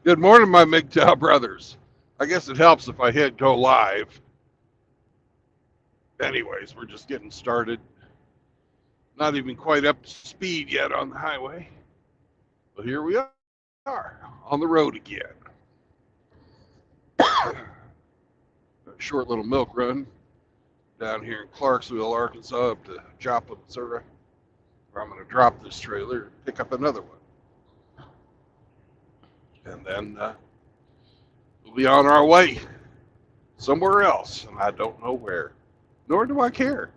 Good morning, my MGTOW brothers. I guess it helps if I hit go live. Anyways, we're just getting started. Not even quite up to speed yet on the highway. But here we are, on the road again. A short little milk run down here in Clarksville, Arkansas, up to Joplin, Missouri, where I'm going to drop this trailer and pick up another one. And then we'll be on our way somewhere else, and I don't know where, nor do I care.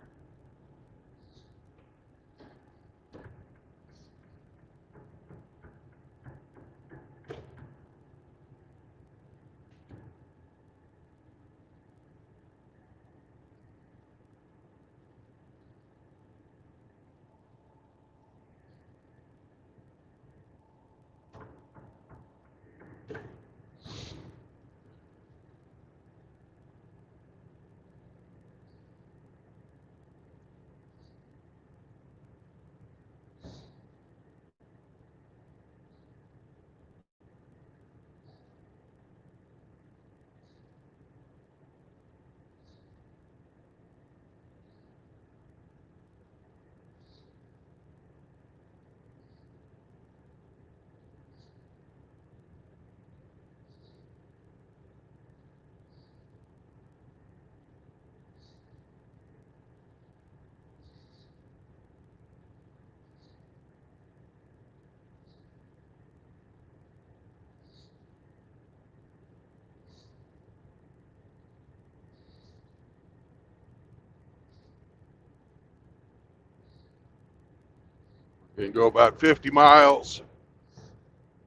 We can go about 50 miles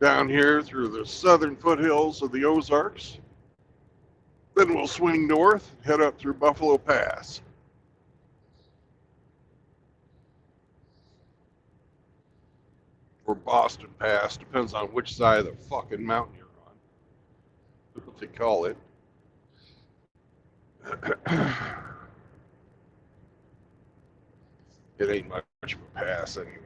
down here through the southern foothills of the Ozarks. Then we'll swing north, head up through Buffalo Pass. Or Boston Pass, depends on which side of the fucking mountain you're on. That's what they call it. It ain't much of a pass, anyways.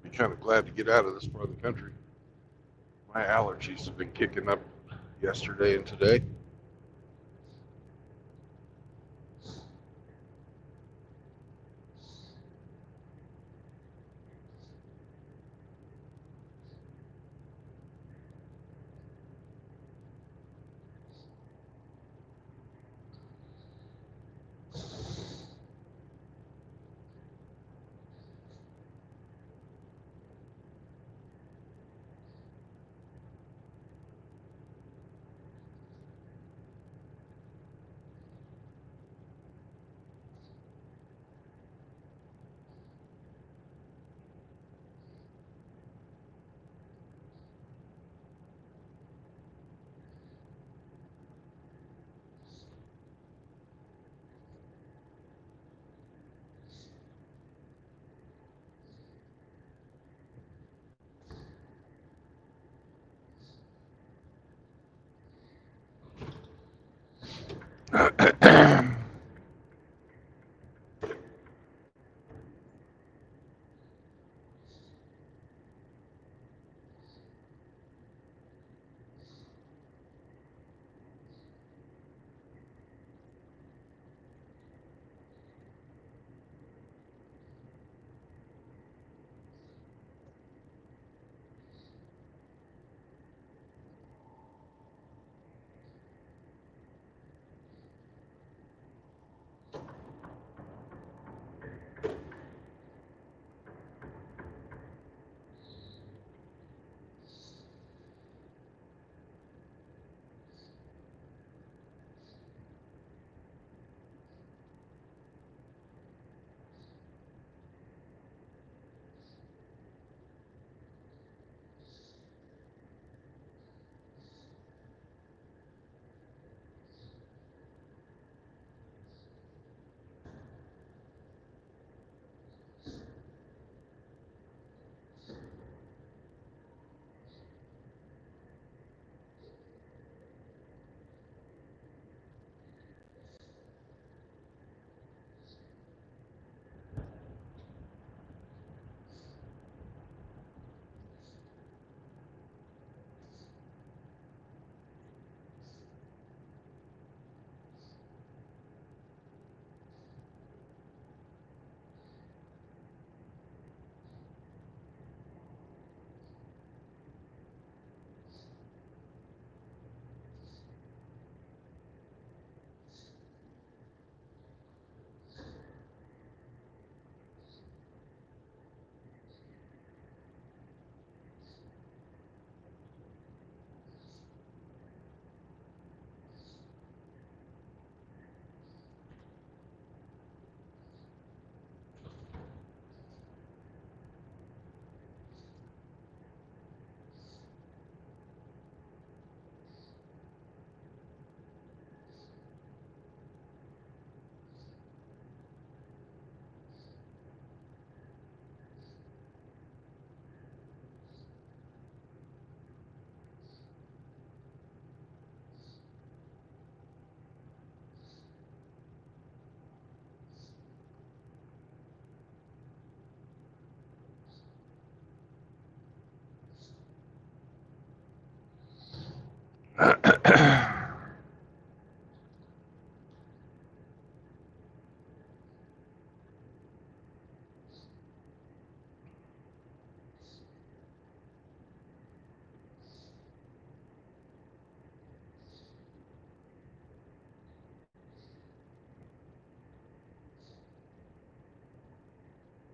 Be kind of glad to get out of this part of the country. My allergies have been kicking up yesterday and today.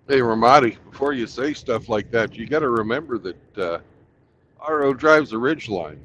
Hey, Ramadi, before you say stuff like that, you got to remember that RO drives a Ridgeline.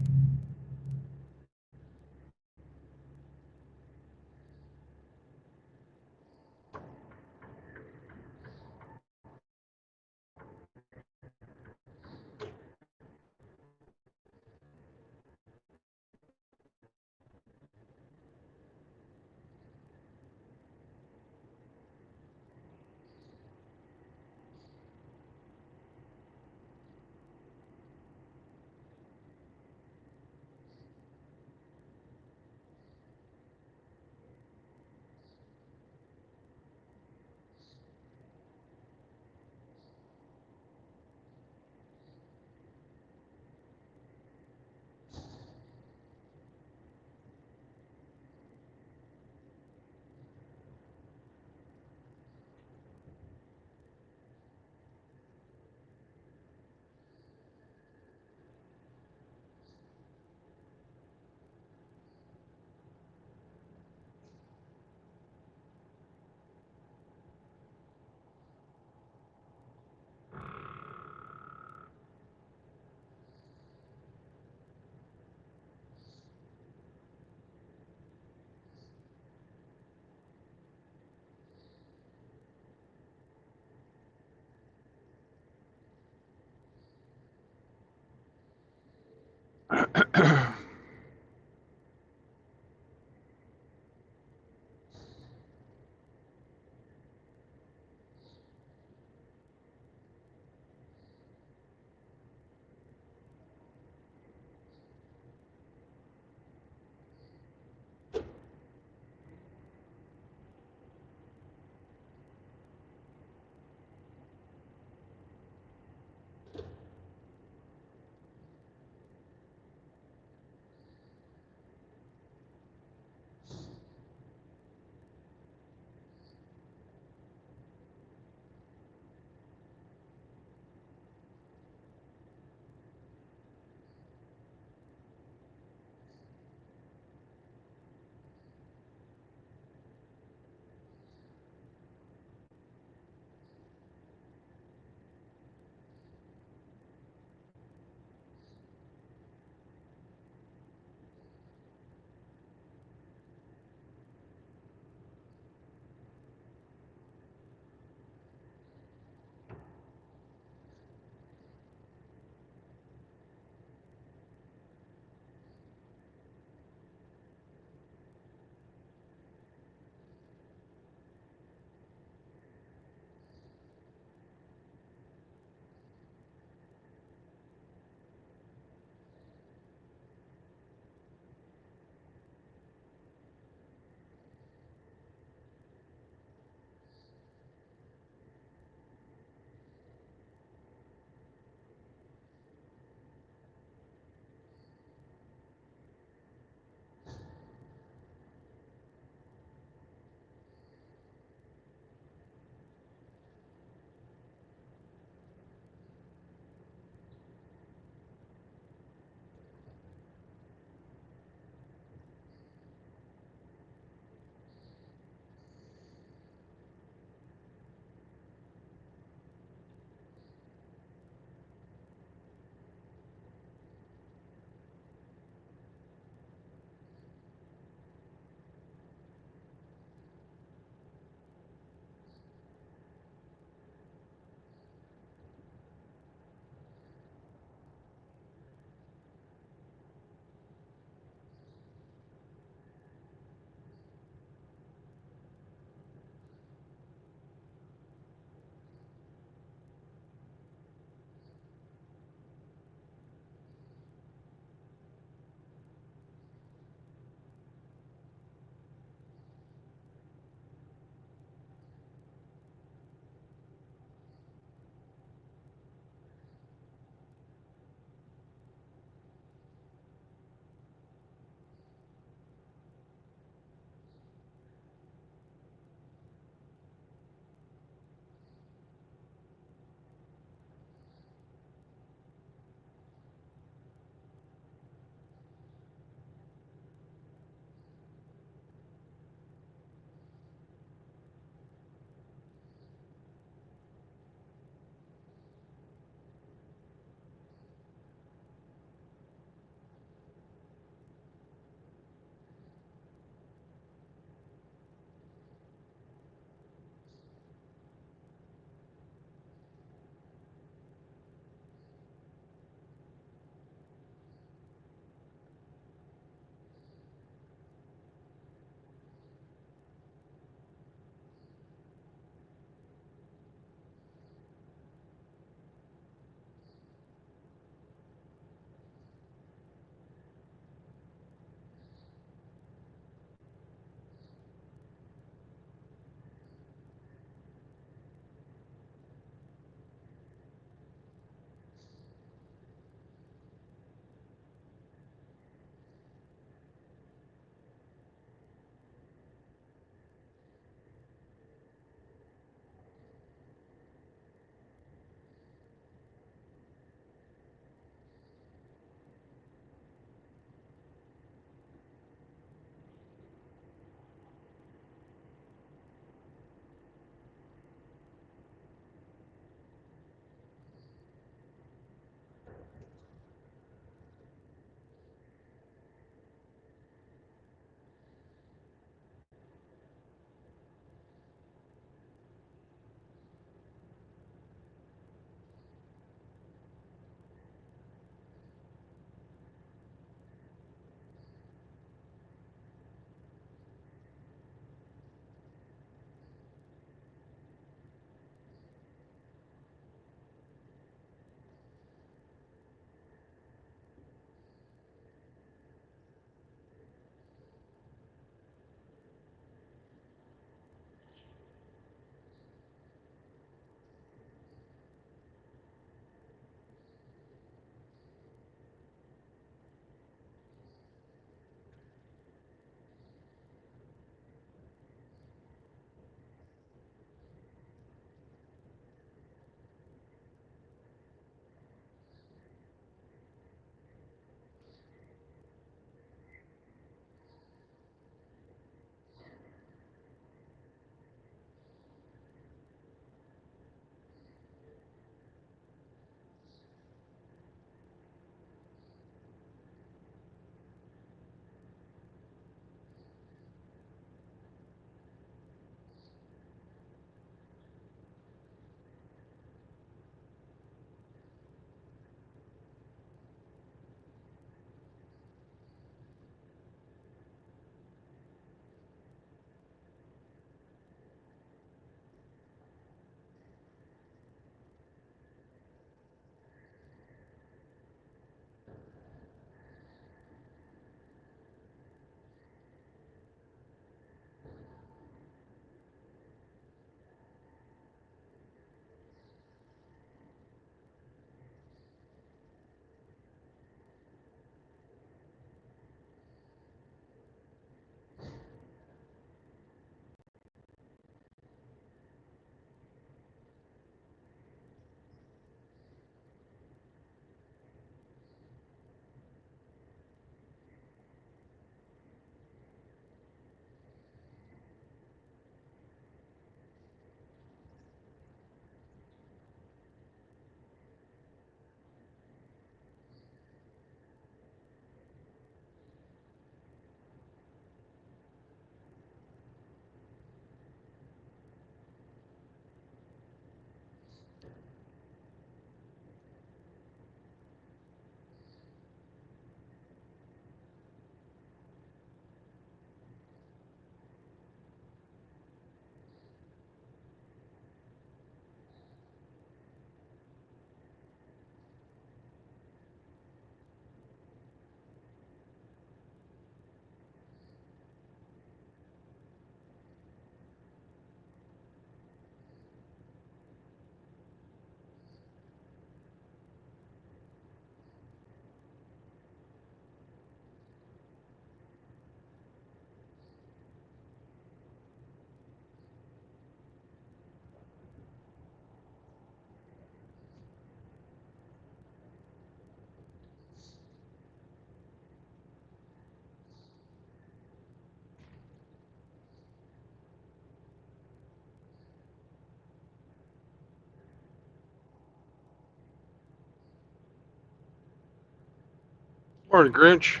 Morning, Grinch.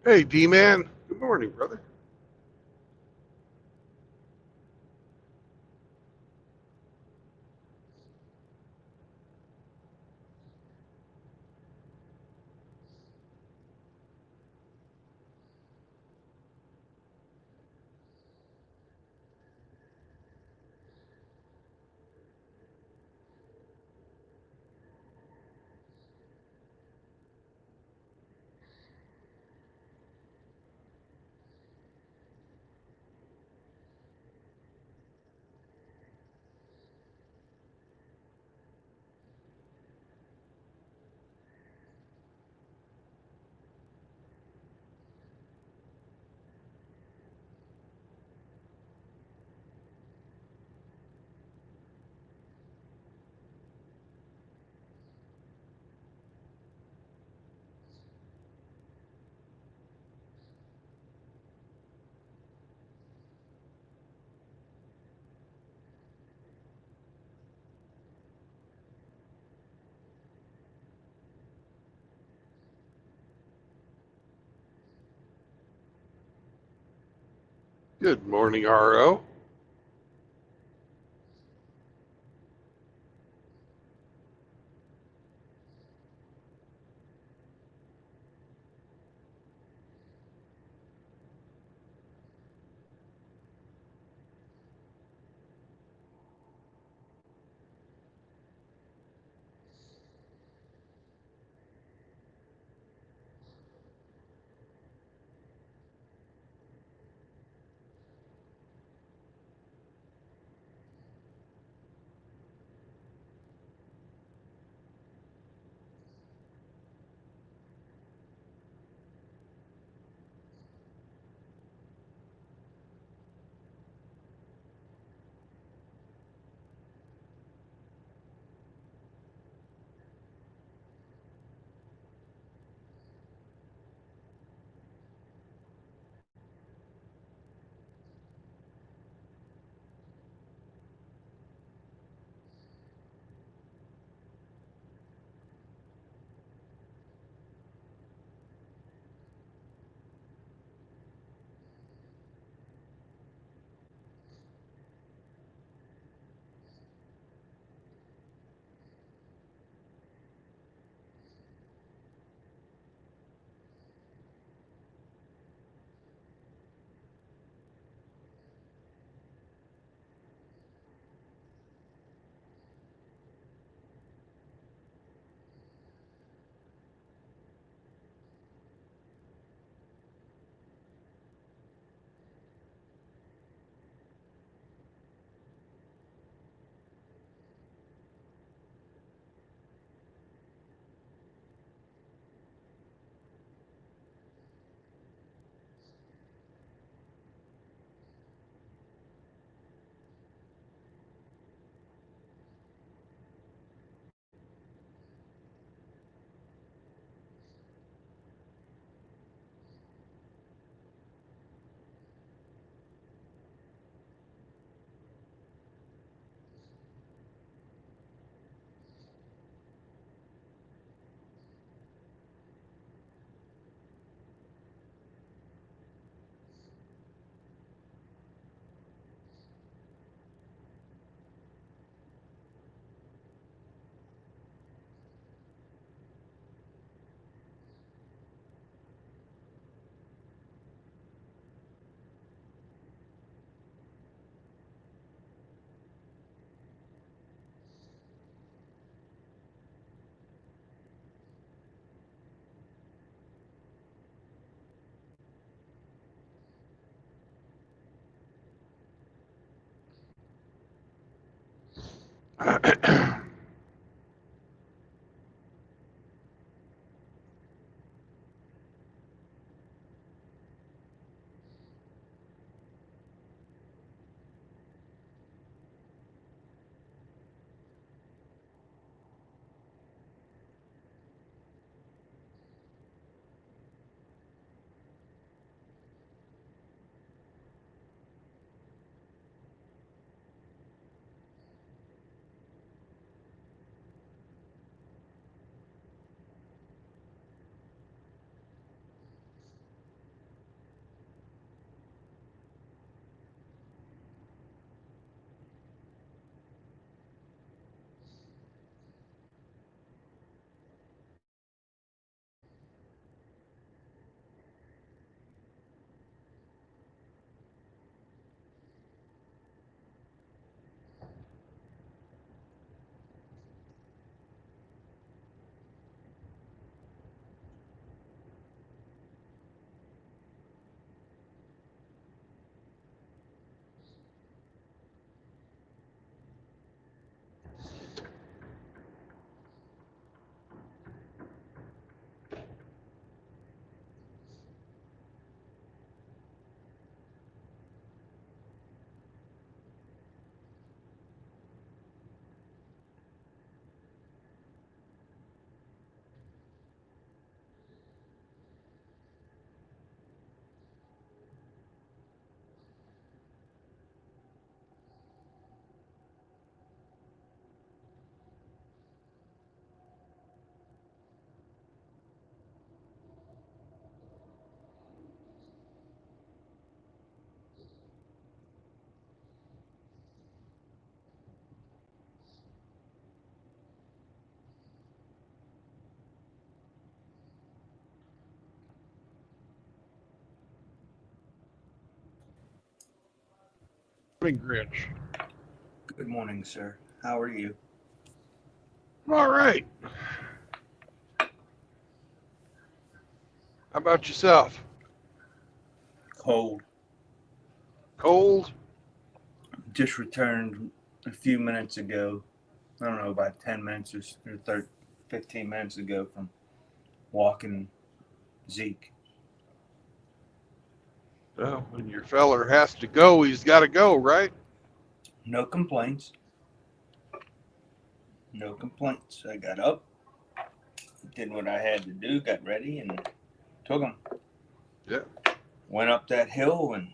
Hey, D-Man. Good morning, brother. Good morning, RO. morning, Grinch. Good morning, sir. How are you? All right. How about yourself? Cold. Cold? Just returned a few minutes ago. I don't know, about 10 minutes or 15 minutes ago from walking Zeke. Well, when your feller has to go, he's got to go, right? No complaints. No complaints. I got up, did what I had to do, got ready, and took him. Yeah. Went up that hill and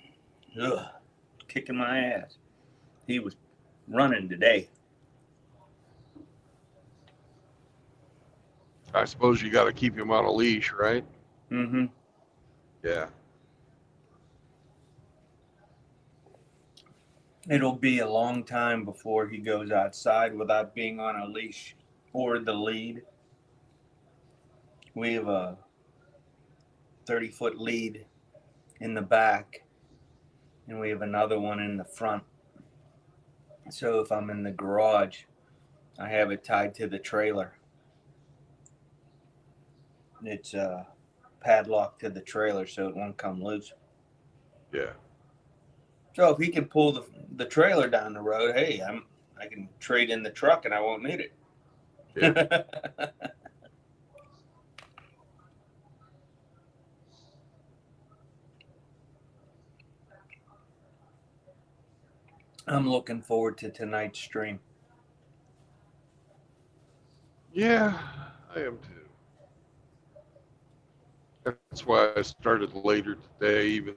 kicking my ass. He was running today. I suppose you got to keep him on a leash, right? Mm-hmm. Yeah. It'll be a long time before he goes outside without being on a leash or the lead. We have a 30-foot lead in the back, and we have another one in the front. So if I'm in the garage, I have it tied to the trailer. It's padlocked to the trailer so it won't come loose. Yeah. So if he can pull the trailer down the road, hey, I can trade in the truck and I won't need it. Yeah. I'm looking forward to tonight's stream. Yeah, I am too. That's why I started later today, even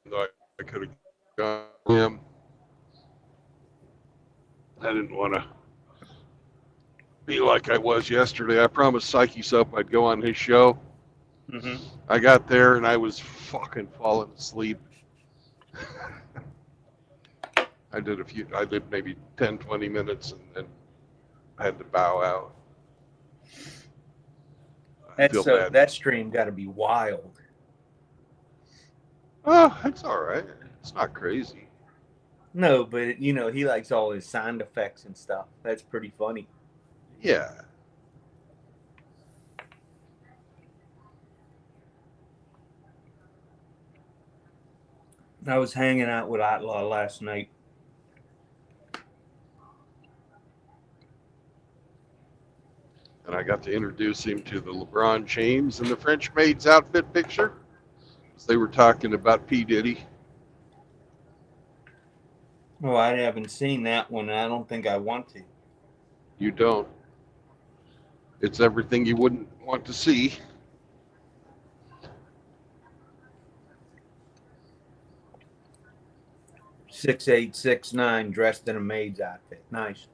though I could have gone with him. I didn't want to be like I was yesterday. I promised Psyche Soap I'd go on his show. Mm-hmm. I got there and I was fucking falling asleep. I did maybe 10, 20 minutes and then I had to bow out. I feel bad. That stream got to be wild. Oh, it's all right. It's not crazy. No, but he likes all his sound effects and stuff. That's pretty funny. Yeah. I was hanging out with Outlaw last night. And I got to introduce him to the LeBron James and the French Maid's outfit picture. They were talking about P. Diddy. Oh, I haven't seen that one. I don't think I want to. You don't. It's everything you wouldn't want to see. $6,869 dressed in a maid's outfit. Nice.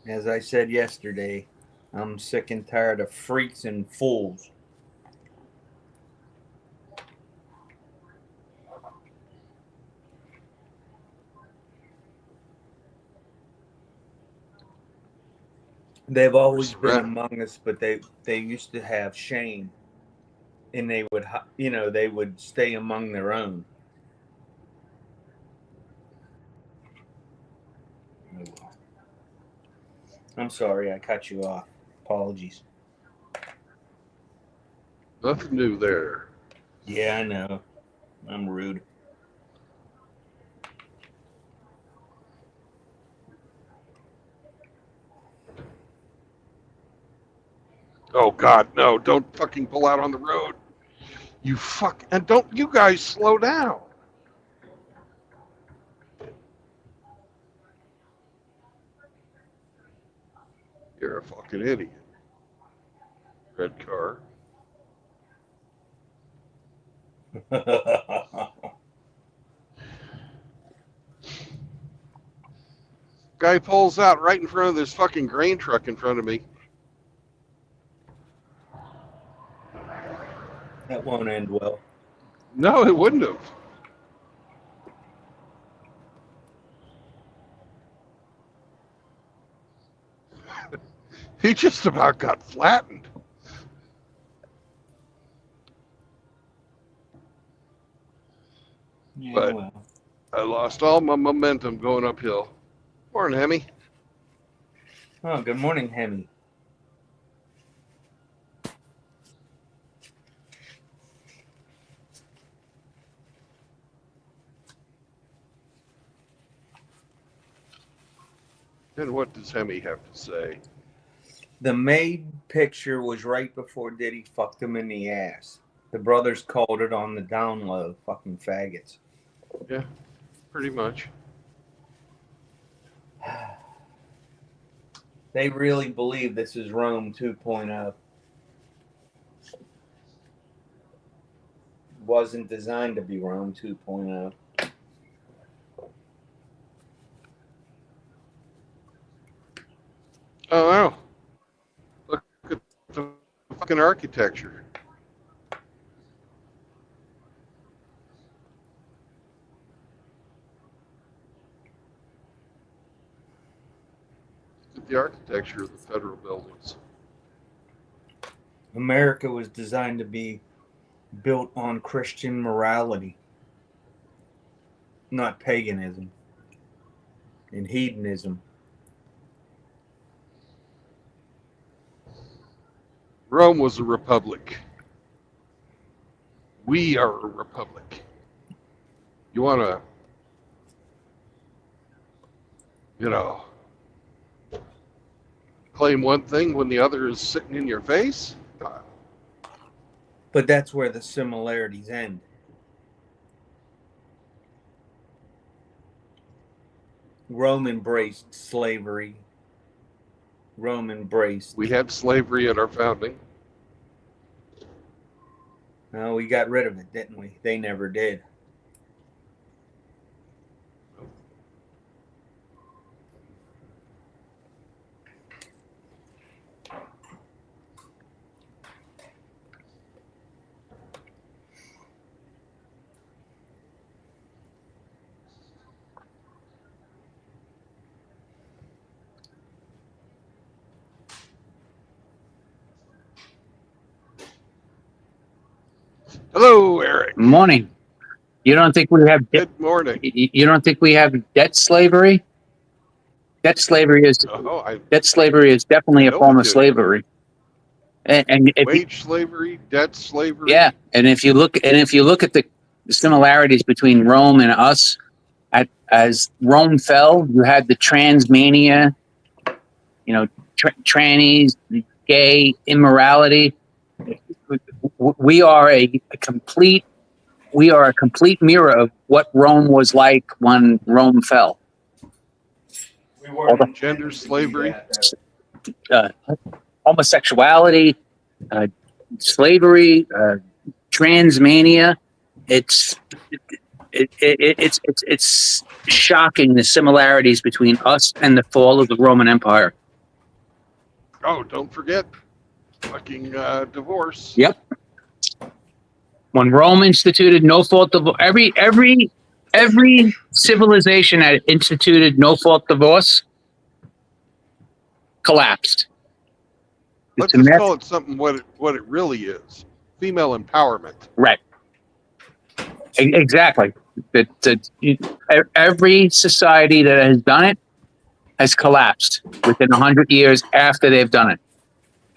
As I said yesterday, I'm sick and tired of freaks and fools. They've always been among us, but they used to have shame, and they would stay among their own. I'm sorry, I cut you off. Apologies. Nothing new there. Yeah, I know. I'm rude. Oh, God, no. Don't fucking pull out on the road. And don't you guys slow down. You're a fucking idiot. Red car. Guy pulls out right in front of this fucking grain truck in front of me. That won't end well. No, it wouldn't have. He just about got flattened. Yeah, But- well. I lost all my momentum going uphill. Morning, Hemi. Oh, good morning, Hemi. And what does Hemi have to say? The maid picture was right before Diddy fucked him in the ass. The brothers called it on the down low. Fucking faggots. Yeah, pretty much. They really believe this is Rome 2.0. Wasn't designed to be Rome 2.0. Oh, wow. Look at the fucking architecture. Look at the architecture of the federal buildings. America was designed to be built on Christian morality, not paganism and hedonism. Rome was a republic. We are a republic. You want to, claim one thing when the other is sitting in your face? But that's where the similarities end. Rome embraced slavery. Rome embraced. We had slavery at our founding. No, we got rid of it, didn't we? They never did. Hello, Eric. Morning. You don't think we have Good morning. you don't think we have debt slavery? Debt slavery is Oh, definitely I a know form we of do. And if you, wage slavery, debt slavery. yeah, and if you look at the similarities between Rome and us, as Rome fell, you had the transmania, trannies, gay immorality. We are a complete mirror of what Rome was like when Rome fell. We weren't Gender slavery. Homosexuality, slavery, transmania. It's shocking the similarities between us and the fall of the Roman Empire. Oh, don't forget fucking divorce. Yep. When Rome instituted no fault divorce, every civilization that instituted no fault divorce collapsed. Let's It's a just mess. call it something what it really is. Female empowerment. Right. Exactly. Every society that has done it has collapsed within 100 years after they've done it.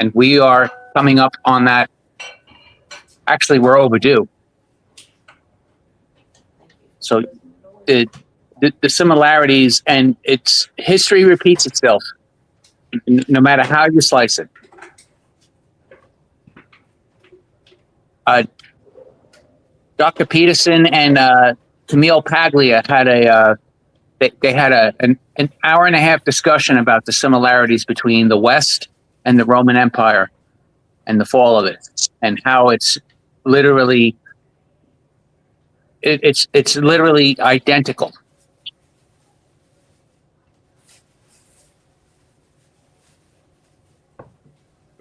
And we are coming up on that. Actually, we're overdue. So the similarities, and history repeats itself, no matter how you slice it. Dr. Peterson and Camille Paglia had an hour and a half discussion about the similarities between the West and the Roman Empire and the fall of it, and how it's literally identical.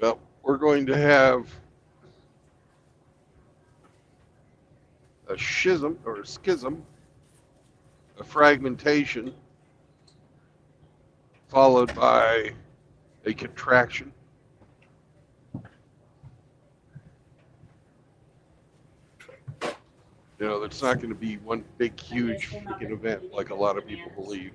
Well, we're going to have a schism, a fragmentation, followed by a contraction. You know, that's not going to be one big, huge freaking event like a lot of people believe.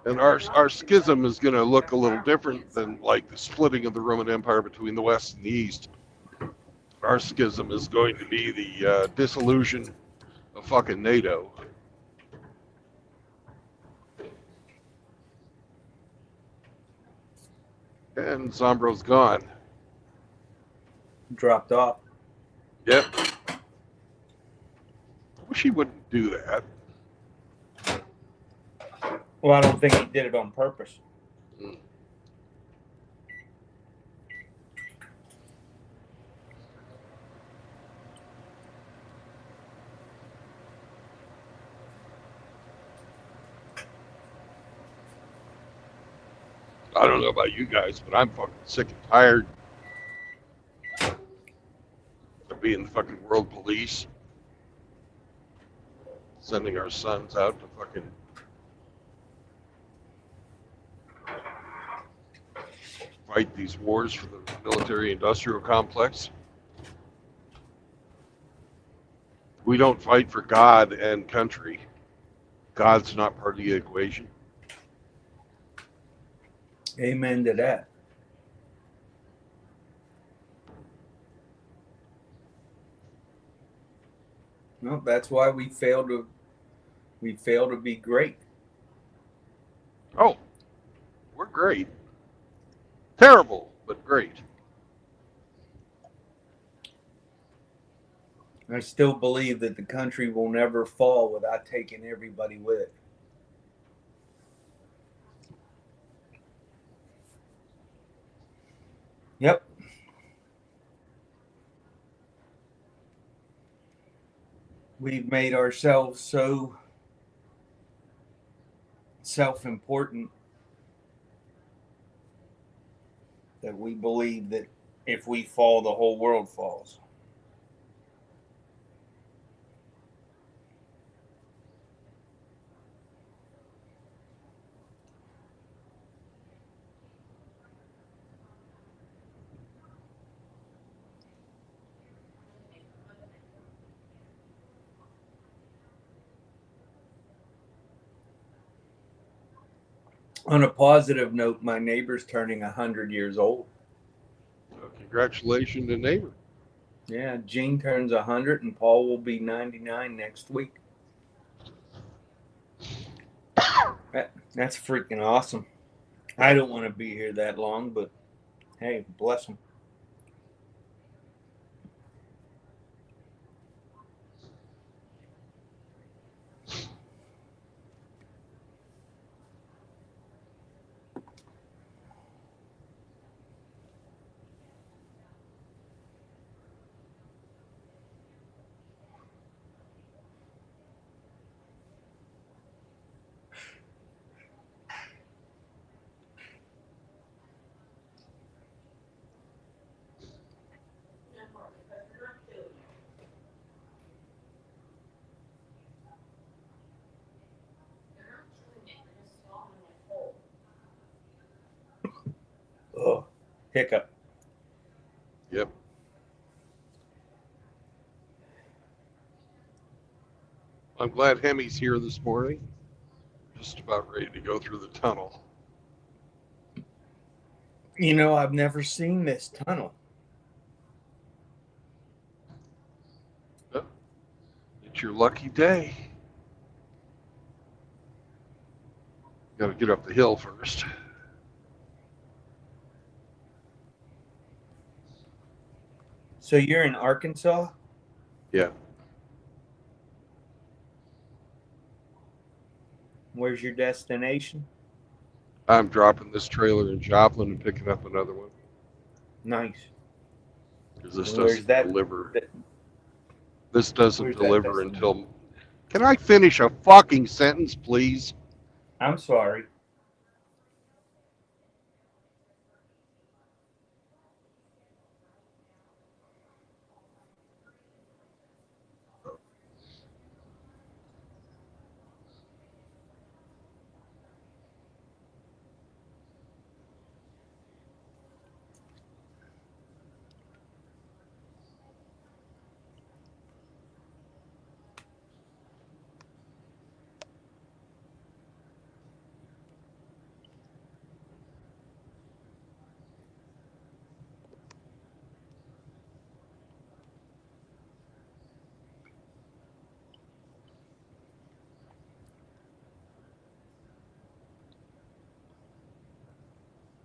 And our schism is going to look a little different than like the splitting of the Roman Empire between the West and the East. Our schism is going to be the dissolution of fucking NATO. And Zombro's gone. Dropped off. Yep. Wish he wouldn't do that. Well, I don't think he did it on purpose. Mm. I don't know about you guys, but I'm fucking sick and tired of being the fucking world police. Sending our sons out to fucking fight these wars for the military industrial complex. We don't fight for God and country. God's not part of the equation. Amen to that. No, that's why we fail to be great. Oh, we're great. Terrible, but great. I still believe that the country will never fall without taking everybody with it. Yep. We've made ourselves so self-important that we believe that if we fall, the whole world falls. On a positive note, my neighbor's turning 100 years old. So congratulations to neighbor. Yeah, Gene turns 100 and Paul will be 99 next week. That's freaking awesome. I don't want to be here that long, but hey, bless them. Oh, hiccup. Yep. I'm glad Hemi's here this morning. Just about ready to go through the tunnel. You know, I've never seen this tunnel. It's your lucky day. Got to get up the hill first. So you're in Arkansas? Yeah. Where's your destination? I'm dropping this trailer in Joplin and picking up another one. Nice. Because this Where's doesn't that- deliver. that- This doesn't Where's that deliver destination? until. Can I finish a fucking sentence, please? I'm sorry.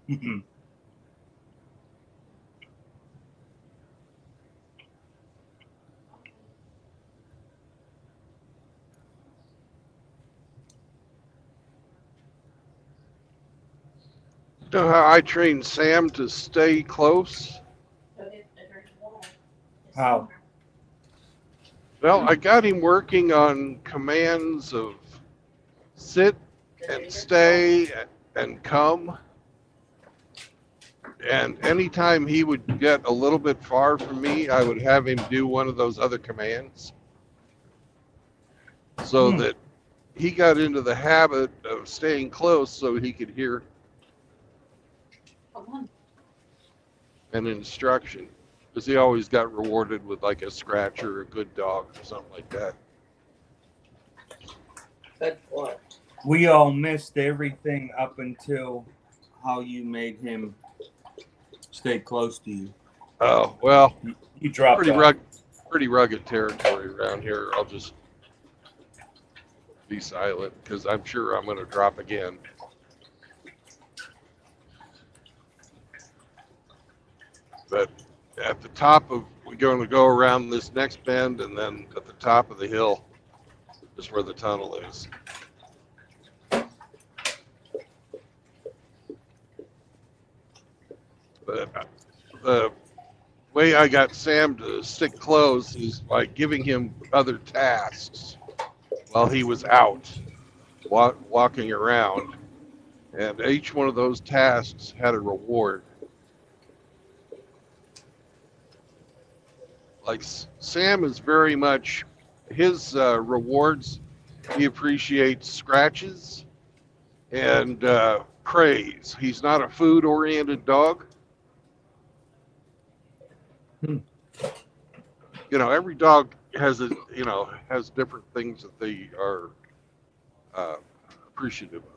You know how I trained Sam to stay close? How? Well, I got him working on commands of sit and stay and come. And anytime he would get a little bit far from me, I would have him do one of those other commands so that he got into the habit of staying close so he could hear an instruction. Because he always got rewarded with like a scratch or a good dog or something like that. Good boy. We all missed everything up until how you made him stay close to you. Oh, well, You dropped pretty rugged territory around here. I'll just be silent because I'm sure I'm going to drop again. But at the top of, we're going to go around this next bend, and then at the top of the hill is where the tunnel is. But the way I got Sam to stick close is by giving him other tasks while he was out walking around. And each one of those tasks had a reward. Like Sam is very much, his rewards, he appreciates scratches and praise. He's not a food-oriented dog. You know, every dog has has different things that they are appreciative of.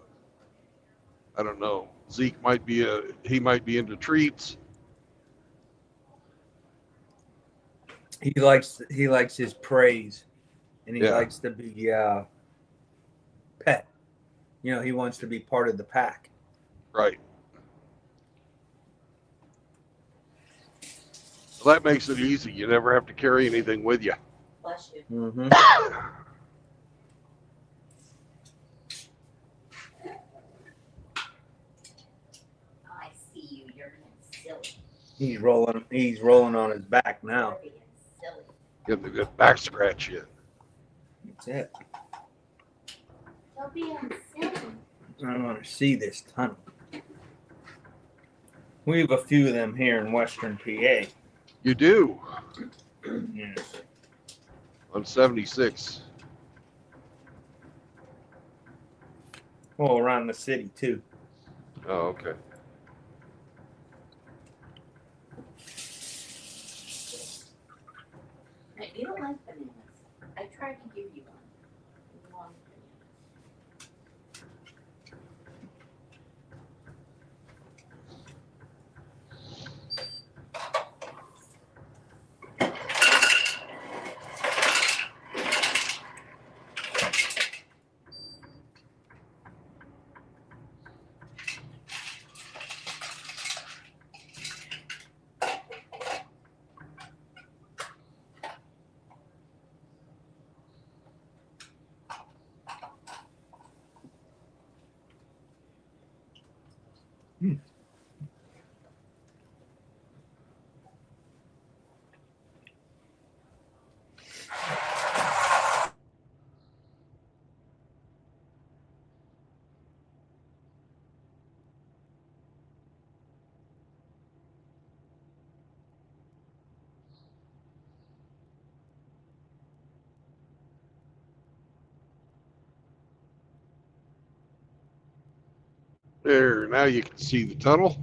I don't know. Zeke might be into treats. He likes his praise, and he Yeah. likes to be pet. You know, he wants to be part of the pack. Right. Well, that makes it easy. You never have to carry anything with you. Bless you. Mm-hmm. I see you. You're being silly. He's rolling on his back now. You're being silly. Get the good back scratch in. That's it. You're being silly. I want to see this tunnel. We have a few of them here in Western PA. You do Yes. on 76. Well, around the city too. Oh, okay. Now, you don't like bananas. I tried to give you one. You want bananas. There, now you can see the tunnel.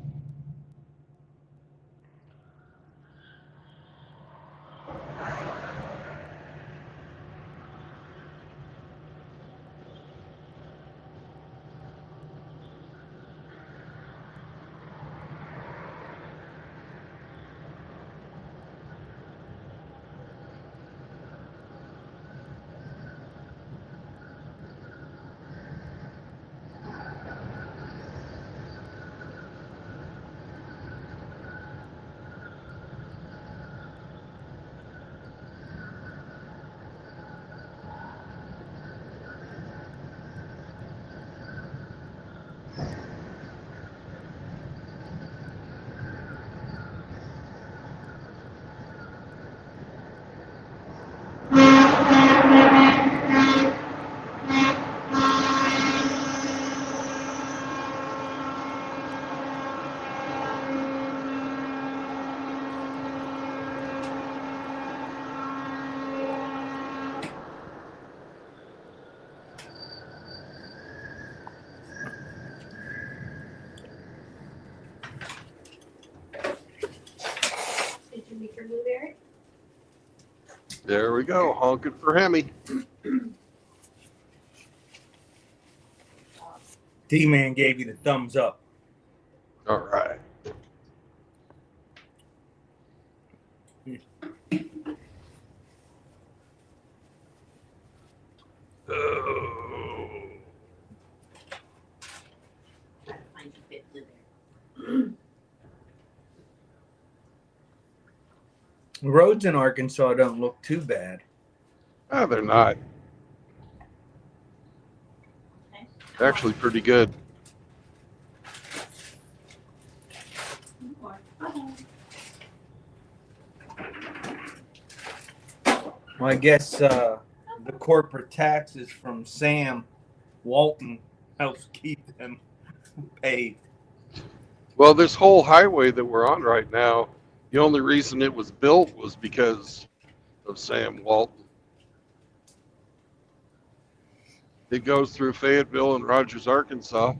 There we go, honking for Hemi. D-Man gave you the thumbs up. All right. Oh. Gotta find a bit litter. The roads in Arkansas don't look too bad. Ah, they're not. Okay. Actually pretty good. More. Okay. Well, I guess the corporate taxes from Sam Walton helps keep them paid. Well, this whole highway that we're on right now, the only reason it was built was because of Sam Walton. It goes through Fayetteville and Rogers, Arkansas,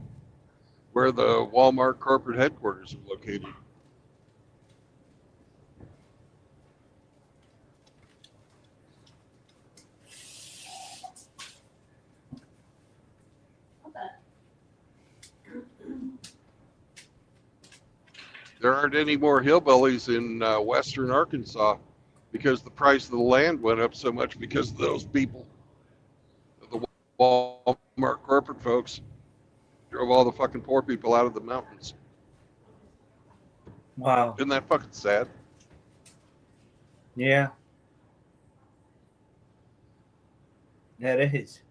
where the Walmart corporate headquarters are located. There aren't any more hillbillies in western Arkansas because the price of the land went up so much because of those people. The Walmart corporate folks drove all the fucking poor people out of the mountains. Wow. Isn't that fucking sad? Yeah. That is.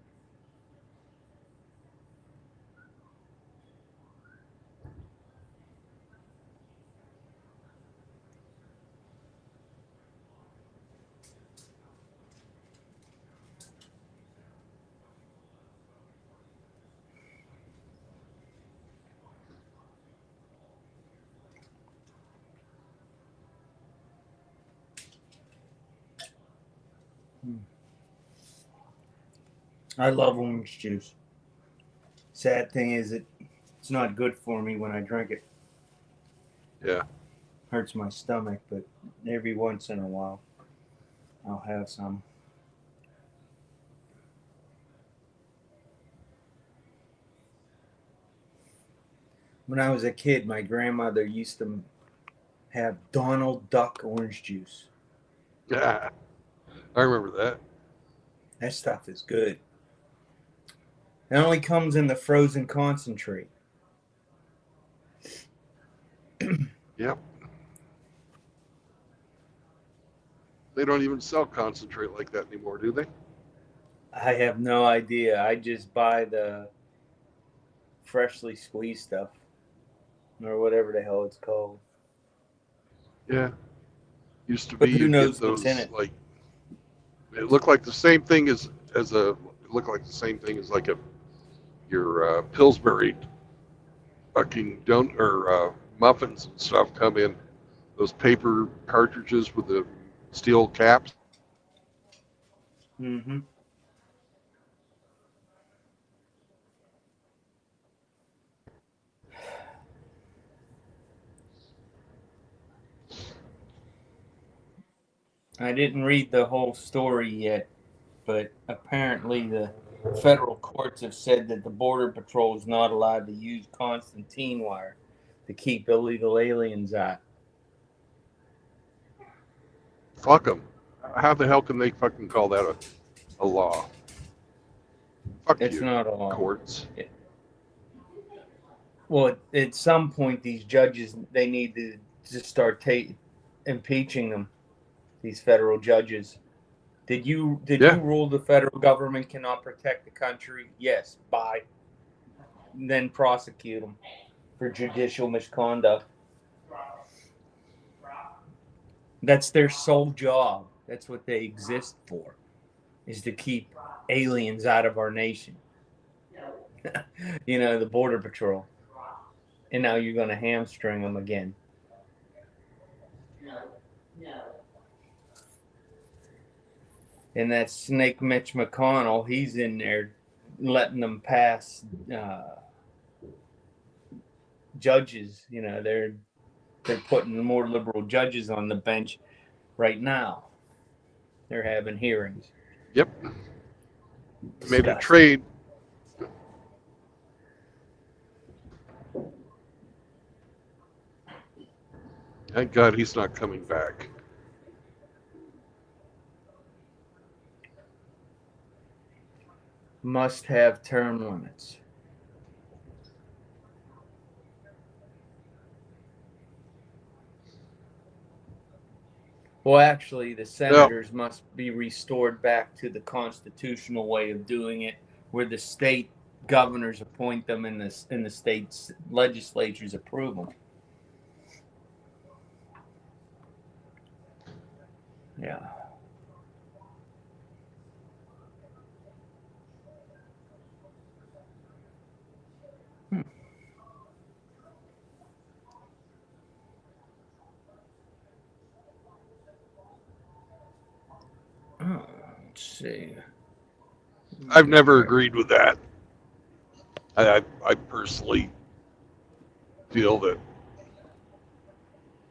I love orange juice. Sad thing is, it's not good for me when I drink it. Yeah. Hurts my stomach, but every once in a while, I'll have some. When I was a kid, my grandmother used to have Donald Duck orange juice. Yeah. I remember that. That stuff is good. It only comes in the frozen concentrate. Yep. They don't even sell concentrate like that anymore, do they? I have no idea. I just buy the freshly squeezed stuff or whatever the hell it's called. Yeah. Used to But be who you'd knows get what's those in it? like it looked like the same thing as like a your Pillsbury fucking don't or muffins and stuff come in those paper cartridges with the steel caps. Mm-hmm. I didn't read the whole story yet, but apparently the federal courts have said that the Border Patrol is not allowed to use Constantine wire to keep illegal aliens out. Fuck them. How the hell can they fucking call that a law? Fuck It's you, not a law. courts. Well, at some point, these judges, they need to just start impeaching them. These federal judges. Did you rule the federal government cannot protect the country? Yes. Bye. Then prosecute them for judicial misconduct. That's their sole job. That's what they exist for, is to keep aliens out of our nation. The Border Patrol. And now you're going to hamstring them again. No. And that snake Mitch McConnell, he's in there letting them pass judges. They're putting more liberal judges on the bench right now. They're having hearings. Yep. Made a Disgusting. trade. Thank God he's not coming back. Must have term limits. Well, actually, the senators must be restored back to the constitutional way of doing it, where the state governors appoint them and the state legislatures approve them. Yeah. Oh, let's see. I've never agreed with that. I personally feel that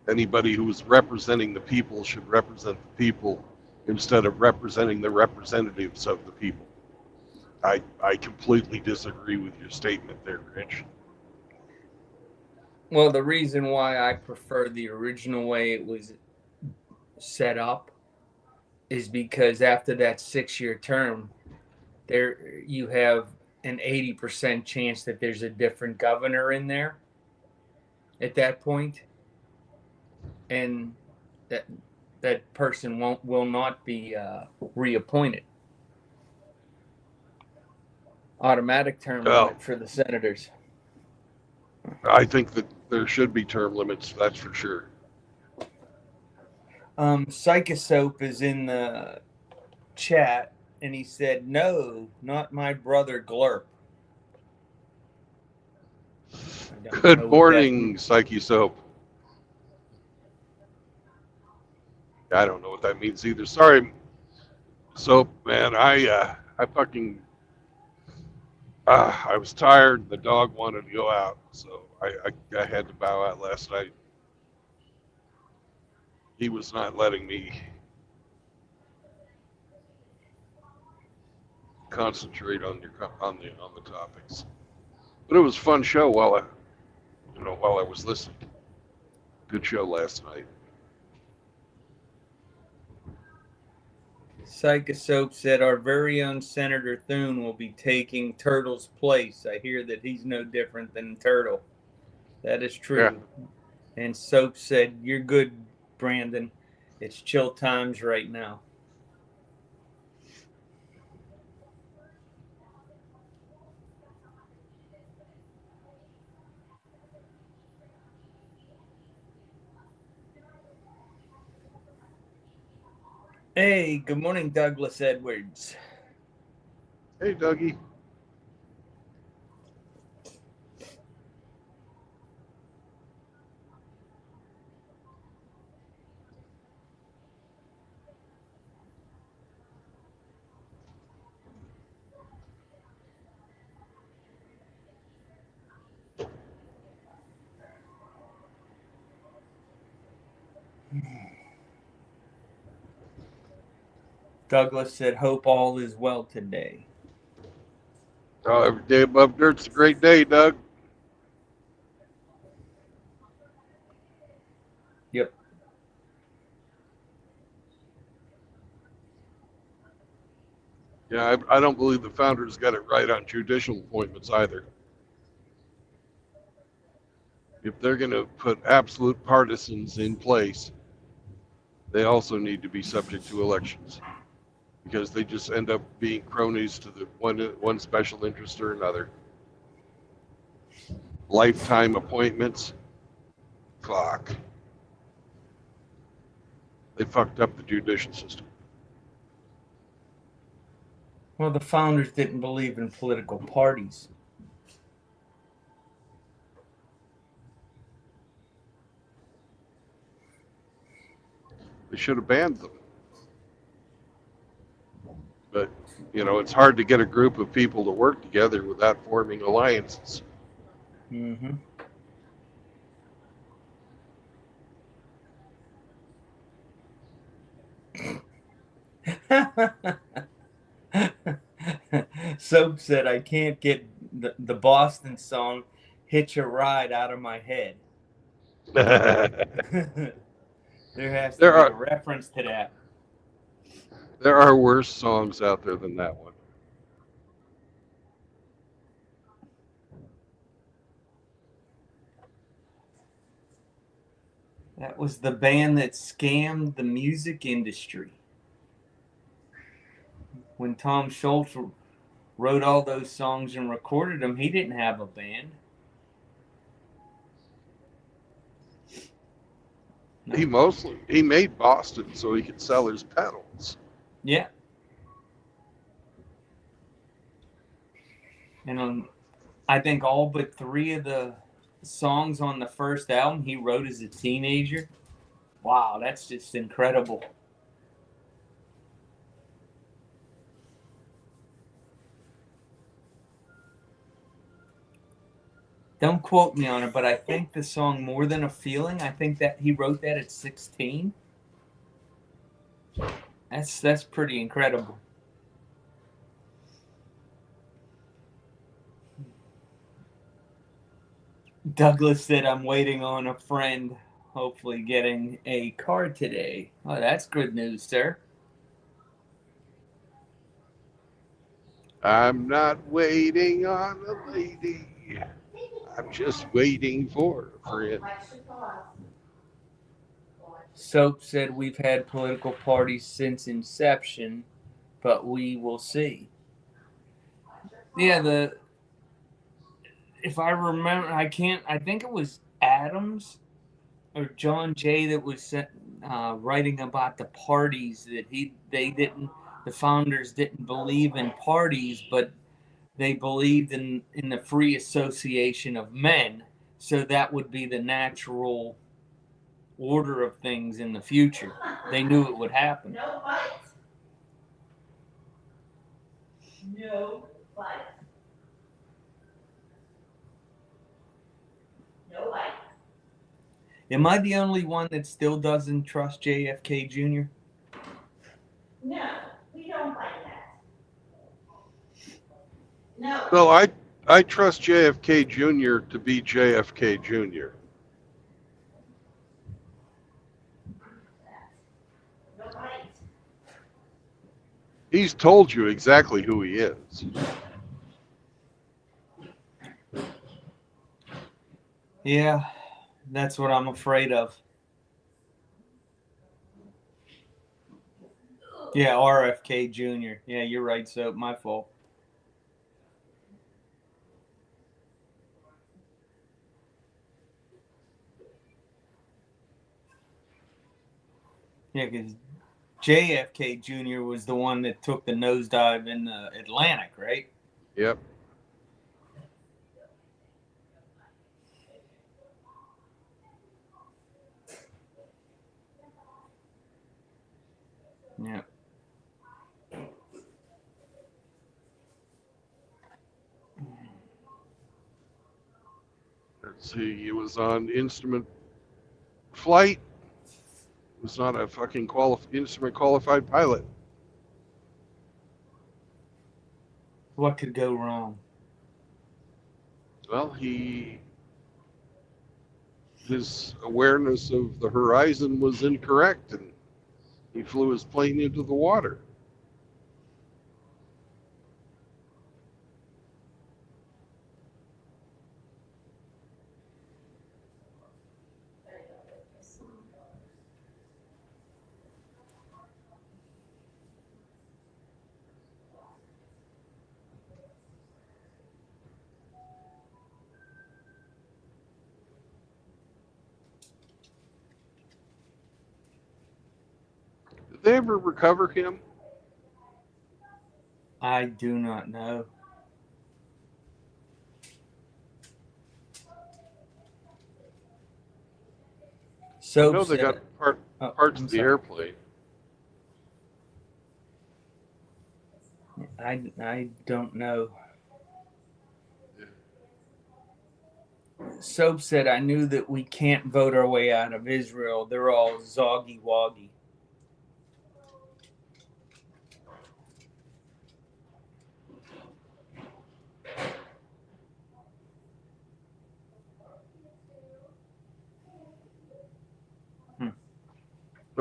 anybody who is representing the people should represent the people instead of representing the representatives of the people. I completely disagree with your statement there, Rich. Well, the reason why I prefer the original way it was set up is because after that 6-year term, there you have an 80% chance that there's a different governor in there at that point, and that person will not be reappointed. Automatic term Oh. limit for the senators. I think that there should be term limits, that's for sure. Psychosoap is in the chat, and he said, "No, not my brother Glurp." I don't know Good what morning, Psyche Soap. I don't know what that means either. Sorry, Soap, man. I fucking I was tired. The dog wanted to go out, so I had to bow out last night. He was not letting me concentrate on the topics. But it was a fun show while I was listening. Good show last night. Psychosoap said, "Our very own Senator Thune will be taking Turtle's place. I hear that he's no different than Turtle." That is true. Yeah. And Soap said, "You're good, Brandon. It's chill times right now." Hey, good morning, Douglas Edwards. Hey, Dougie. Douglas said, "Hope all is well today." Oh, every day above dirt's a great day, Doug. Yep. Yeah, I don't believe the founders got it right on judicial appointments either. If they're going to put absolute partisans in place, they also need to be subject to elections, because they just end up being cronies to the one special interest or another. Lifetime appointments, fuck. They fucked up the judicial system. Well, the founders didn't believe in political parties. They should have banned them. But, it's hard to get a group of people to work together without forming alliances. Mm-hmm. Soap said I can't get the Boston song "Hitch a Ride" out of my head. there There has to There be a are reference to that. are worse songs out there than that one. That was the band that scammed the music industry. When Tom Schultz wrote all those songs and recorded them, he didn't have a band. No. He made Boston so he could sell his pedals. Yeah. And I think all but 3 of the songs on the first album he wrote as a teenager. Wow, that's just incredible. Don't quote me on it, but I think the song "More Than a Feeling," I think that he wrote that at 16. That's pretty incredible. Douglas said, "I'm waiting on a friend, hopefully getting a car today." Oh, that's good news, sir. I'm not waiting on a lady. I'm just waiting for a friend. Soap said, "We've had political parties since inception, but we will see." Yeah, if I remember, I think it was Adams or John Jay that was writing about the parties that the founders didn't believe in parties, but they believed in the free association of men. So that would be the natural order of things in the future. They knew it would happen. No fight. No fight. No fight. Am I the only one that still doesn't trust JFK Jr.? No, we don't fight that. No. No, I trust JFK Jr. to be JFK Jr. No fight. He's told you exactly who he is. Yeah, that's what I'm afraid of. Yeah, RFK Jr. Yeah, you're right, Soap. My fault. Yeah, because JFK Jr. was the one that took the nosedive in the Atlantic, right? Yep. Yeah. Let's see. He was on instrument flight. Was not a fucking instrument qualified pilot. What could go wrong? Well, his awareness of the horizon was incorrect, and he flew his plane into the water. Did they ever recover him? I do not know. I Soap know they said, got parts I'm of the sorry. airplane. I don't know. Soap said, "I knew that we can't vote our way out of Israel. They're all zoggy woggy."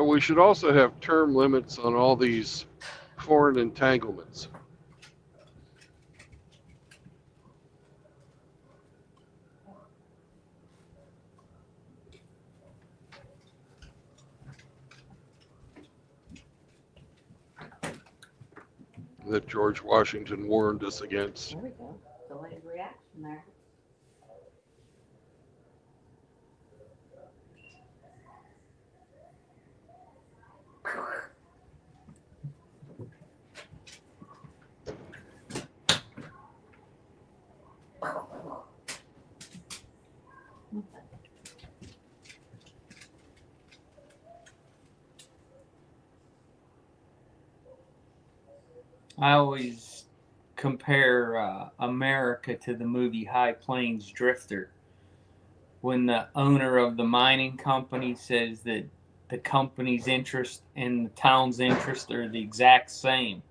But we should also have term limits on all these foreign entanglements. That George Washington warned us against. There we go. Delayed reaction there. I always compare America to the movie High Plains Drifter. When the owner of the mining company says that the company's interest and the town's interest are the exact same.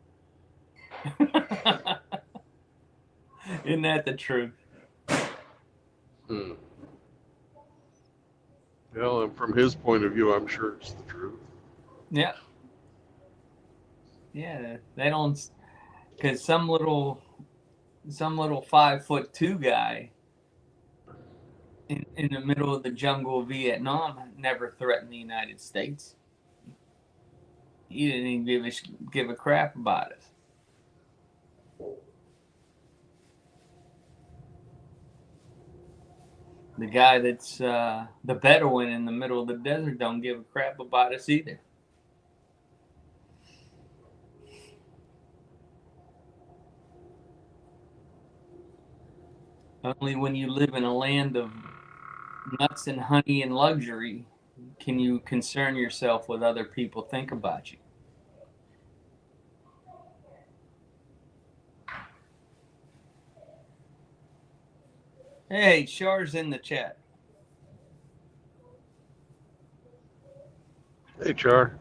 Isn't that the truth? Hmm. Well, and from his point of view, I'm sure it's the truth. Yeah. Yeah, they don't, because some little 5'2" guy in the middle of the jungle of Vietnam never threatened the United States. He didn't even give a crap about us. The guy that's the Bedouin in the middle of the desert don't give a crap about us either. Only when you live in a land of nuts and honey and luxury can you concern yourself with other people think about you. Hey, Char's in the chat. Hey, Char.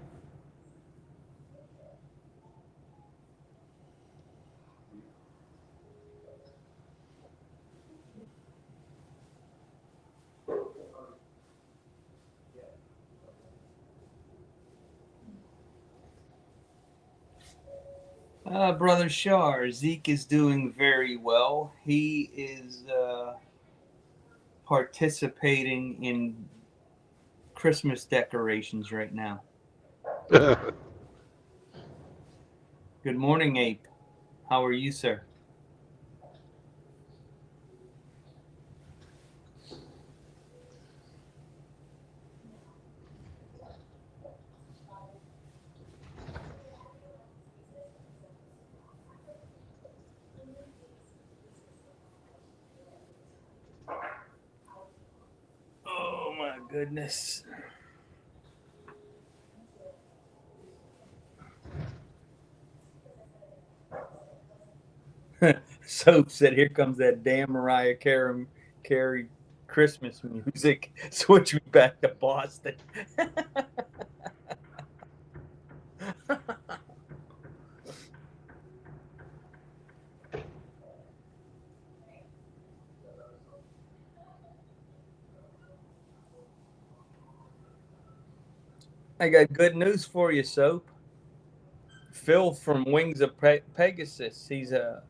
Brother Char, Zeke is doing very well. He is participating in Christmas decorations right now. Good morning, Ape. How are you, sir? Oh my goodness. Soap said, "Here comes that damn Mariah Carey Christmas music. Switch me back to Boston." I got good news for you, Soap. Phil from Wings of Pegasus. He's a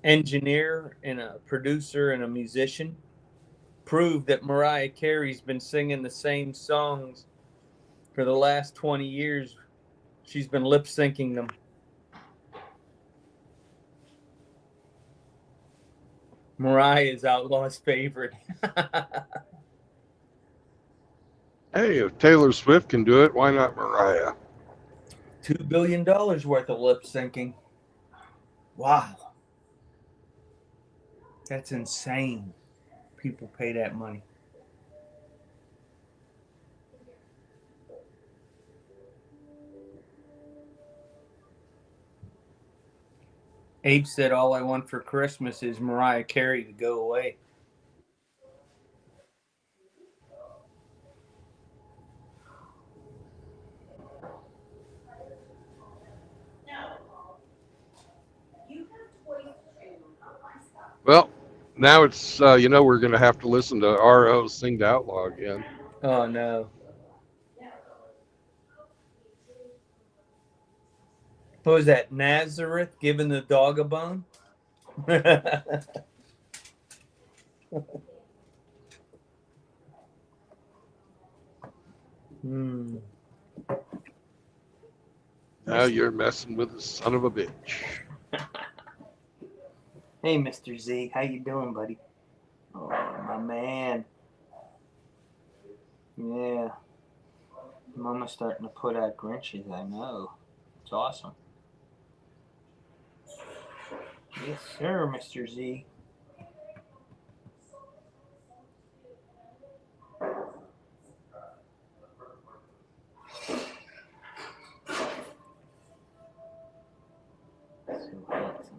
engineer and a producer and a musician. Proved that Mariah Carey's been singing the same songs for the last 20 years. She's been lip syncing them. Mariah is Outlaw's favorite. Hey, if Taylor Swift can do it, why not Mariah? $2 billion worth of lip syncing. Wow. That's insane. People pay that money. Abe said, "All I want for Christmas is Mariah Carey to go away." Well, now it's, we're going to have to listen to R.O. sing to Outlaw again. Oh, no. What was that? Nazareth giving the dog a bone? Hmm. Now you're messing with the son of a bitch. Hey, Mr. Z, how you doing, buddy? Oh, my man. Yeah. Mama's starting to put out Grinches, I know. It's awesome. Yes, sir, Mr. Z. So handsome.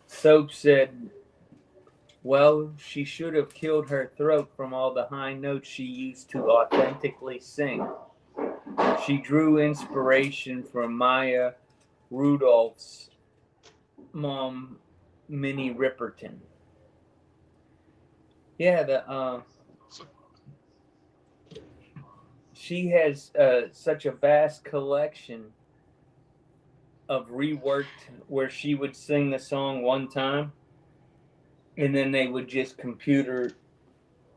Soap said, well, she should have killed her throat from all the high notes she used to authentically sing. She drew inspiration from Maya Rudolph's mom, Minnie Riperton. Yeah, she has such a vast collection of reworked where she would sing the song one time and then they would just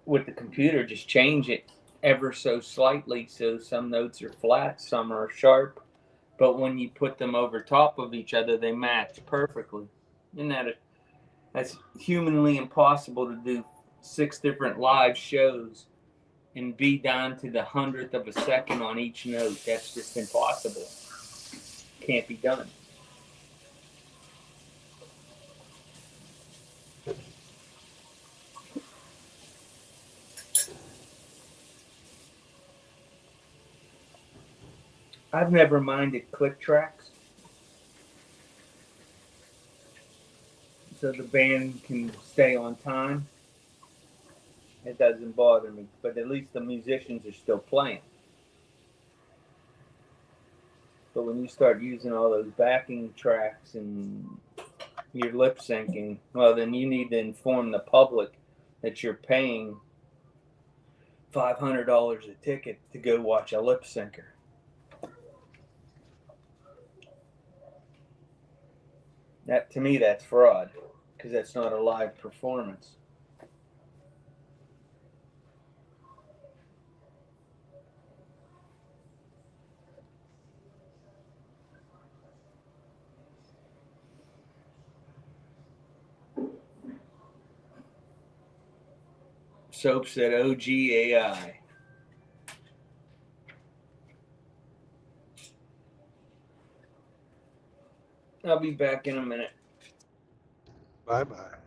with the computer just change it ever so slightly, so some notes are flat, some are sharp, but when you put them over top of each other they match perfectly. Isn't that's humanly impossible to do 6 different live shows and be down to the 100th of a second on each note. That's just impossible. Can't be done. I've never minded click tracks, so the band can stay on time. It doesn't bother me, but at least the musicians are still playing. But when you start using all those backing tracks and you're lip syncing, well, then you need to inform the public that you're paying $500 a ticket to go watch a lip syncer. That to me, that's fraud because that's not a live performance. Soap said OGAI. I'll be back in a minute. Bye bye.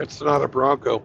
It's not a Bronco.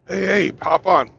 Hey, pop on.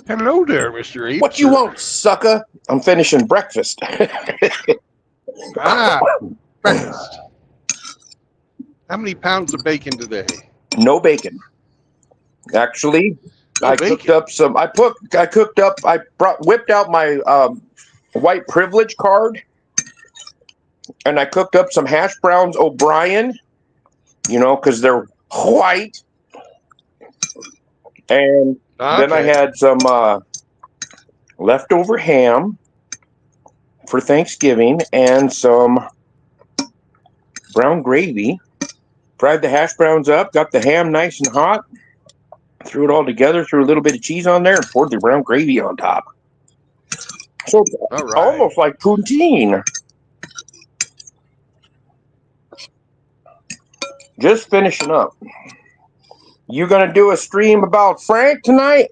Hello there, Mr. Apes. What you want, sucker? I'm finishing breakfast. Ah, breakfast. How many pounds of bacon today? No bacon. Actually, No I bacon. cooked up some. Whipped out my white privilege card, and I cooked up some hash browns O'Brien. You know, because they're white. And then I Okay. had some leftover ham for Thanksgiving and some brown gravy. Fried the hash browns up, got the ham nice and hot, threw it all together, threw a little bit of cheese on there, and poured the brown gravy on top. So it's All right. almost like poutine. Just finishing up. You gonna do a stream about Frank tonight?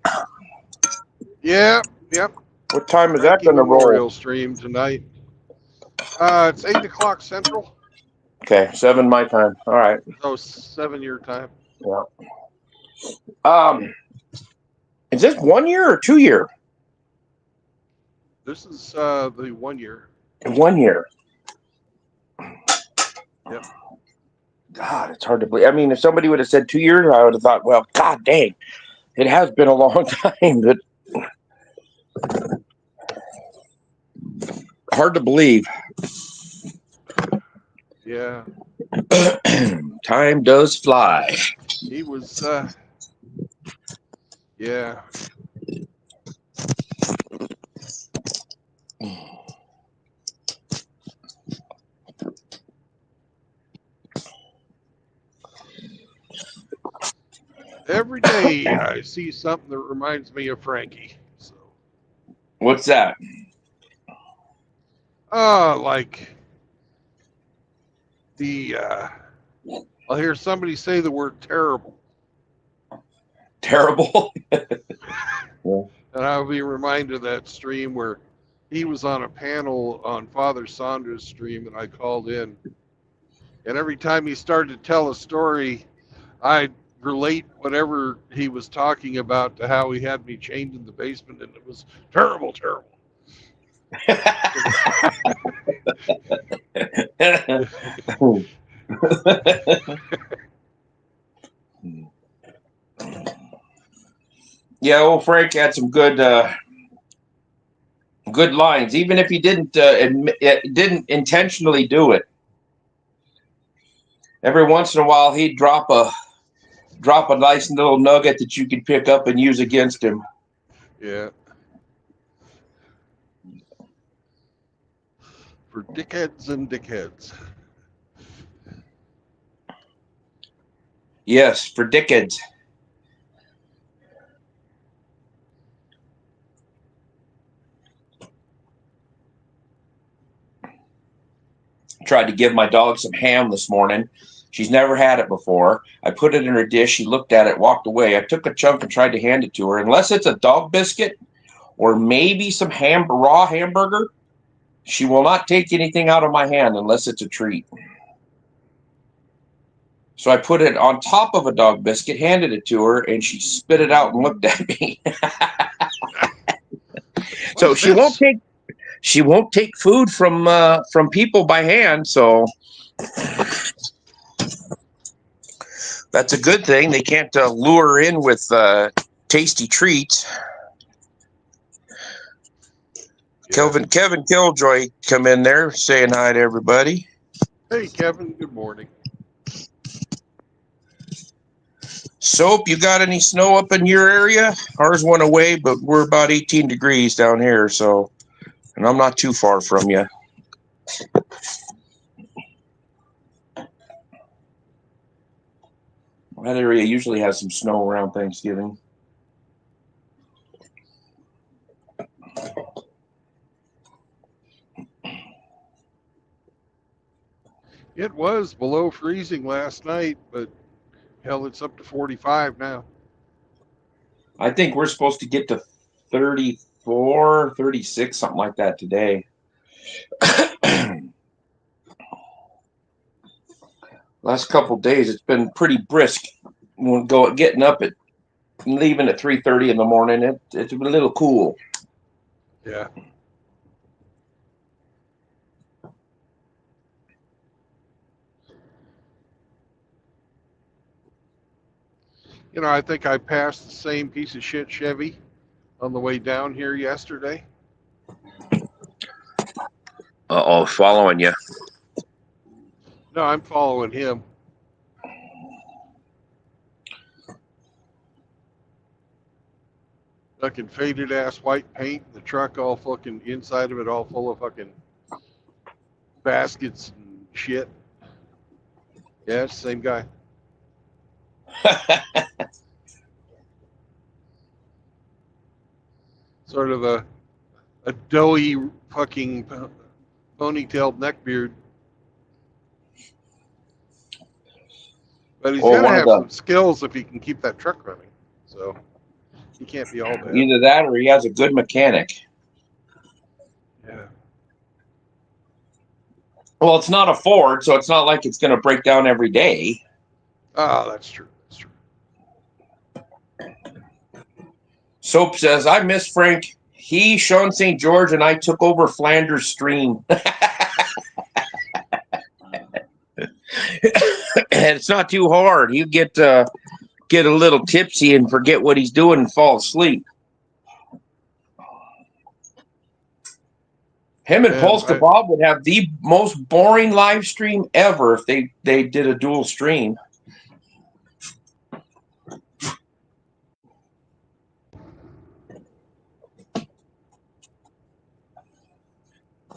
Yeah. Yep. What time is Frankie that gonna Memorial roll? stream tonight. It's 8 o'clock Central. Okay, 7 my time. All right. So 7 your time. Yeah. Is this 1 year or 2 year? This is the 1 year. 1 year. Yep. God, it's hard to believe. I mean, if somebody would have said 2 years, I would have thought, well, God dang, it has been a long time. But hard to believe. Yeah. Time does fly. He was, yeah. Every day I see something that reminds me of Frankie. So, What's that? like the, I'll hear somebody say the word terrible, Terrible. and I'll be reminded of that stream where he was on a panel on Father Saunders' stream, and I called in. And every time he started to tell a story, I'd relate whatever he was talking about to how he had me chained in the basement, and it was terrible, terrible. Yeah, old Frank had some good good lines, even if he didn't intentionally do it. Every once in a while, he'd drop a nice little nugget that you could pick up and use against him. Yeah. For dickheads and dickheads. Yes, for dickheads. Tried to give my dog some ham this morning. She's never had it before. I put it in her dish. She looked at it, walked away. I took a chunk and tried to hand it to her. Unless it's a dog biscuit or maybe some raw hamburger, she will not take anything out of my hand unless it's a treat. So I put it on top of a dog biscuit, handed it to her, and she spit it out and looked at me. So she won't take food from people by hand. So that's a good thing. They can't lure her in with tasty treats. Yeah. Kevin Killjoy come in there saying hi to everybody. Hey, Kevin. Good morning. Soap, you got any snow up in your area? Ours went away, but we're about 18 degrees down here, so, and I'm not too far from you. That area usually has some snow around Thanksgiving. It was below freezing last night, but hell, it's up to 45 now. I think we're supposed to get to 34, 36, something like that today. Last couple of days, it's been pretty brisk. Getting up at, leaving at 3:30 in the morning. It's a little cool. Yeah. You know, I think I passed the same piece of shit Chevy on the way down here yesterday. Uh-oh, following you. No, I'm following him. Fucking faded ass white paint, the truck all fucking inside of it all full of fucking baskets and shit. Yeah, it's the same guy. Sort of a doughy fucking ponytailed neckbeard. But he's Well, got to one of have the- some skills if he can keep that truck running. So he can't be all bad. Either that or he has a good mechanic. Yeah. Well, it's not a Ford, so it's not like it's going to break down every day. Oh, that's true. That's true. Soap says, I miss Frank. Sean St. George, and I took over Flanders Stream. And it's not too hard. You get a little tipsy and forget what he's doing and fall asleep. Him and Polska Bob would have the most boring live stream ever if they did a dual stream.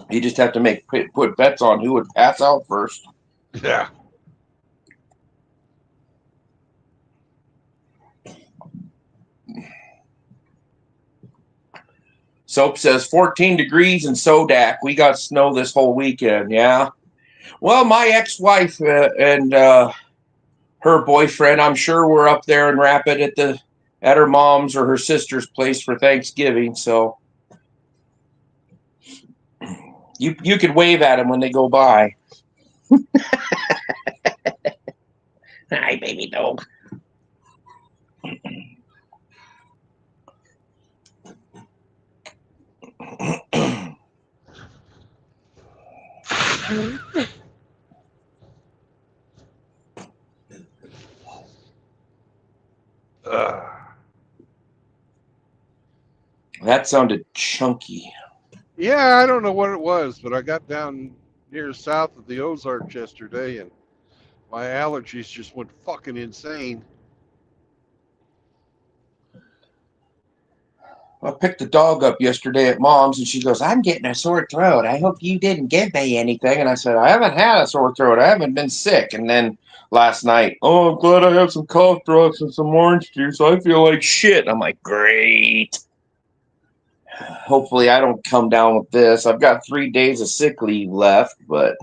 You just have to put bets on who would pass out first. Yeah. Soap says 14 degrees in Sodak. We got snow this whole weekend. Yeah. Well, my ex-wife and her boyfriend, I'm sure, were up there in Rapid at her mom's or her sister's place for Thanksgiving. So you could wave at them when they go by. Hi, baby dog. That sounded chunky. Yeah, I don't know what it was, but I got down near south of the Ozarks yesterday, and my allergies just went fucking insane. I picked the dog up yesterday at Mom's, and she goes, "I'm getting a sore throat. I hope you didn't give me anything." And I said, "I haven't had a sore throat. I haven't been sick." And then last night, "Oh, I'm glad I have some cough drops and some orange juice. I feel like shit." I'm like, "Great. Hopefully I don't come down with this. I've got 3 days of sick leave left, but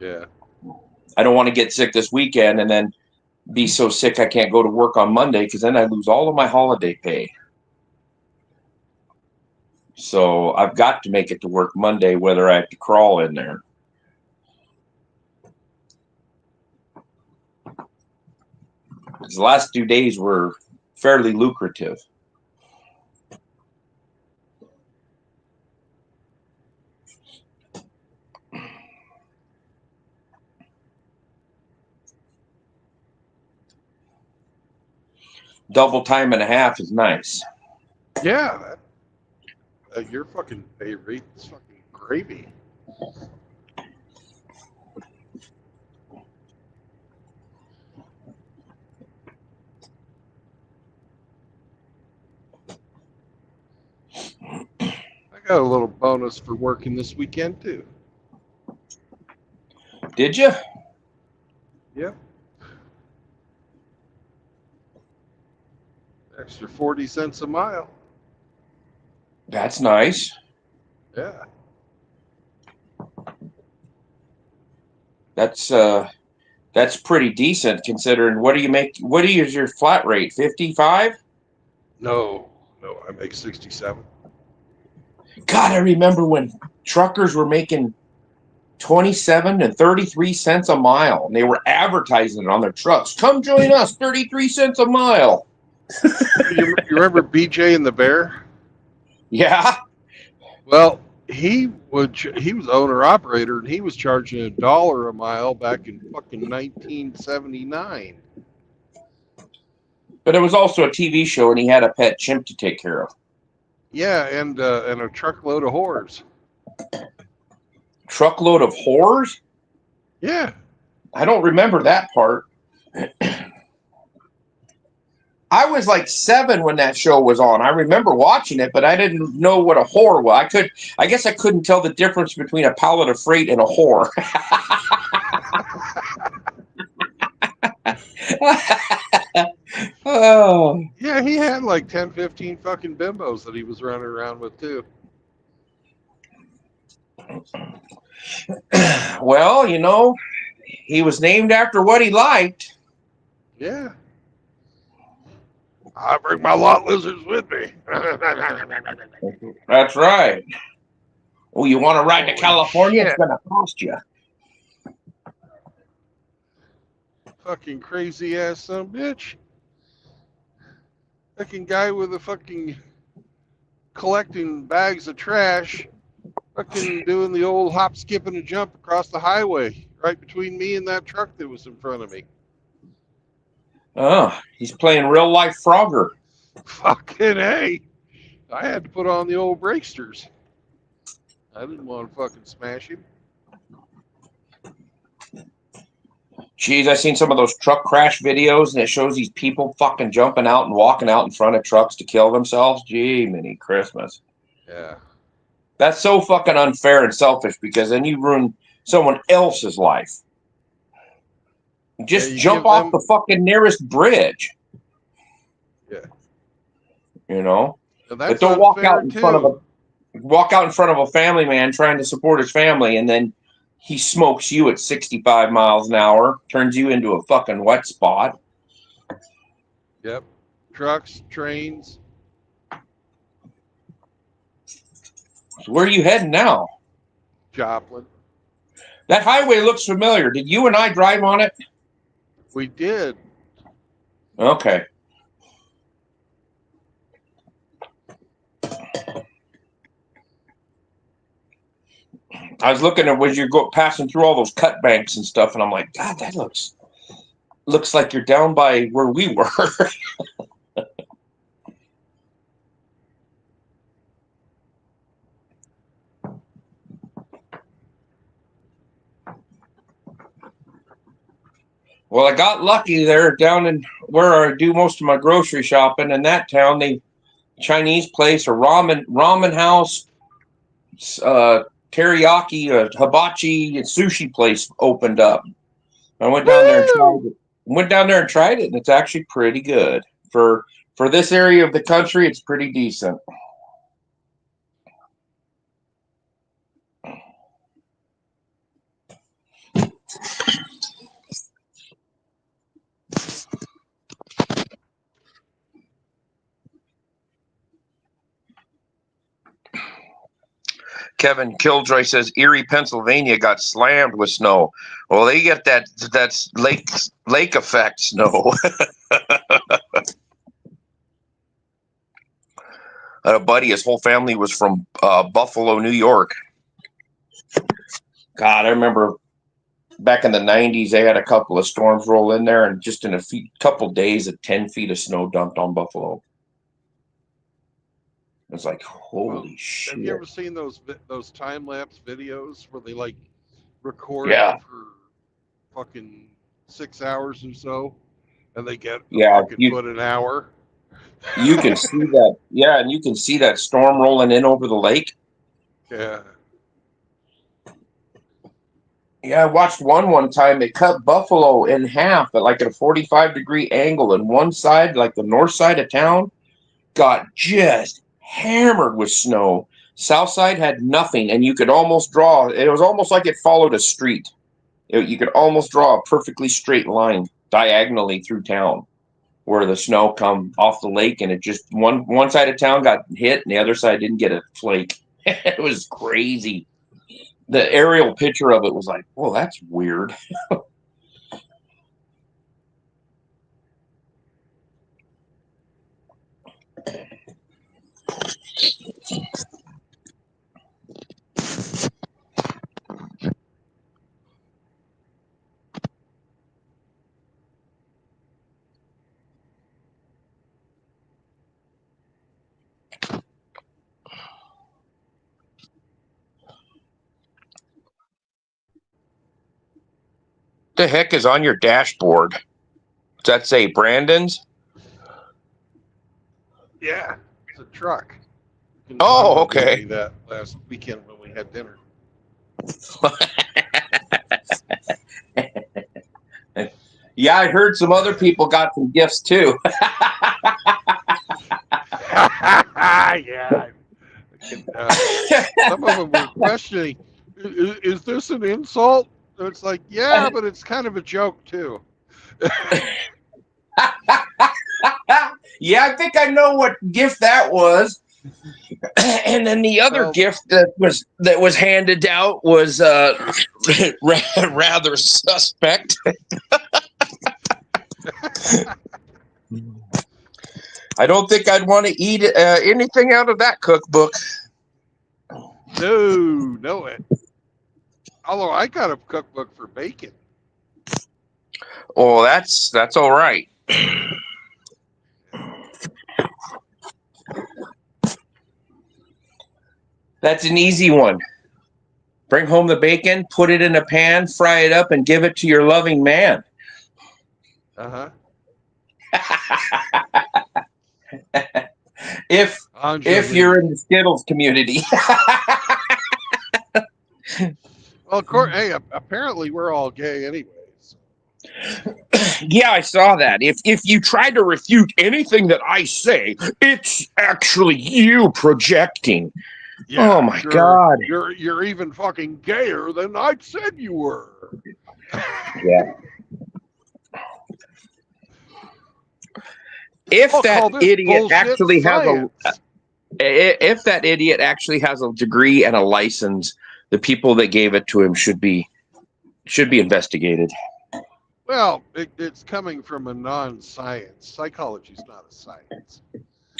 Yeah. I don't want to get sick this weekend and then be so sick I can't go to work on Monday because then I lose all of my holiday pay. So I've got to make it to work Monday, whether I have to crawl in there." Because the last 2 days were fairly lucrative. Double time and a half is nice. Yeah. Your fucking pay rate is fucking gravy. I got a little bonus for working this weekend, too. Did you? Yep. Extra 40 cents a mile. That's nice. Yeah. That's pretty decent considering. What do you make? What is your flat rate? 55? No, I make 67. God, I remember when truckers were making 27 and 33 cents a mile, and they were advertising it on their trucks. "Come join us, 33 cents a mile." You remember BJ and the Bear? Yeah. Well, he was owner operator, and he was charging $1 a mile back in fucking 1979. But it was also a TV show, and he had a pet chimp to take care of. Yeah, and a truckload of whores. Truckload of whores? Yeah. I don't remember that part. I was like 7 when that show was on. I remember watching it, but I didn't know what a whore was. I guess I couldn't tell the difference between a pallet of freight and a whore. Oh. Yeah, he had like 10, 15 fucking bimbos that he was running around with, too. Well, he was named after what he liked. Yeah. I bring my lot lizards with me. That's right. Oh, you want to ride to Holy California? shit. It's going to cost you. Fucking crazy ass son of a bitch. Fucking guy with a fucking collecting bags of trash, fucking doing the old hop, skip, and a jump across the highway, right between me and that truck that was in front of me. Oh, he's playing real life Frogger. Fucking A. I had to put on the old brakesters. I didn't want to fucking smash him. Jeez, I seen some of those truck crash videos, and it shows these people fucking jumping out and walking out in front of trucks to kill themselves. Gee, mini Christmas. Yeah. That's so fucking unfair and selfish, because then you ruin someone else's life. Just Yeah, you jump give off them- the fucking nearest bridge. Yeah. You know? And But that's don't walk unfair, out in front of too. walk out in front of a family man trying to support his family, and then he smokes you at 65 miles an hour, turns you into a fucking wet spot. Yep. Trucks, trains. So where are you heading now? Joplin. That highway looks familiar. Did you and I drive on it? We did. Okay. I was looking at when you go passing through all those cut banks and stuff, and I'm like, God, that looks like you're down by where we were. Well, I got lucky there down in where I do most of my grocery shopping in that town. The Chinese place, a ramen house, teriyaki, hibachi, and sushi place opened up. I went down there and tried it. And it's actually pretty good for this area of the country. It's pretty decent. Kevin Killjoy says Erie, Pennsylvania got slammed with snow. Well, they get that's lake effect snow. A buddy, his whole family was from Buffalo, New York. God, I remember back in the 90s, they had a couple of storms roll in there, and just in a couple days, 10 feet of snow dumped on Buffalo. It's like, holy shit. Have you ever seen those time lapse videos where they like record Yeah. for fucking 6 hours or so, and they get Yeah, fucking foot an hour? You can see that. Yeah, and you can see that storm rolling in over the lake. Yeah. Yeah, I watched one time. They cut Buffalo in half at like a 45-degree angle, and one side, like the north side of town, got just hammered with snow. South side had nothing, and you could almost draw. It was almost like it followed a street. You could almost draw a perfectly straight line diagonally through town, where the snow come off the lake, and it just one side of town got hit, and the other side didn't get a flake. It was crazy. The aerial picture of it was like, well, that's weird. The heck is on your dashboard? Does that say Brandon's? Yeah. It's a truck. Oh, Gave okay. me that last weekend when we had dinner. Yeah, I heard some other people got some gifts too. Yeah. Some of them were questioning, is this an insult? It's like, yeah, but it's kind of a joke too. Yeah, I think I know what gift that was. And then the other Well- gift that was handed out was rather suspect. I don't think I'd want to eat anything out of that cookbook. No. Although I got a cookbook for bacon. Oh, that's all right. That's an easy one. Bring home the bacon, put it in a pan, fry it up, and give it to your loving man. Uh-huh. if you're in the Skittles community. Well, of course, hey, apparently we're all gay anyways. Yeah, I saw that. If you try to refute anything that I say, it's actually you projecting. Yeah, Oh my God. You're even fucking gayer than I said you were. Yeah. If I'll that call this idiot bullshit actually science. if that idiot actually has a degree and a license, the people that gave it to him should be investigated. Well, it's coming from a non-science. Psychology's not a science.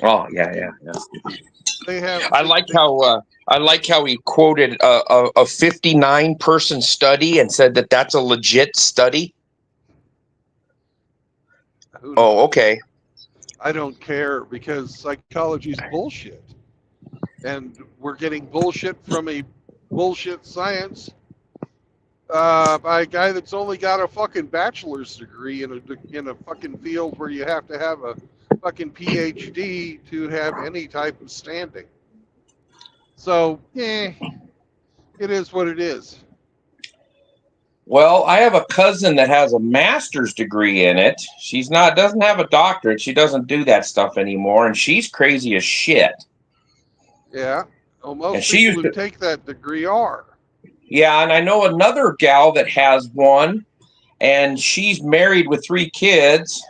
Oh yeah. They have. I like how he quoted a 59-person study and said that that's a legit study. Who knows? Oh, okay. I don't care because psychology's bullshit. And we're getting bullshit from a bullshit science by a guy that's only got a fucking bachelor's degree in a fucking field where you have to have a fucking PhD to have any type of standing. So, it is what it is. Well, I have a cousin that has a master's degree in it. Doesn't have a doctorate. She doesn't do that stuff anymore, and she's crazy as shit. Yeah. Well, And most she people used who to- take that degree are. Yeah, and I know another gal that has one, and she's married with 3 kids,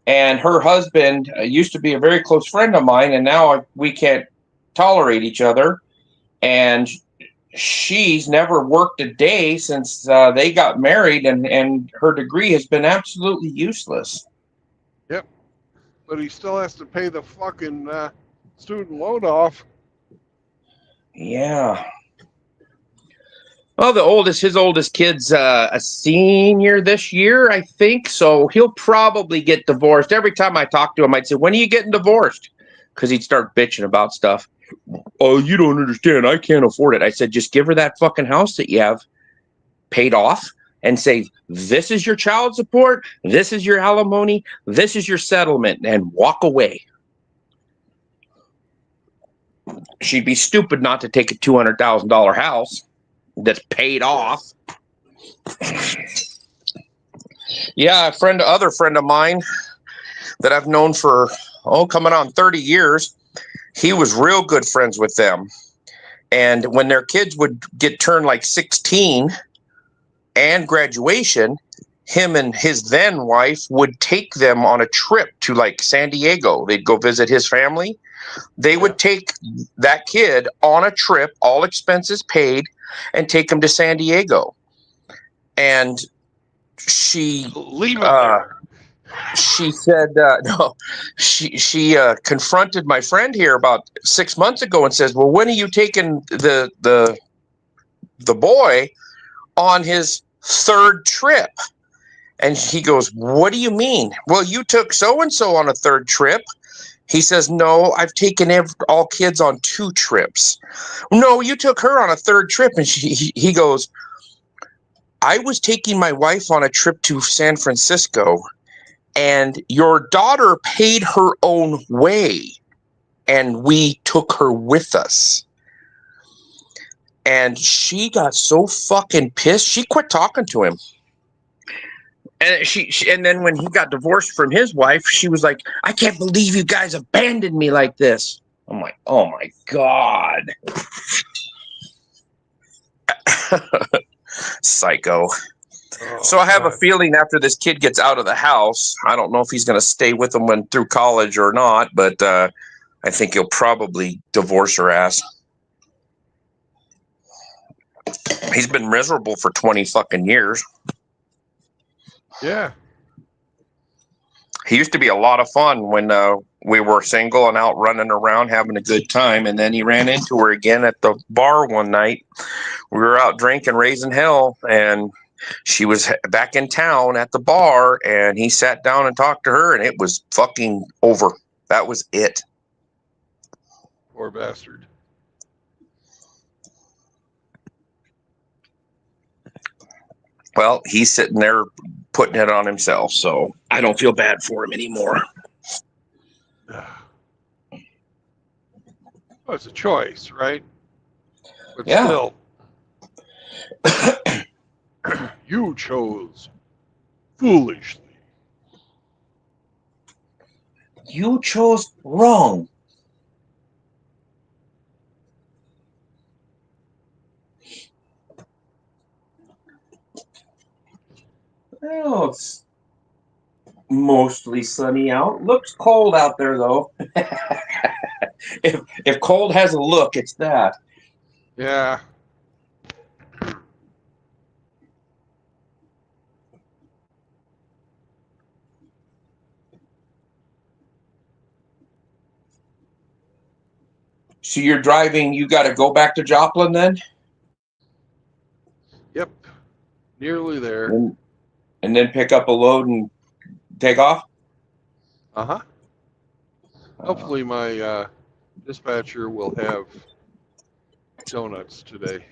and her husband used to be a very close friend of mine, and now we can't tolerate each other, and she's never worked a day since they got married, and her degree has been absolutely useless. Yep. But he still has to pay the fucking student loan off. Yeah. Well, his oldest kid's a senior this year, I think. So he'll probably get divorced. Every time I talk to him, I'd say, "When are you getting divorced?" Because he'd start bitching about stuff. "Oh, you don't understand. I can't afford it." I said, "Just give her that fucking house that you have paid off and say, this is your child support. This is your alimony. This is your settlement, and walk away." She'd be stupid not to take a $200,000 house that's paid off. Yeah, other friend of mine that I've known for coming on 30 years. He was real good friends with them, and when their kids would get turned like 16 and graduation, him and his then wife would take them on a trip to like San Diego. They'd go visit his family. They would take that kid on a trip, all expenses paid, and take him to San Diego. And she Leave him there. she said no. She confronted my friend here about 6 months ago and says, "Well, when are you taking the boy on his 3rd trip?" And he goes, "What do you mean?" "Well, you took so and so on a 3rd trip." He says, "No, I've taken all kids on 2 trips." "No, you took her on a 3rd trip." And he goes, "I was taking my wife on a trip to San Francisco, and your daughter paid her own way, and we took her with us." And she got so fucking pissed, she quit talking to him. And and then when he got divorced from his wife, she was like, "I can't believe you guys abandoned me like this." I'm like, "Oh my God." Psycho. Oh, So I have a God. feeling after this kid gets out of the house, I don't know if he's going to stay with him through college or not, but I think he'll probably divorce her ass. He's been miserable for 20 fucking years. Yeah. He used to be a lot of fun when we were single and out running around having a good time. And then he ran into her again at the bar one night. We were out drinking, raising hell, and she was back in town at the bar, and he sat down and talked to her, and it was fucking over. That was it. Poor bastard. Well, he's sitting there putting it on himself, so I don't feel bad for him anymore. Well, it's a choice, right? But Yeah. still, you chose foolishly. You chose wrong. Well, it's mostly sunny out. Looks cold out there, though. if cold has a look, it's that. Yeah. So you're driving, you got to go back to Joplin then? Yep. Nearly there. And then pick up a load and take off? Uh-huh. Hopefully my dispatcher will have donuts today.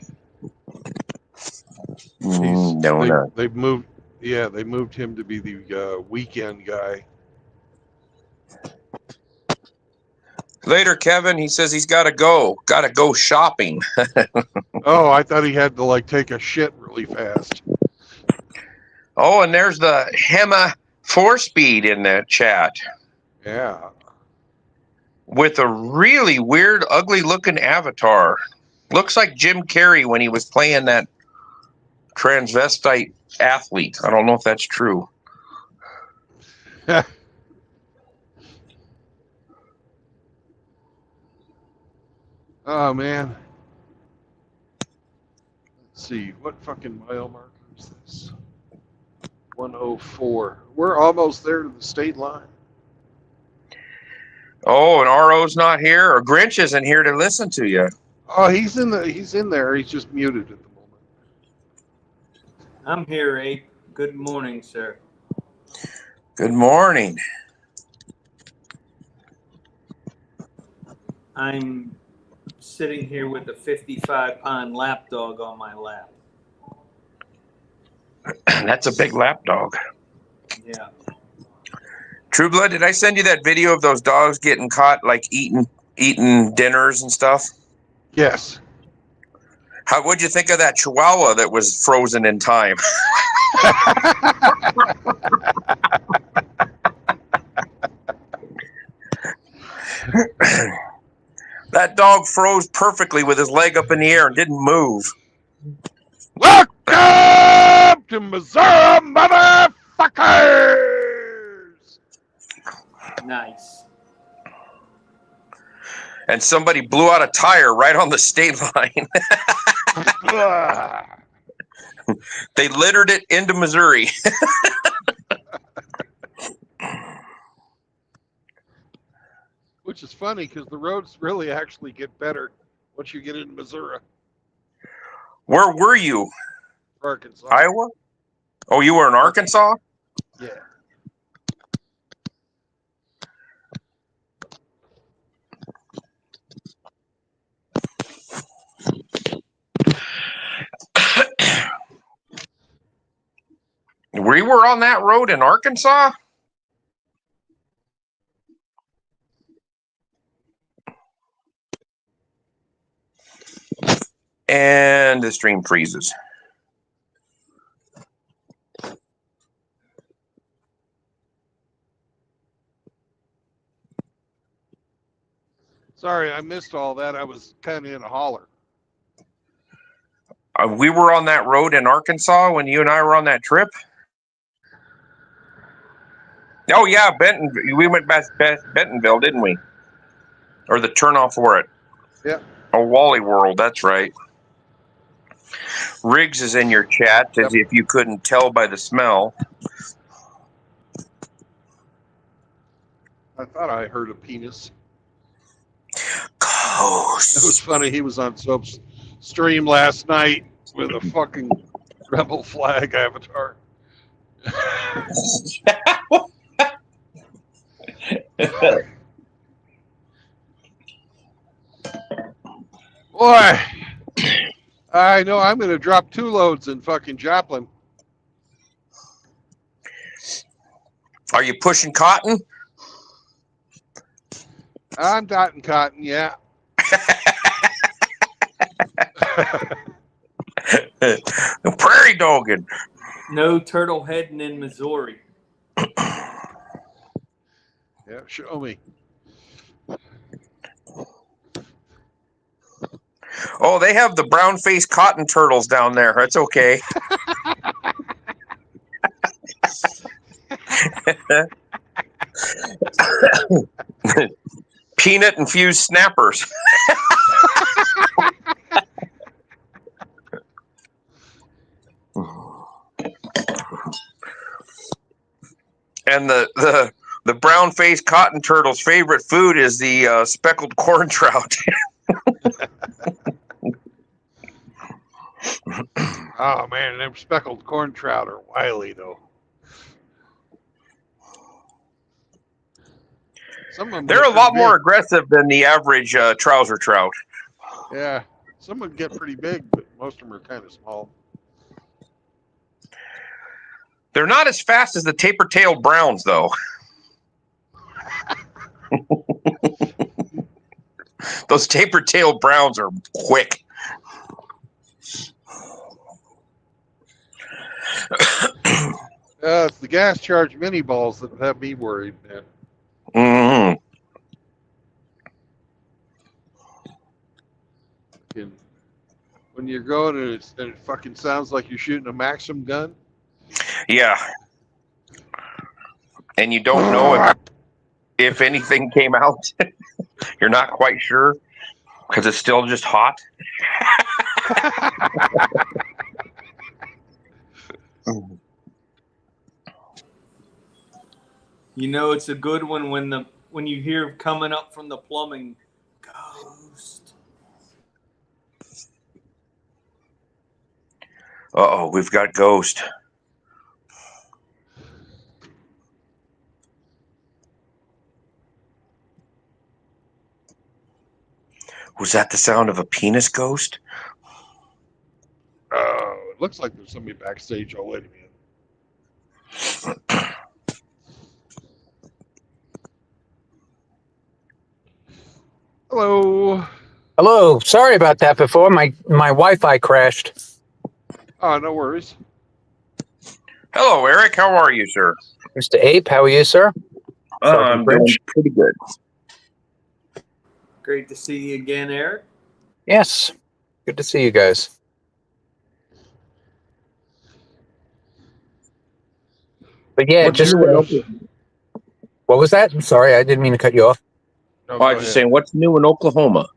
Donut. They've moved. Yeah, they moved him to be the weekend guy. Later, Kevin, he says he's got to go. Got to go shopping. Oh, I thought he had to like take a shit really fast. Oh, and there's the Hema 4-speed in the chat Yeah. with a really weird, ugly-looking avatar. Looks like Jim Carrey when he was playing that transvestite athlete. I don't know if that's true. Oh man. Let's see, what fucking mile marker is this? 104. We're almost there to the state line. Oh, and RO's not here, or Grinch isn't here to listen to you. Oh, he's in there. He's just muted at the moment. I'm here, Abe. Good morning, sir. Good morning. I'm sitting here with a 55-pound lapdog on my lap. That's a big lapdog. Yeah. True Blood, did I send you that video of those dogs getting caught like eating dinners and stuff? Yes. What'd you think of that Chihuahua that was frozen in time? That dog froze perfectly with his leg up in the air and didn't move. Welcome to Missouri, motherfuckers! Nice. And somebody blew out a tire right on the state line. They littered it into Missouri. Which is funny because the roads really actually get better once you get into Missouri, Where were you? Arkansas. Iowa? Oh, you were in Arkansas? Yeah. We were on that road in Arkansas? And the stream freezes. Sorry, I missed all that. I was kind of in a holler. We were on that road in Arkansas when you and I were on that trip. Oh yeah, Benton. We went past Bentonville, didn't we? Or the turnoff for it. Yeah. Oh, Wally World. That's right. Riggs is in your chat, as if you couldn't tell by the smell. I thought I heard a penis. Ghost. It was funny. He was on Soap's stream last night with a fucking rebel flag avatar. Boy, I know I'm going to drop 2 loads in fucking Joplin. Are you pushing cotton? I'm dotting cotton, yeah. Prairie dogging. No turtle heading in Missouri. Yeah, show me. Oh, they have the brown-faced cotton turtles down there. That's okay. Peanut-infused snappers. And the brown-faced cotton turtle's favorite food is the speckled corn trout. Oh man, them speckled corn trout are wily though. Some of them They're get a lot pretty more big. aggressive than the average trouser trout. Yeah, some of them get pretty big, but most of them are kind of small. They're not as fast as the taper-tailed browns, though. Those taper-tailed browns are quick. It's the gas charge mini balls that have me worried, man. Mm-hmm. And when you're going and it fucking sounds like you're shooting a Maxim gun. Yeah. And you don't know if anything came out. You're not quite sure because it's still just hot. You know it's a good one when you hear coming up from the plumbing, ghost. Uh-oh, we've got Ghost. Was that the sound of a penis ghost? It looks like there's somebody backstage already, man. Hello. Hello. Sorry about that before. My Wi-Fi crashed. Oh, no worries. Hello, Eric. How are you, sir? Mr. Ape, how are you, sir? I'm doing pretty good. Great to see you again, Eric. Yes. Good to see you guys. But yeah, What's just your- what was that? I'm sorry, I didn't mean to cut you off. No, I go was just ahead. saying, what's new in Oklahoma?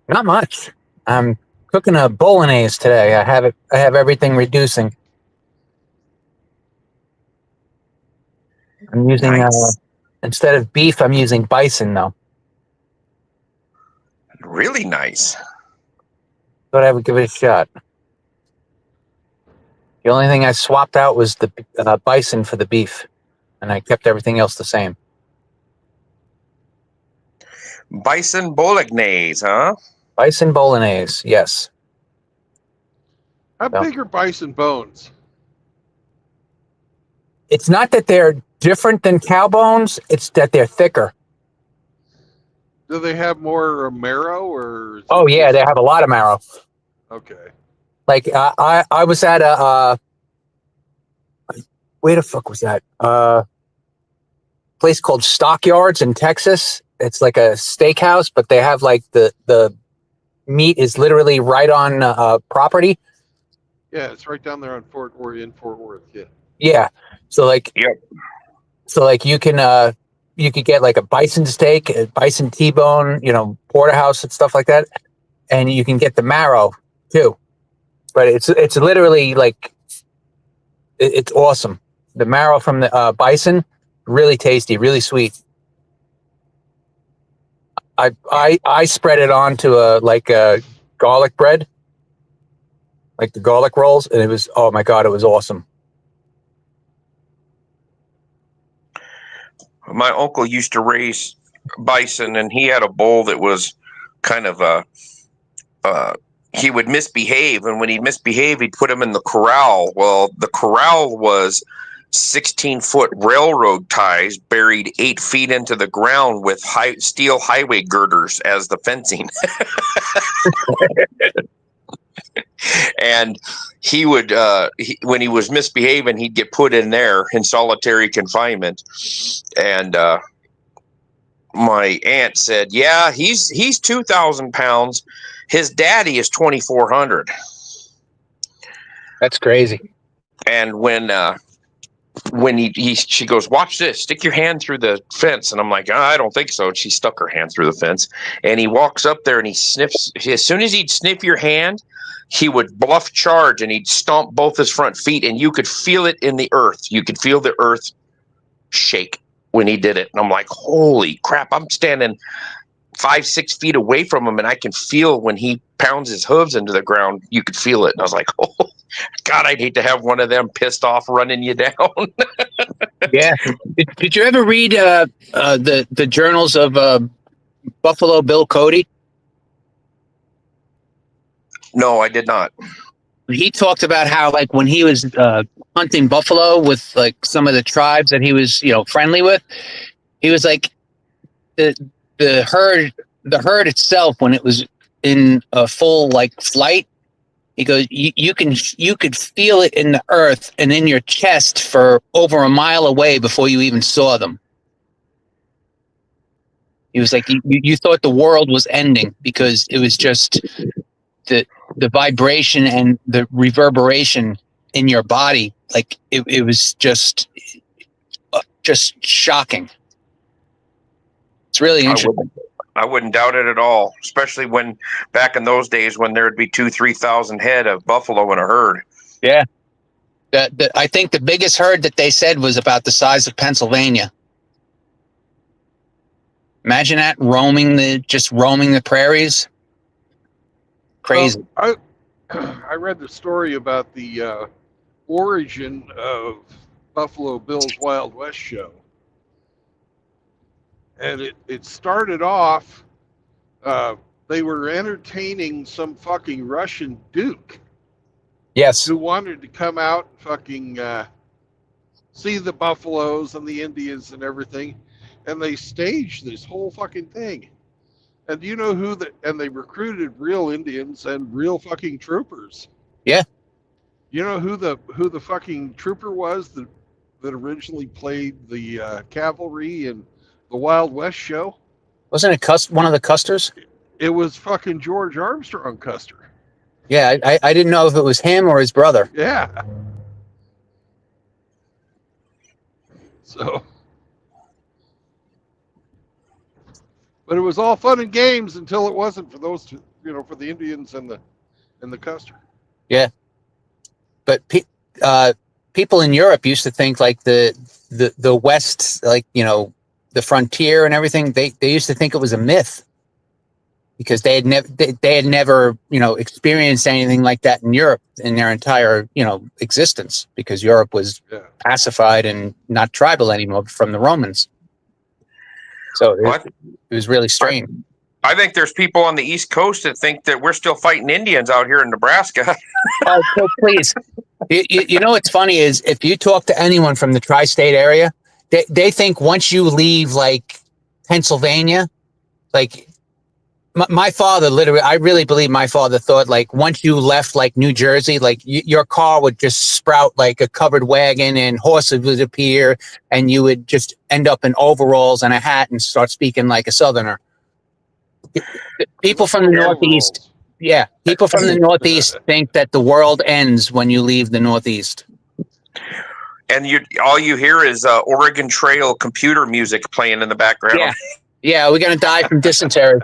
Not much. I'm cooking a bolognese today. I have everything reducing. I'm using Nice. instead of beef, I'm using bison though. Really nice. Thought I would give it a shot. The only thing I swapped out was the bison for the beef, and I kept everything else the same. Bison bolognese, huh? Bison bolognese, yes. How No. big are bison bones? It's not that they're different than cow bones; it's that they're thicker. Do they have more marrow or? is it Oh yeah, just- they have a lot of marrow. Okay. Like I was at a where the fuck was that? Place called Stockyards in Texas. It's like a steakhouse, but they have like the meat is literally right on property. Yeah, it's right down there on Fort Worth. Yeah. Yeah. So like Yep. So like you could get like a bison steak, a bison T-bone, porterhouse and stuff like that, and you can get the marrow too. But it's literally like it's awesome. The marrow from the bison, really tasty, really sweet. I spread it onto a garlic bread, like the garlic rolls, and it was, oh my God, it was awesome. My uncle used to raise bison, and he had a bull that was kind of he would misbehave, and when he'd misbehave, he'd put him in the corral. Well, the corral was 16-foot railroad ties buried 8 feet into the ground with steel highway girders as the fencing. And he would, when he was misbehaving, he'd get put in there in solitary confinement. And my aunt said, "Yeah, he's 2,000 pounds. His daddy is 2,400." That's crazy. And when she goes, "Watch this, stick your hand through the fence." And I'm like, "I don't think so." And she stuck her hand through the fence, and he walks up there and he sniffs. As soon as he'd sniff your hand, he would bluff charge, and he'd stomp both his front feet, and you could feel it in the earth. You could feel the earth shake when he did it. And I'm like, holy crap, I'm standing 5-6 feet away from him, and I can feel when he pounds his hooves into the ground, you could feel it. And I was like, oh God, I'd hate to have one of them pissed off running you down. Yeah. Did you ever read the journals of Buffalo Bill Cody? No, I did not. He talked about how, like, when he was hunting buffalo with like some of the tribes that he was, friendly with, he was like, the herd itself, when it was in a full like flight, he goes, you could feel it in the earth and in your chest for over a mile away before you even saw them. He was like, you thought the world was ending because it was just the vibration and the reverberation in your body. Like it was just shocking. It's really interesting. I wouldn't doubt it at all, especially when back in those days when there'd be 2,000-3,000 head of buffalo in a herd. Yeah. I think the biggest herd that they said was about the size of Pennsylvania. Imagine that, roaming the prairies. Crazy. I read the story about the origin of Buffalo Bill's Wild West show. And it started off, they were entertaining some fucking Russian duke. Yes. Who wanted to come out and fucking see the buffaloes and the Indians and everything. And they staged this whole fucking thing. And you know and they recruited real Indians and real fucking troopers. Yeah. You know who the fucking trooper was that originally played the cavalry and the Wild West show? Wasn't it one of the Custers? It was fucking George Armstrong Custer. Yeah, I didn't know if it was him or his brother. Yeah. So, but it was all fun and games until it wasn't for those two, for the Indians and the Custer. Yeah. But people in Europe used to think like the West, like, the frontier and everything, they used to think it was a myth because they had never experienced anything like that in Europe in their entire existence, because Europe was pacified and not tribal anymore from the Romans. So it was really strange. I think there's people on the East Coast that think that we're still fighting Indians out here in Nebraska. Oh, so please. What's funny is if you talk to anyone from the tri-state area, they think once you leave like Pennsylvania, like my father literally, I really believe my father thought like once you left like New Jersey, like your car would just sprout like a covered wagon and horses would appear and you would just end up in overalls and a hat and start speaking like a Southerner. People from the Northeast. Yeah. People from the Northeast think that the world ends when you leave the Northeast. And all you hear is Oregon Trail computer music playing in the background. Yeah, yeah, we're gonna die from dysentery.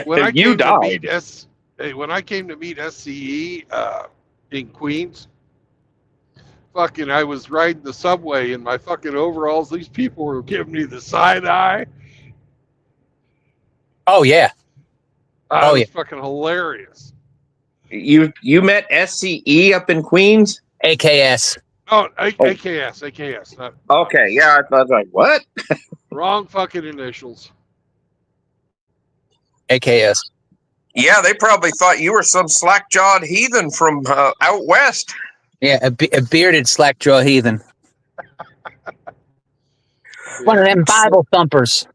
When I came to meet SCE in Queens, fucking, I was riding the subway in my fucking overalls. These people were giving me the side eye. Oh yeah. It Oh was yeah. fucking hilarious. You met SCE up in Queens? AKS. Oh, AKS, not Okay, yeah, I was like, what? wrong fucking initials. AKS. Yeah, they probably thought you were some slack-jawed heathen from out west. Yeah, a bearded slack-jaw heathen. One of them Bible thumpers.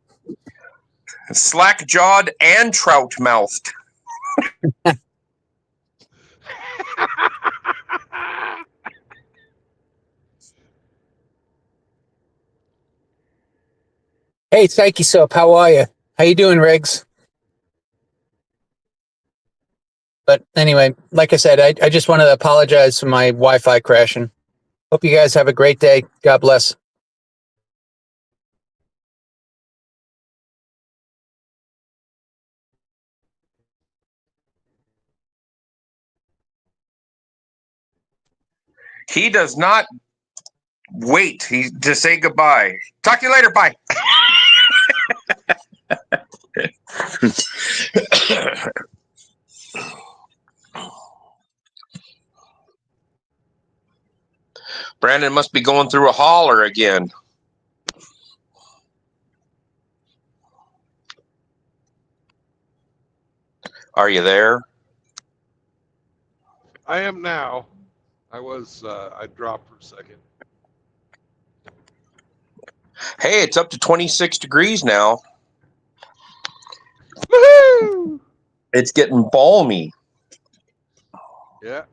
Slack-jawed and trout-mouthed. Hey, Psyche Soap, how are you? How you doing, Riggs? But anyway, like I said, I just wanted to apologize for my Wi-Fi crashing. Hope you guys have a great day. God bless. He does not wait to say goodbye. Talk to you later. Bye. Brandon must be going through a holler again. Are you there? I am now. I dropped for a second. Hey, it's up to 26 degrees now. Woohoo! It's getting balmy. Yeah.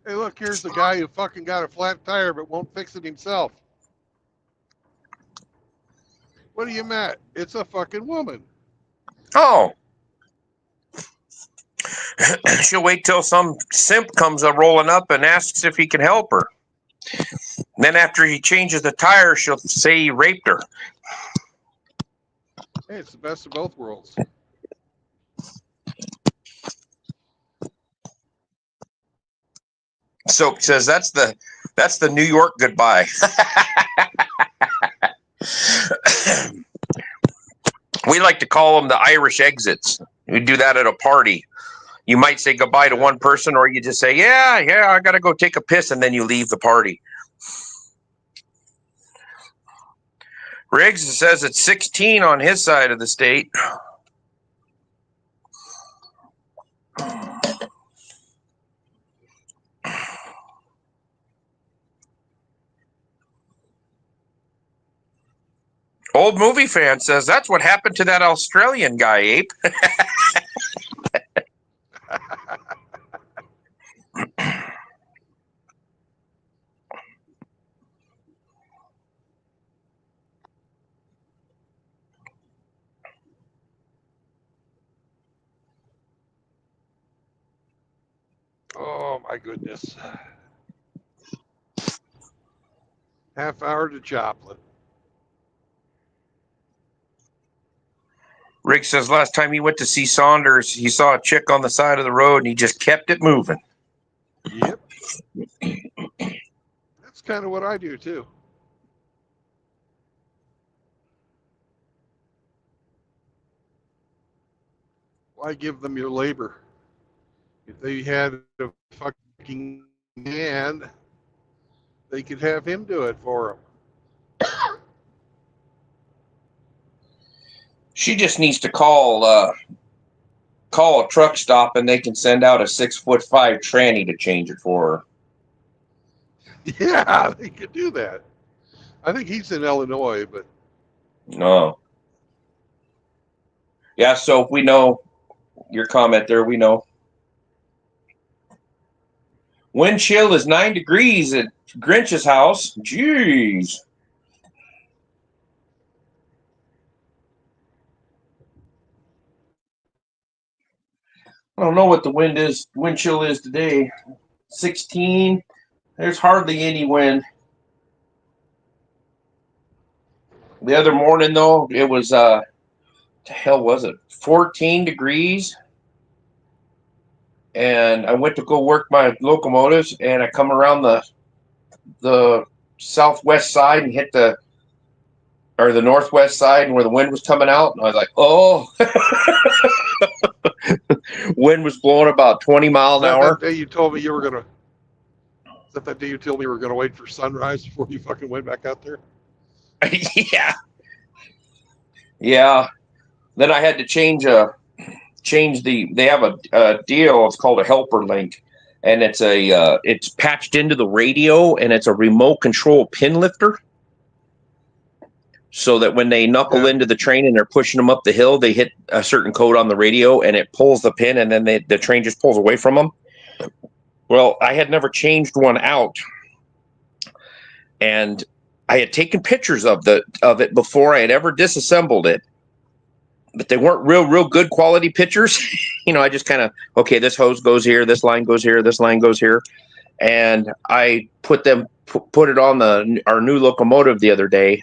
Hey, look, here's the guy who fucking got a flat tire but won't fix it himself. What are you mad? It's a fucking woman. Oh. She'll wait till some simp comes rolling up and asks if he can help her. Then after he changes the tire, she'll say he raped her. Hey, it's the best of both worlds. Soap says that's the New York goodbye. We like to call them the Irish exits. We do that at a party. You might say goodbye to one person, or you just say, yeah, I got to go take a piss, and then you leave the party. Riggs says it's 16 on his side of the state. Old movie fan says that's what happened to that Australian guy, Ape. Oh my goodness. Half hour to Joplin. Rick says last time he went to see Saunders, he saw a chick on the side of the road and he just kept it moving. Yep. That's kind of what I do too. Why give them your labor? If they had a fucking hand, they could have him do it for them. She just needs to call a truck stop and they can send out a 6'5" tranny to change it for her. Yeah, they could do that. I think he's in Illinois, but No. Yeah, so we know your comment there. We know. Wind chill is 9 degrees at Grinch's house. Jeez. I don't know what the wind chill is today. 16. There's hardly any wind. The other morning, though, it was, the hell was it? 14 degrees. And I went to go work my locomotives, and I come around the the southwest side and hit the northwest side, and where the wind was coming out, and I was like, oh. Wind was blowing about 20 miles Is an that hour. that day you told me you were gonna? Is that day you told me you were gonna wait for sunrise before you fucking went back out there? Yeah. Yeah. Then I had to change they have a deal. It's called a helper link, and it's patched into the radio, and it's a remote control pin lifter. So that when they knuckle Yeah. into the train and they're pushing them up the hill, they hit a certain code on the radio, and it pulls the pin, and then the train just pulls away from them. Well, I had never changed one out, and I had taken pictures of it before I had ever disassembled it, but they weren't real good quality pictures. I just kind of, okay, this hose goes here, this line goes here, this line goes here, and I put it on our new locomotive the other day,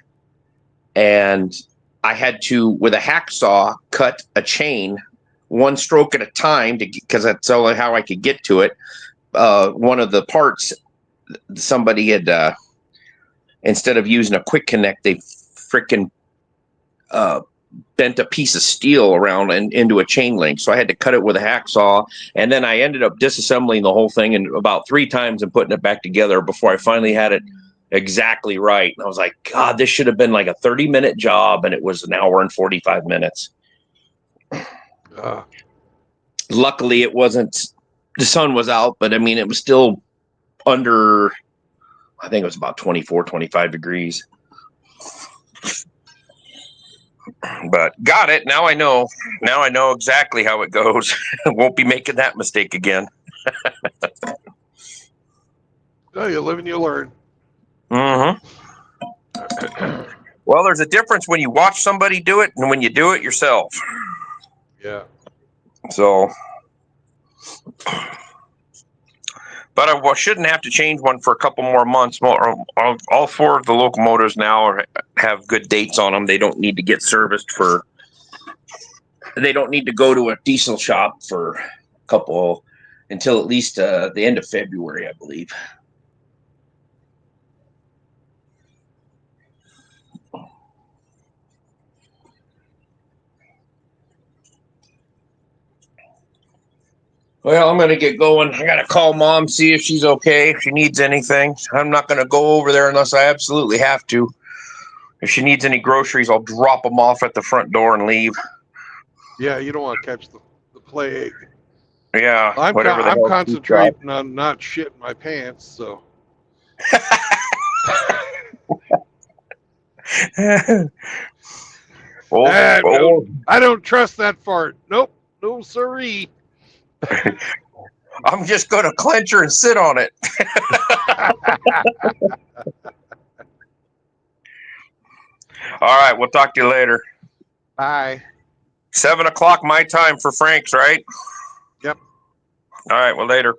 and I had to, with a hacksaw, cut a chain one stroke at a time because that's only how I could get to it. One of the parts, somebody had, instead of using a quick connect, they freaking bent a piece of steel around and into a chain link. So I had to cut it with a hacksaw, and then I ended up disassembling the whole thing in about 3 times and putting it back together before I finally had it exactly right. And I was like, God, this should have been like a 30-minute job, and it was an hour and 45 minutes. Luckily, it wasn't. The sun was out, but I mean, it was still under. I think it was about 24, 25 degrees. But got it. Now I know. Now I know exactly how it goes. Won't be making that mistake again. Oh, you live and you learn. Mm-hmm. Well, there's a difference when you watch somebody do it and when you do it yourself. Yeah. So, but I shouldn't have to change one for a couple more months. All 4 of the locomotives now have good dates on them. They don't need to get serviced they don't need to go to a diesel shop for a couple until at least the end of February, I believe. Well, I'm going to get going. I got to call Mom, see if she's okay, if she needs anything. I'm not going to go over there unless I absolutely have to. If she needs any groceries, I'll drop them off at the front door and leave. Yeah, you don't want to catch the plague. Yeah, I'm whatever the hell she's got. concentrating on not shitting my pants, so. No, I don't trust that fart. Nope. No siree. I'm just going to clench her and sit on it. All right, we'll talk to you later. Bye. 7:00 my time for Frank's, right? Yep. All right, well, later.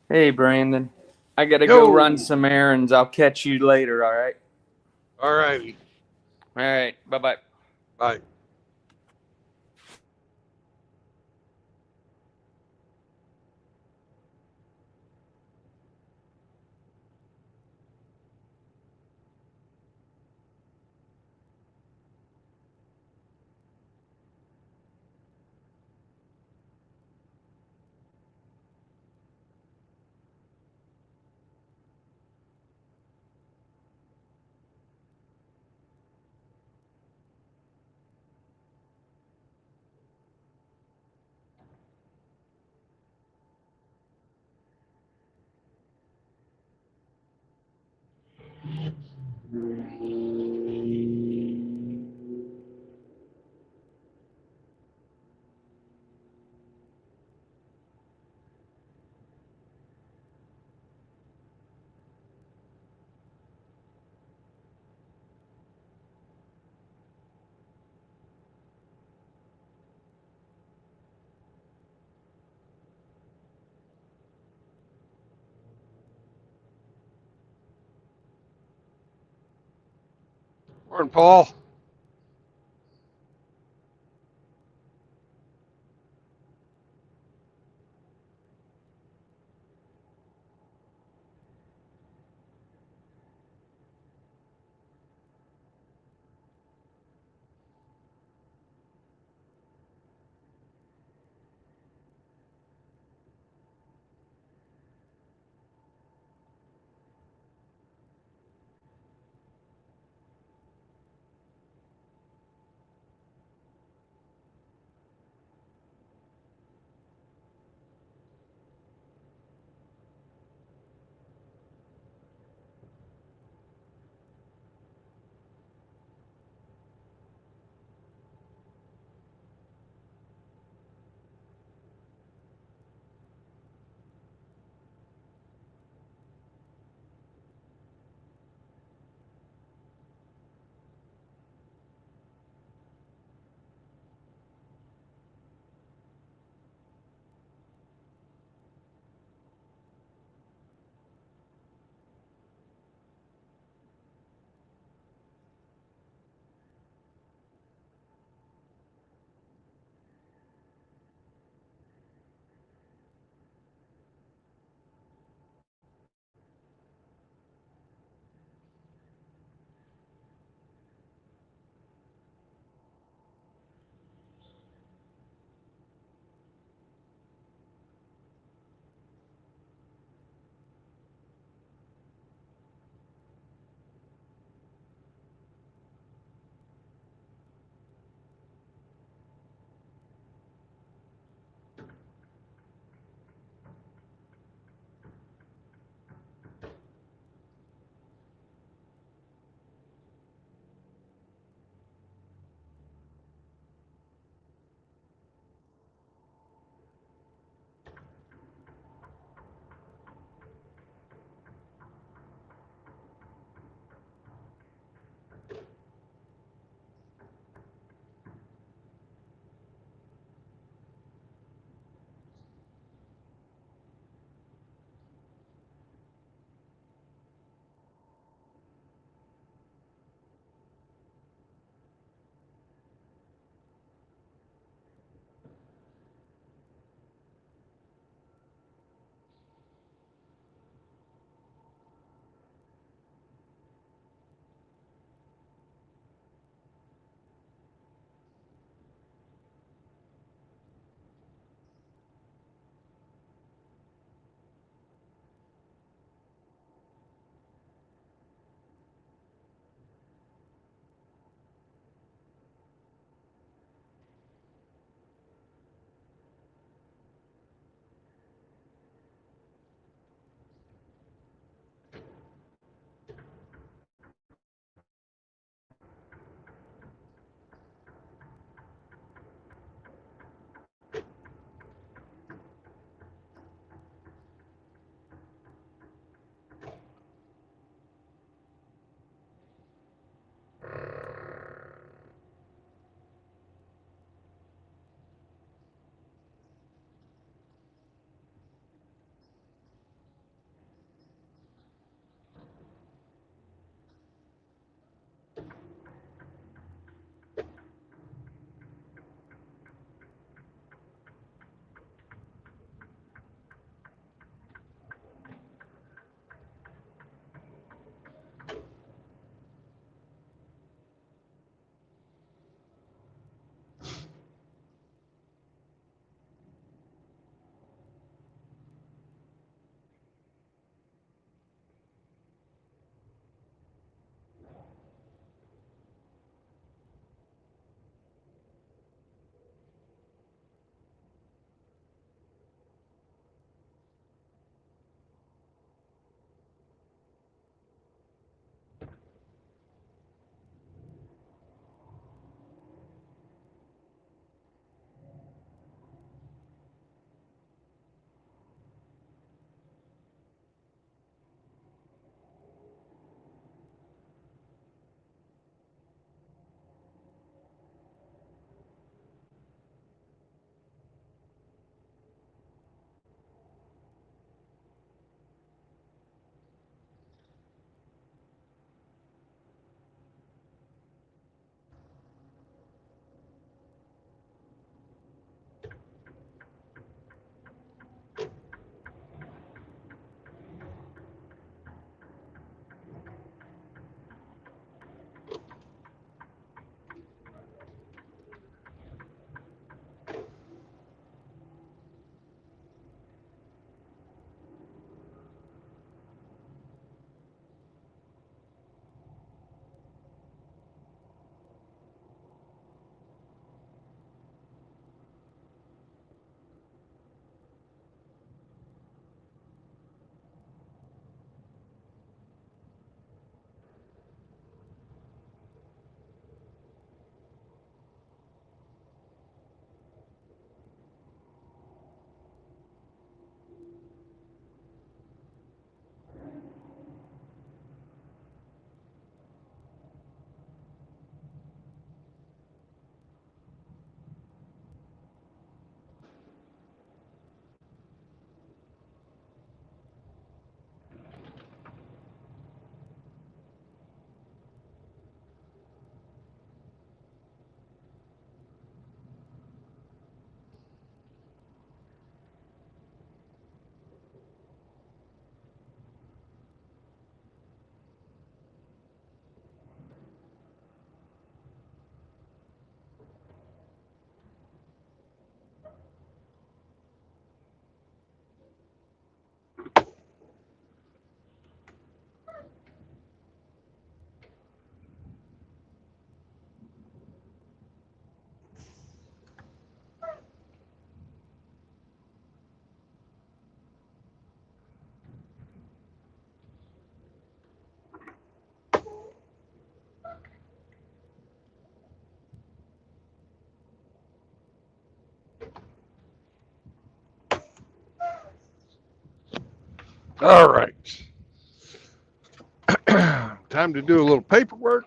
Hey, Brandon. I gotta Yo. go run some errands. I'll catch you later, all right? All righty. All right. Bye-bye. Bye. Morning, Paul. All right. Time to do a little paperwork.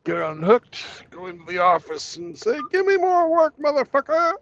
Get unhooked. Go into the office and say, "Give me more work, motherfucker."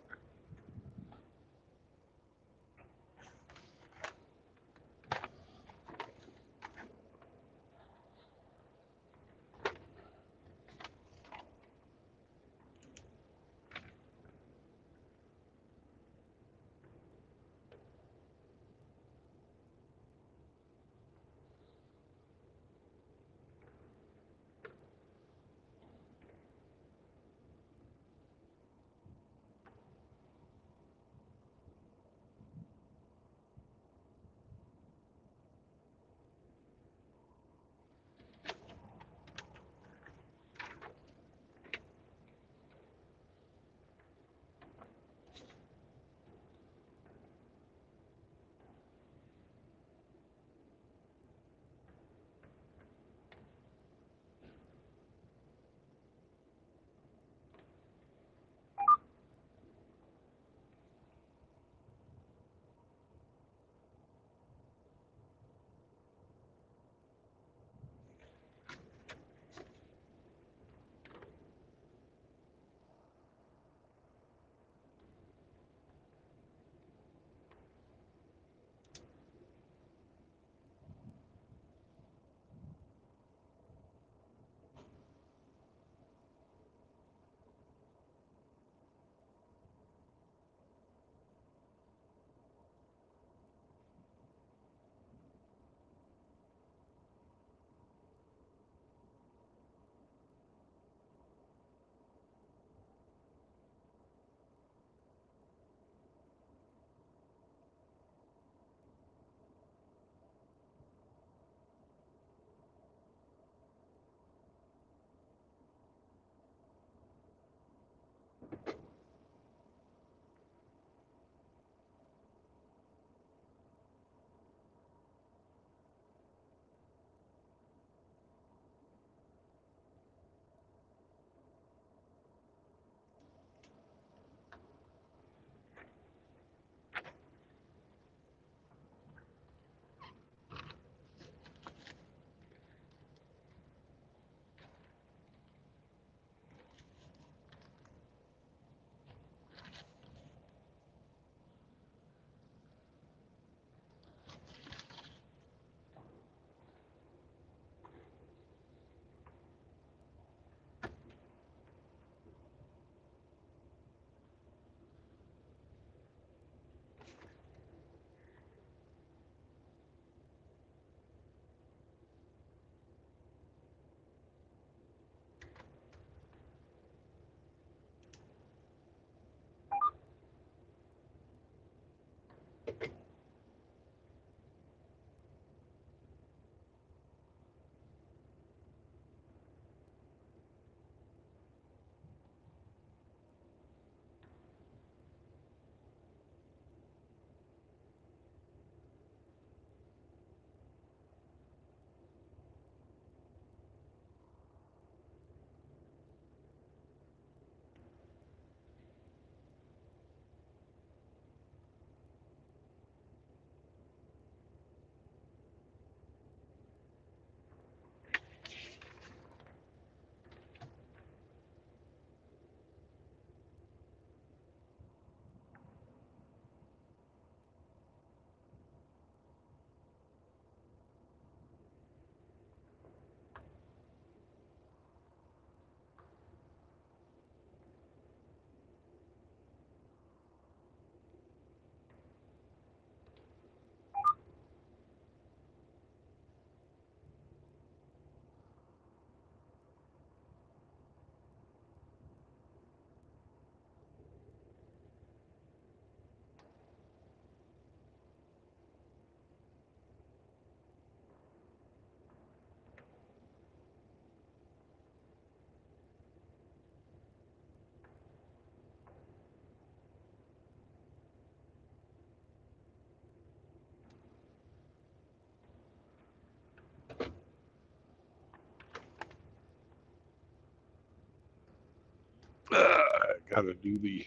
Gotta do the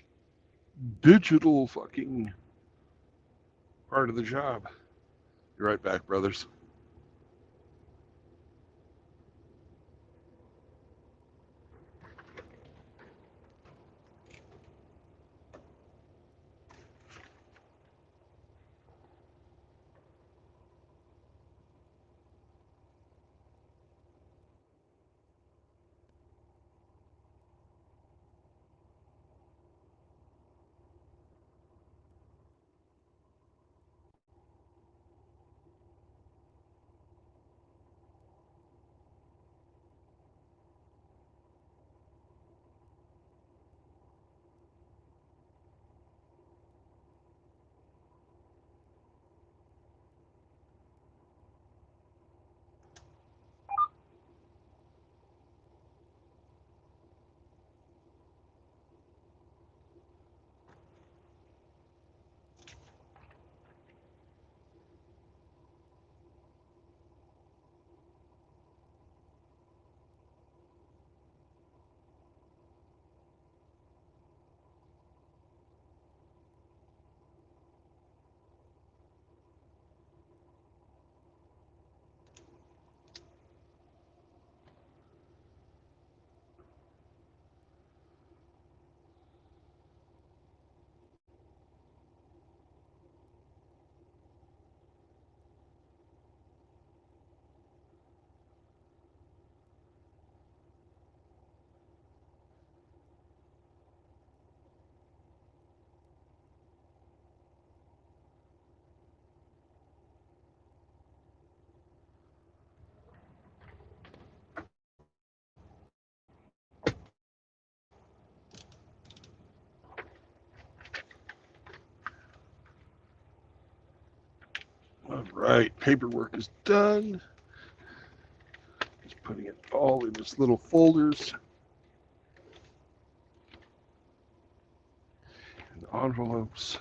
digital fucking part of the job. Be right back, brothers. All right, paperwork is done. Just putting it all in its little folders and envelopes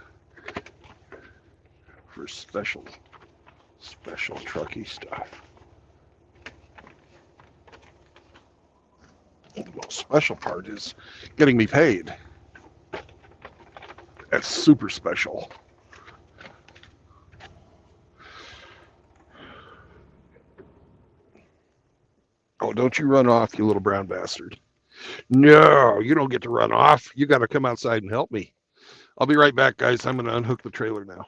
for special trucky stuff. The most special part is getting me paid. That's super special. Oh, don't you run off, you little brown bastard. No, you don't get to run off. You got to come outside and help me. I'll be right back, guys. I'm going to unhook the trailer now.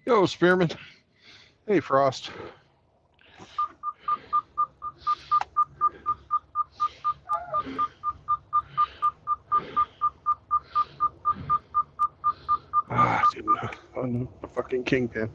Yo, Spearman. Hey, Frost. Ah, didn't on the fucking kingpin.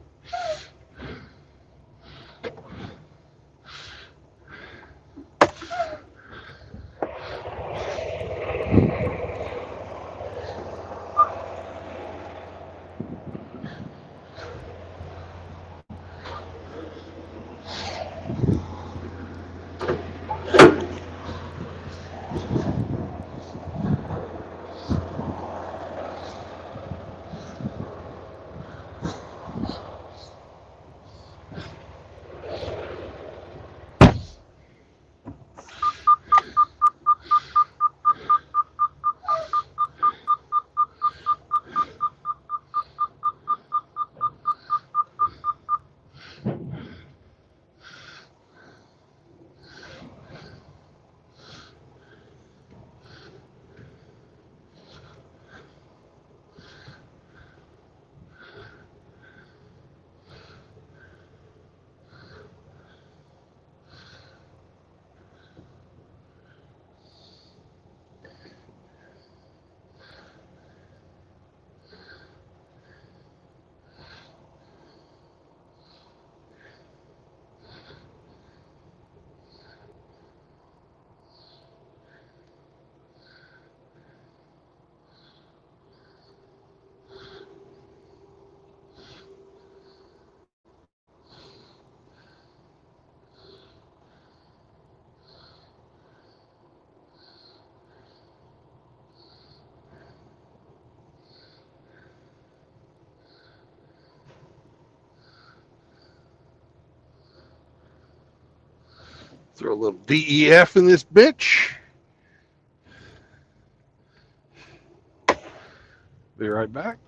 Throw a little DEF in this bitch. Be right back.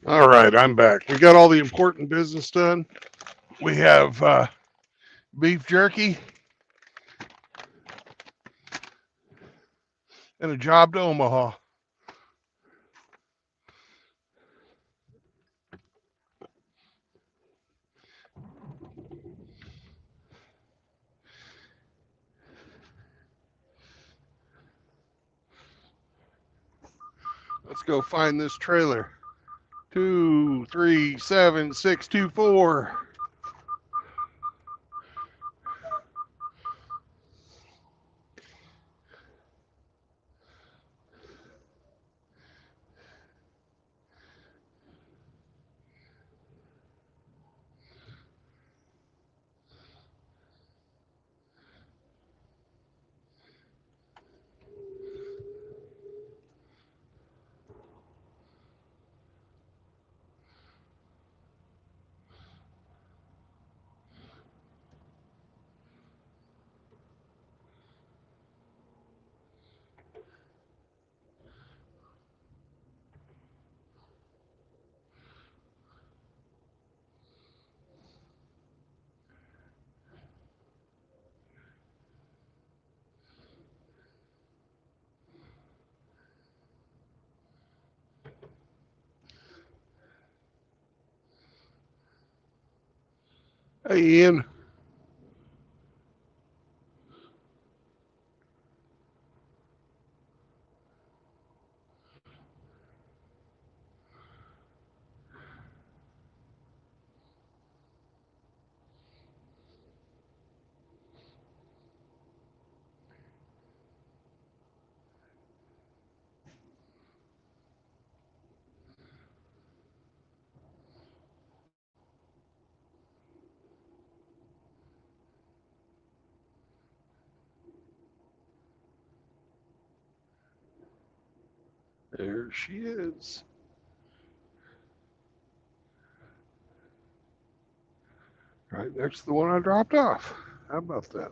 All right, I'm back. We got all the important business done. We have beef jerky and a job to Omaha. Let's go find this trailer. 237624. Hey, Ian. There she is. Right next to the one I dropped off. How about that?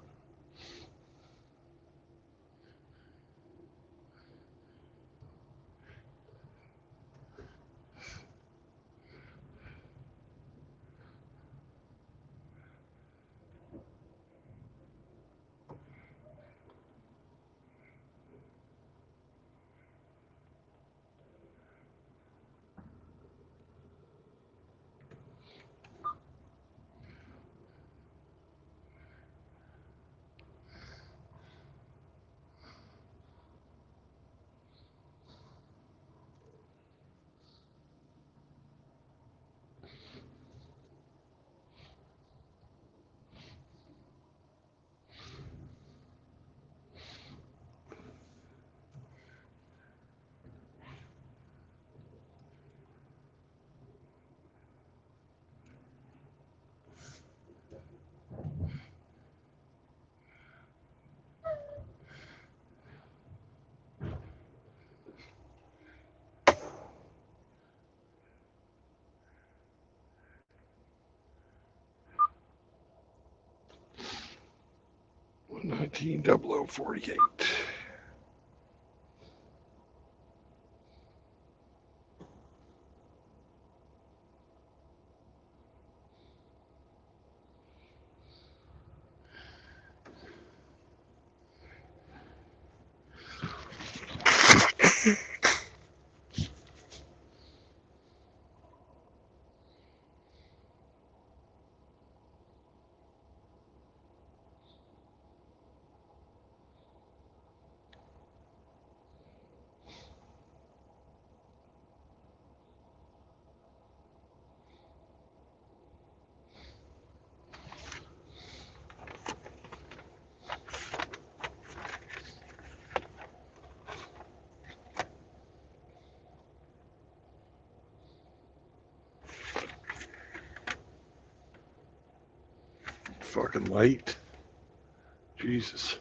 One 190048. Fucking light. Jesus.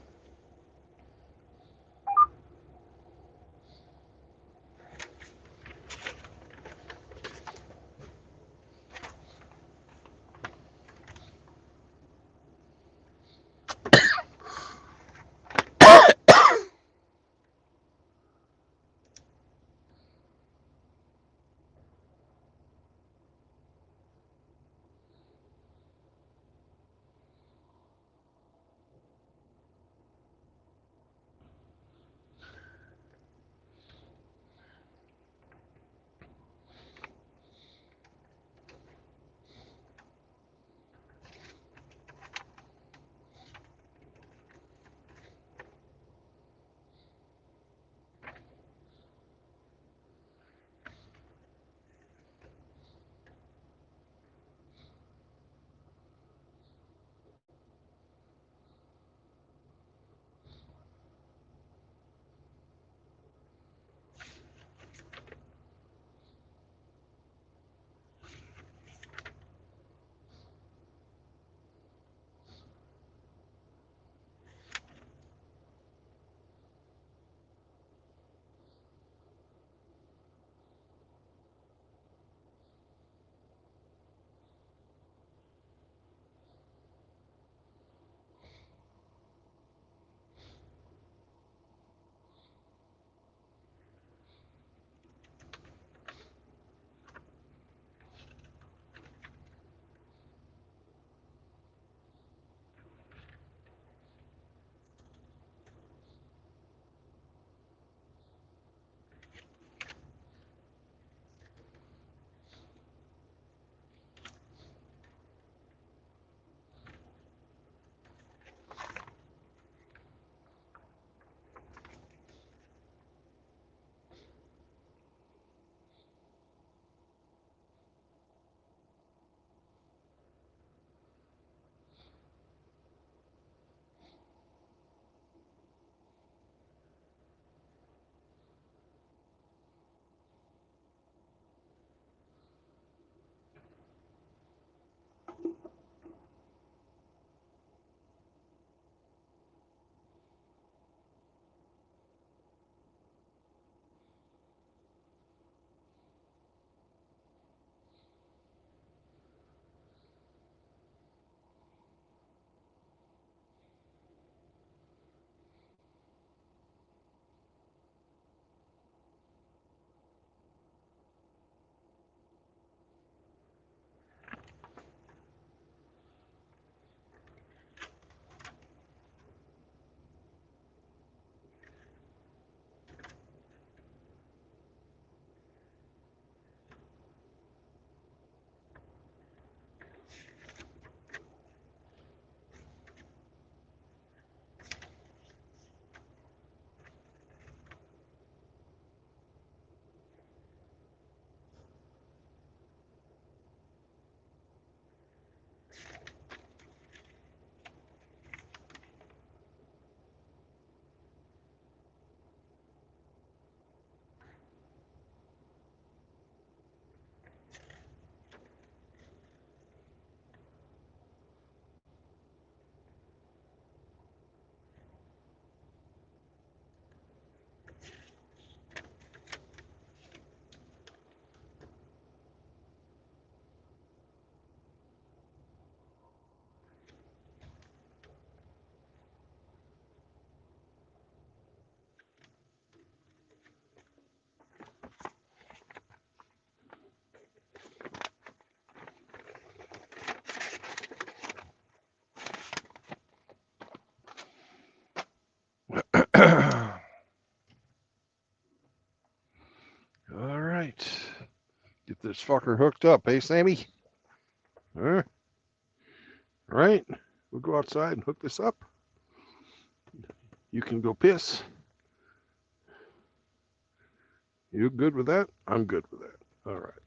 this fucker hooked up, hey Sammy? Huh? Right? We'll go outside and hook this up. You can go piss. You good with that? I'm good with that. All right.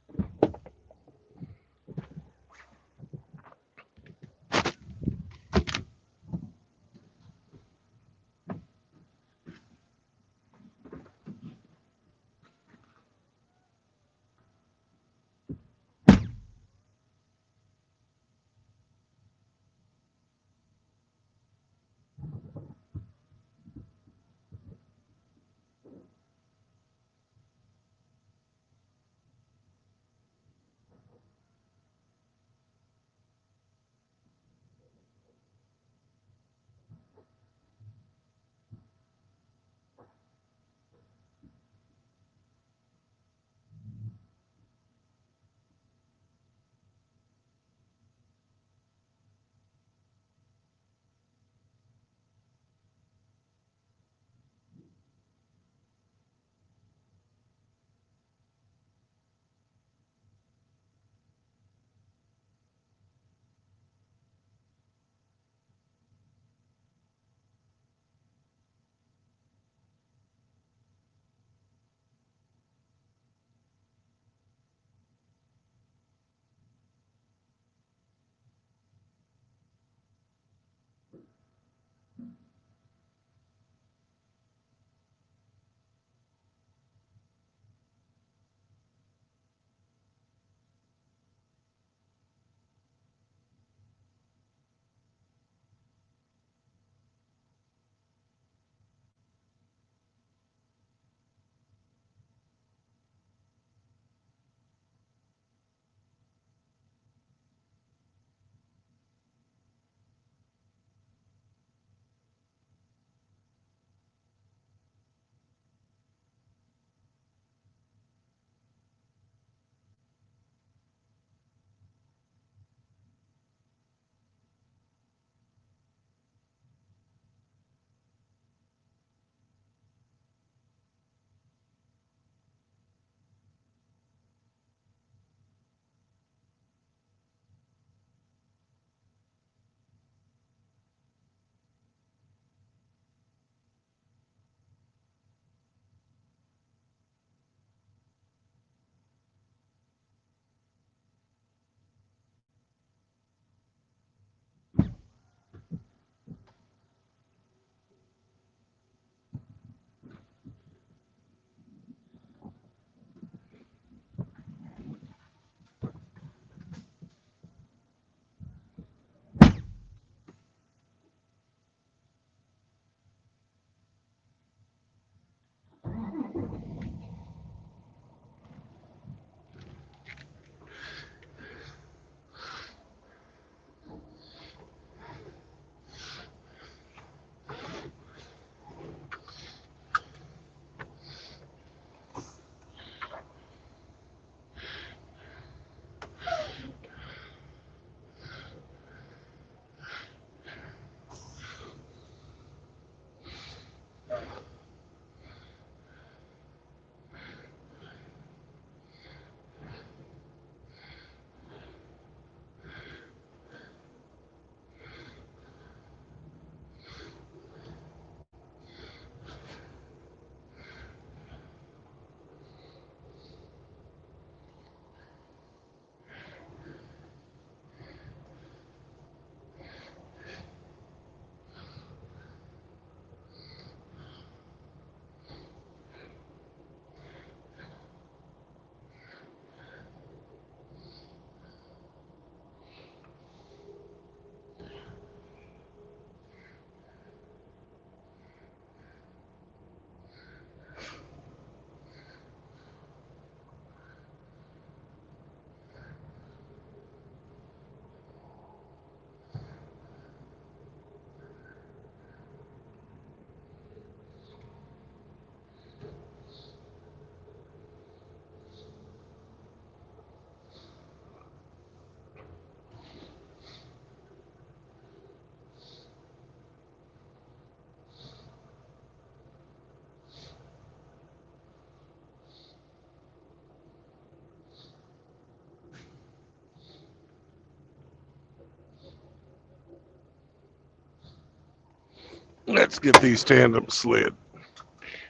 Let's get these tandems slid.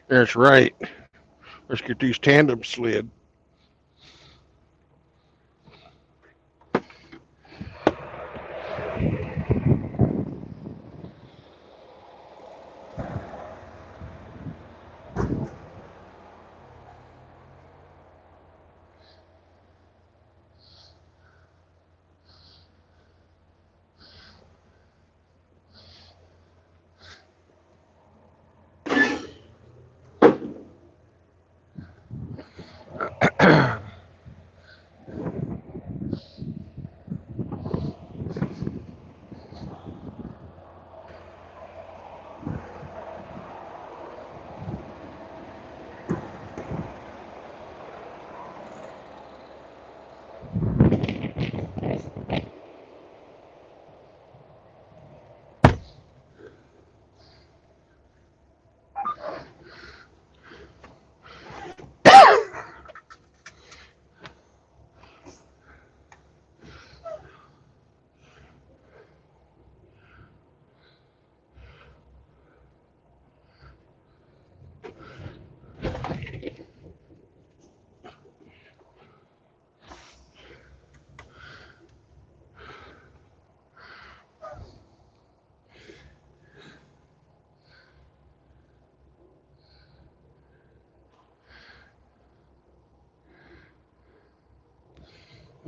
That's right. Let's get these tandems slid.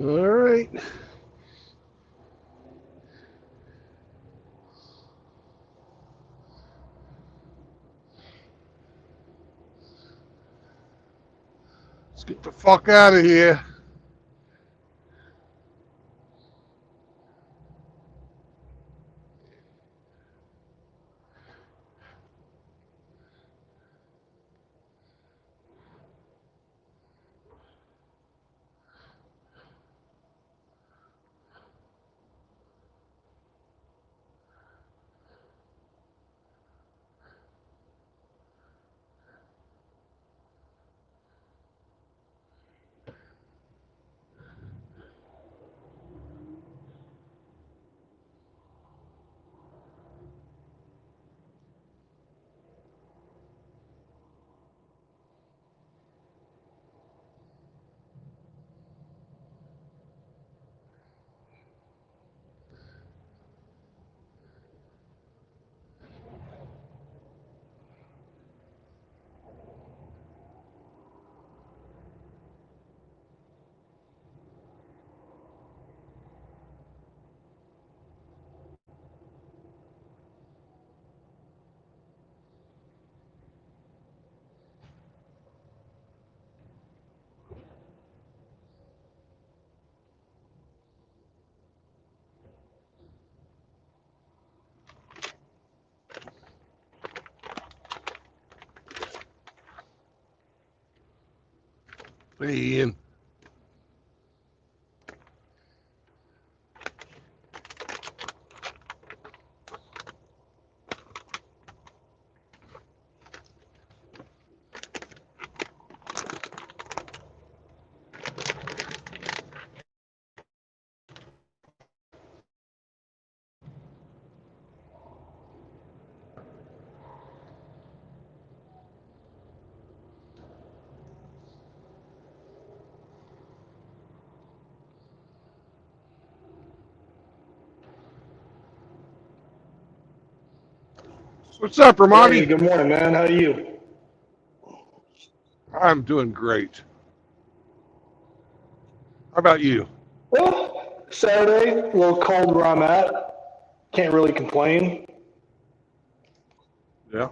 All right. Let's get the fuck out of here. Hey, Ian. What's up, Hey, Ramadi? good morning, man. How are you? I'm doing great. How about you? Well, Saturday, a little cold where I'm at. Can't really complain. Yeah.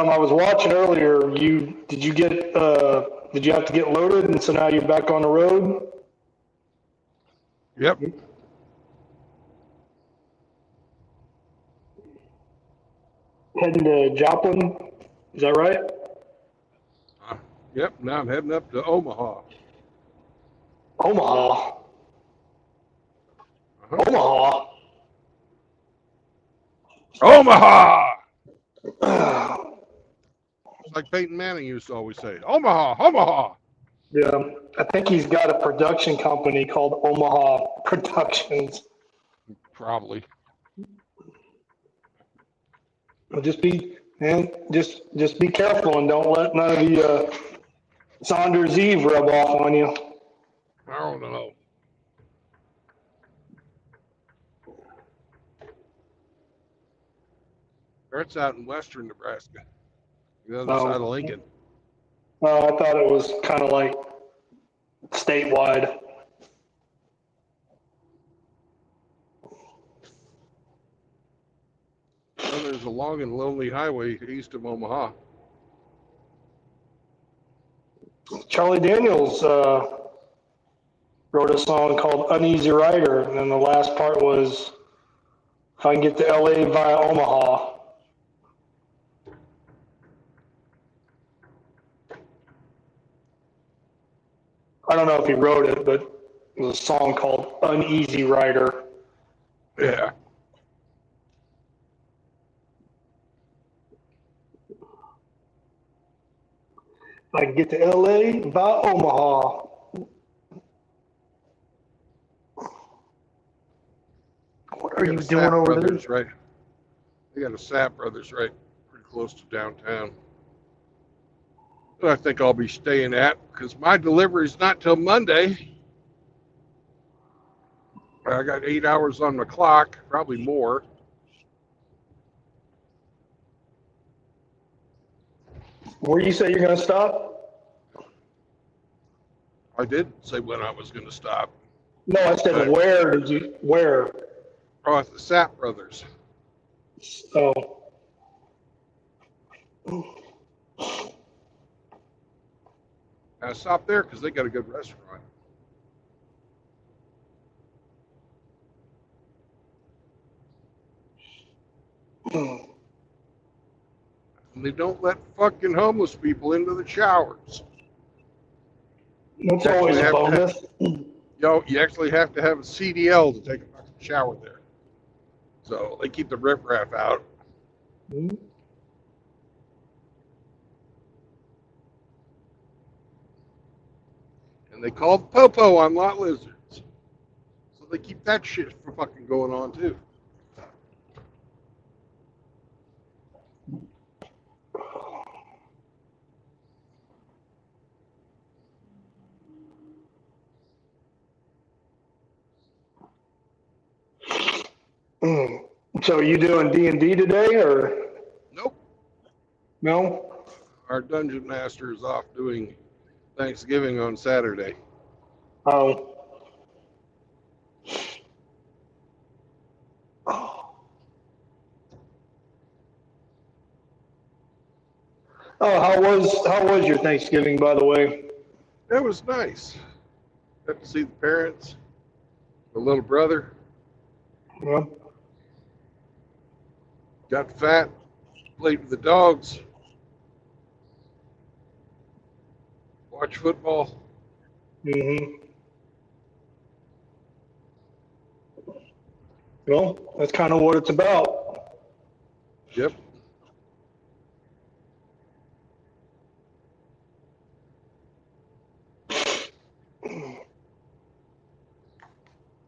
I was watching earlier. Did you have to get loaded, and so now you're back on the road? Yep. Heading to Joplin, is that right? Yep. Now I'm heading up to Omaha. Omaha. Uh-huh. Omaha. Omaha! It's like Peyton Manning used to always say, Omaha, Omaha. Yeah, I think he's got a production company called Omaha Productions. Probably. Well, just be careful and don't let none of the Saunders Eve rub off on you. I don't know. That's out in western Nebraska, the other side of Oh, Lincoln. I thought it was kind of like statewide. Well, there's a long and lonely highway east of Omaha. Charlie Daniels wrote a song called Uneasy Rider, and then the last part was, if I can get to LA via Omaha. I don't know if he wrote it, but it was a song called Uneasy Rider. Yeah. If I can get to LA via Omaha. What are They you got a doing Sapp over there? Brothers, right? They got a Sapp Brothers right pretty close to downtown. That I think I'll be staying at because my delivery's not till Monday. I got 8 hours on the clock, probably more. Where you say you're going to stop? I did say when I was going to stop. No, I said where? Oh, at the Sapp Brothers. Oh, I stopped there because they got a good restaurant. And they don't let fucking homeless people into the showers. that's always a bonus. You actually have to have a CDL to take a fucking shower there. So they keep the riffraff out. Mhm. And they call the popo on lot lizards. So they keep that shit from fucking going on too. Mm. So are you doing D&D today or Nope. no? Our dungeon master is off doing Thanksgiving on Saturday. Oh. Oh, how was your Thanksgiving, by the way? That was nice. Got to see the parents, the little brother, Yeah. got fat, played with the dogs, watched football. Mm-hmm. Well, that's kind of what it's about. Yep.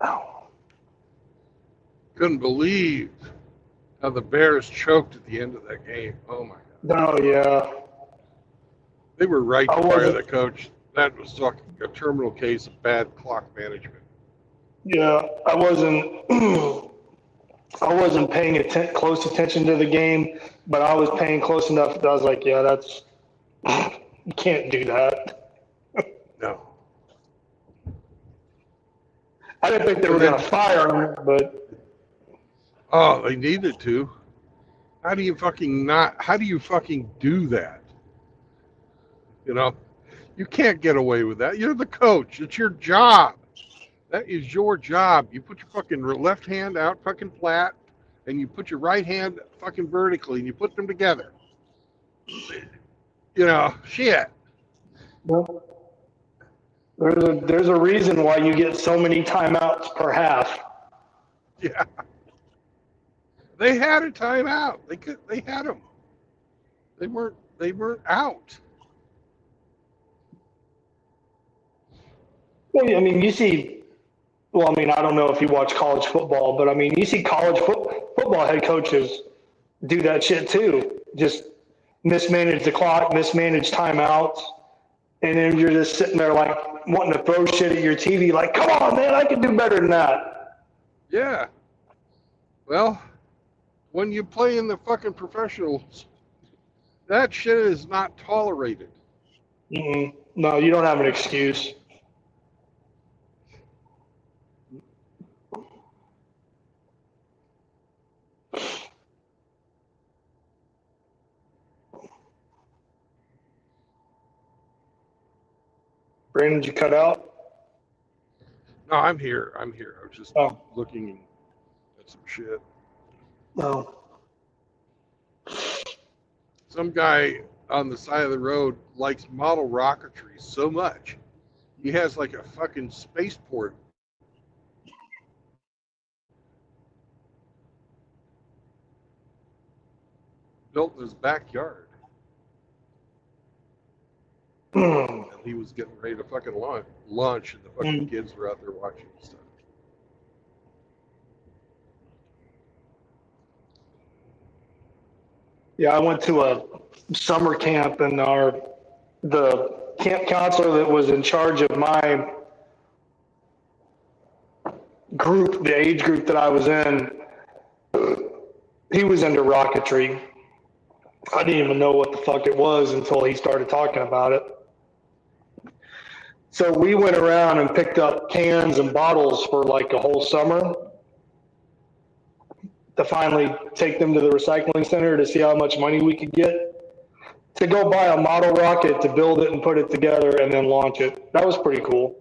Ow. Couldn't believe how the Bears choked at the end of that game. Oh my God. Oh, yeah. They were right I to fire wasn't- the coach. That was fucking a terminal case of bad clock management. Yeah, I wasn't paying close attention to the game, but I was paying close enough that I was like, yeah, that's, you can't do that. No. I didn't think they were going to fire him, but Oh, they needed to. How do you fucking do that? You know, you can't get away with that. You're the coach. It's your job. That is your job. You put your fucking left hand out fucking flat and you put your right hand fucking vertically and you put them together. You know, shit. well, there's a reason why you get so many timeouts per half. Yeah. They had a timeout. They had them. They weren't out. Well, I mean, you see, well, I mean, I don't know if you watch college football, but I mean, you see college football head coaches do that shit too. Just mismanage the clock, mismanage timeouts. And then you're just sitting there like wanting to throw shit at your TV, like, come on, man, I can do better than that. Yeah. Well, when you play in the fucking professionals, that shit is not tolerated. Mm-mm. No, you don't have an excuse. Brandon, did you cut out? No, I'm here. I was just Oh. looking at some shit. No. Some guy on the side of the road likes model rocketry so much. He has like a fucking spaceport built in his backyard. And he was getting ready to fucking launch, and the fucking kids were out there watching and stuff. Yeah, I went to a summer camp, and the camp counselor that was in charge of my group, the age group that I was in, he was into rocketry. I didn't even know what the fuck it was until he started talking about it. So we went around and picked up cans and bottles for like a whole summer to finally take them to the recycling center to see how much money we could get to go buy a model rocket to build it and put it together and then launch it. That was pretty cool.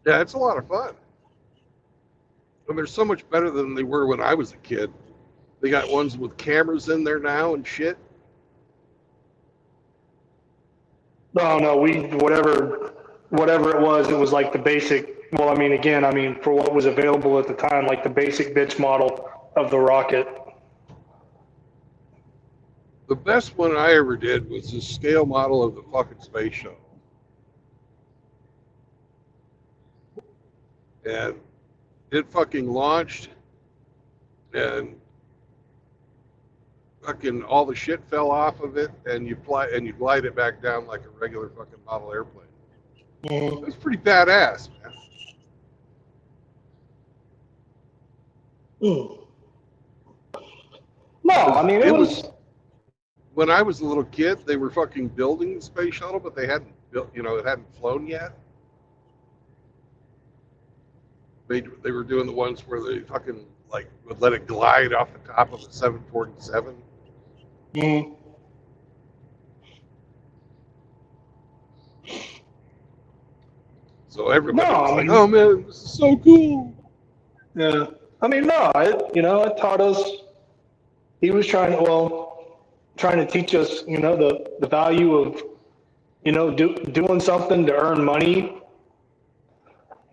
Yeah, it's a lot of fun. And they're so much better than they were when I was a kid. They got ones with cameras in there now and shit. No, whatever it was like the basic, well, I mean, again, for what was available at the time, like the basic bitch model of the rocket. The best one I ever did was the scale model of the fucking space shuttle. And it fucking launched, and fucking all the shit fell off of it, and you glide it back down like a regular fucking model airplane. Mm-hmm. That's pretty badass, man. No, I mean, it was when I was a little kid, they were fucking building the space shuttle, but they hadn't built, it hadn't flown yet. They were doing the ones where they fucking like would let it glide off the top of a 747. Mm-hmm. So everybody was like, mean, "Oh man, this is so cool." Yeah, I mean, no, it taught us. He was trying to teach us, the value of, doing something to earn money,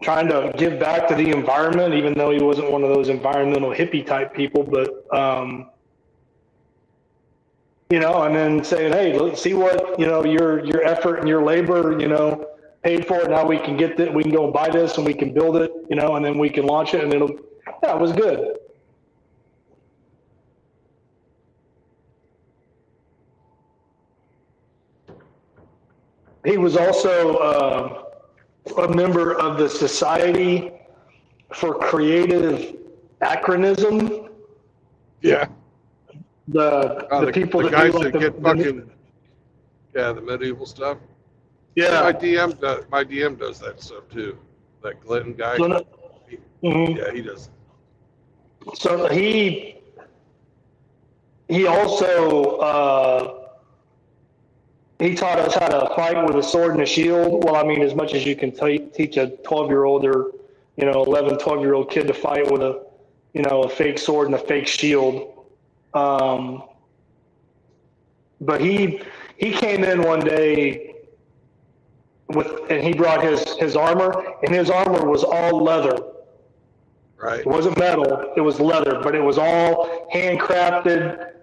trying to give back to the environment, even though he wasn't one of those environmental hippie type people, but, and then saying, hey, let's see what, your effort and your labor, paid for it. Now we can get that. We can go and buy this and we can build it, and then we can launch it, and it was good. He was also a member of the Society for Creative Anachronism. Yeah. The people the that guys do like that get fucking the medieval stuff. Yeah. My DM does that stuff too. That Glenn guy. Mm-hmm. Yeah, he does. So he also he taught us how to fight with a sword and a shield. Well, as much as you can teach a 12-year-old or 11, 12-year-old kid to fight with a fake sword and a fake shield. But he came in one day and he brought his armor, and his armor was all leather. Right. It wasn't metal, it was leather, but it was all handcrafted,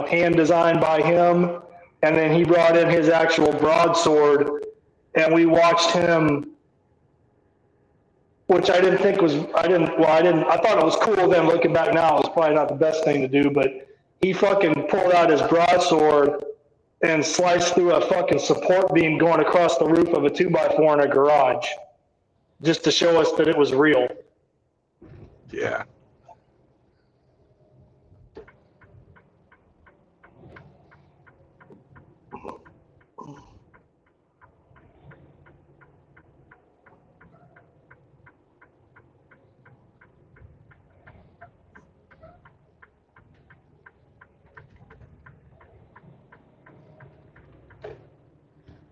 hand designed by him. And then he brought in his actual broadsword, and we watched him which I didn't think was, I thought it was cool then. Looking back now, it was probably not the best thing to do, but he fucking pulled out his broadsword and sliced through a fucking support beam going across the roof of a 2x4 in a garage, just to show us that it was real. Yeah.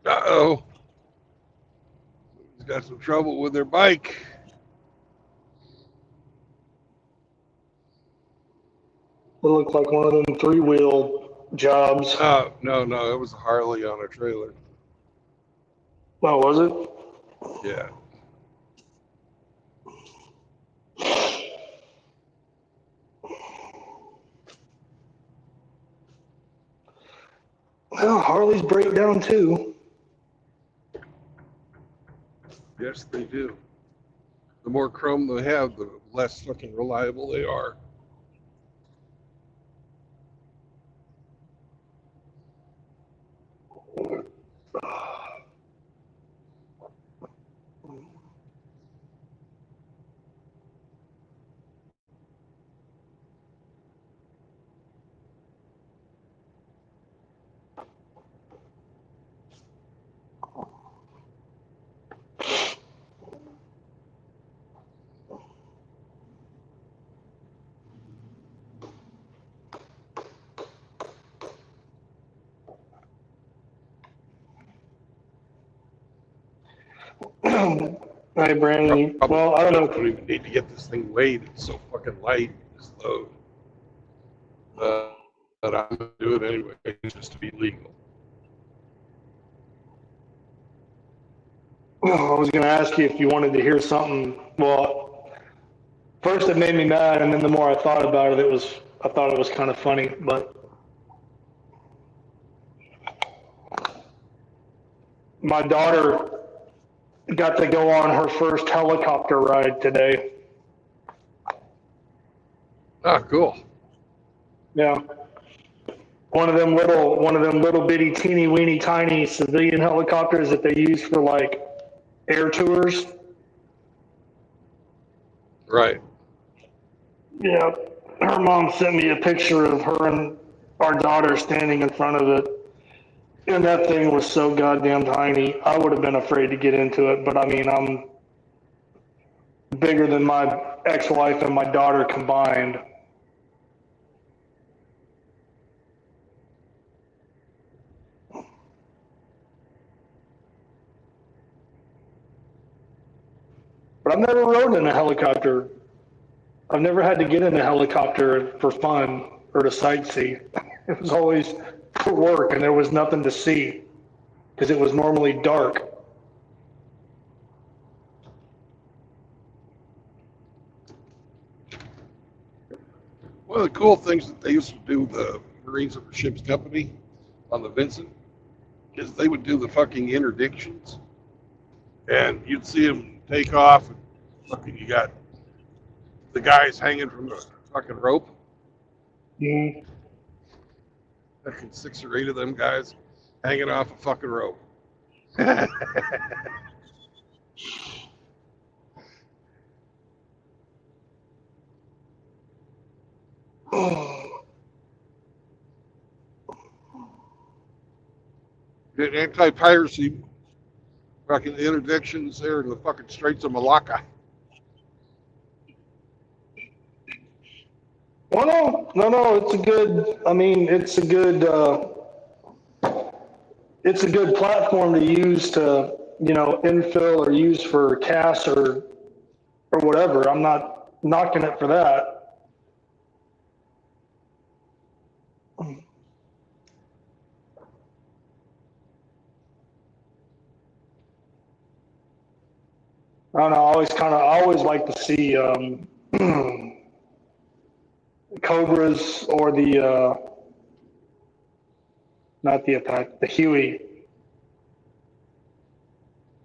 Uh-oh. He's got some trouble with their bike. It looked like one of them 3-wheel jobs. No, it was a Harley on a trailer. Oh, was it? Yeah. Well, Harleys break down too. Yes, they do. The more chrome they have, the less fucking reliable they are. Hey, Brandon. Well, I don't know. Don't even need to get this thing weighed. It's so fucking light. This load. But I'm gonna do it anyway, just to be legal. I was going to ask you if you wanted to hear something. Well, first it made me mad, and then the more I thought about it, I thought it was kind of funny. But my daughter got to go on her first helicopter ride today. Ah, cool. Yeah. One of them little bitty teeny weeny tiny civilian helicopters that they use for like air tours. Right. Yeah. Her mom sent me a picture of her and our daughter standing in front of it. And that thing was so goddamn tiny. I would have been afraid to get into it, but I mean, I'm bigger than my ex-wife and my daughter combined. But I've never rode in a helicopter. I've never had to get in a helicopter for fun or to sightsee. It was always for work, and there was nothing to see because it was normally dark. One of the cool things that they used to do, the Marines of the Ship's Company on the Vincent, is they would do the fucking interdictions. And you'd see them take off, and fucking you got the guys hanging from a fucking rope. Mm. Fucking 6 or 8 of them guys hanging off a fucking rope. The anti-piracy fucking interdictions there in the fucking Straits of Malacca. Well, no, it's a good, I mean, it's a good platform to use to, infill or use for casts or whatever. I'm not knocking it for that. I don't know, I always like to see Cobras or not the Apache, the Huey.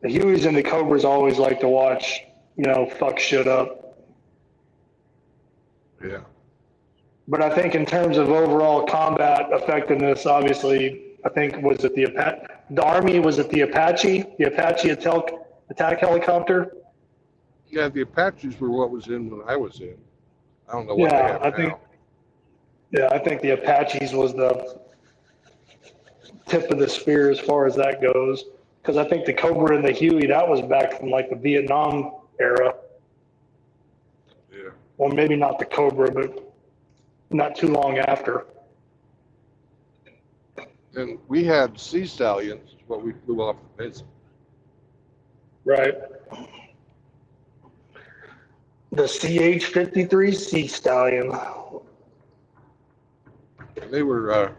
The Hueys and the Cobras I always like to watch fuck shit up. Yeah. But I think in terms of overall combat effectiveness, obviously, I think the Army, was it the Apache attack helicopter? Yeah, the Apaches were what was in when I was in. I don't know what they Yeah, have now. I think the Apaches was the tip of the spear as far as that goes. Because I think the Cobra and the Huey, that was back from like the Vietnam era. Yeah. Or maybe not the Cobra, but not too long after. And we had Sea Stallions, but we flew off the Benson. Right. The CH-53 Sea Stallion. And they were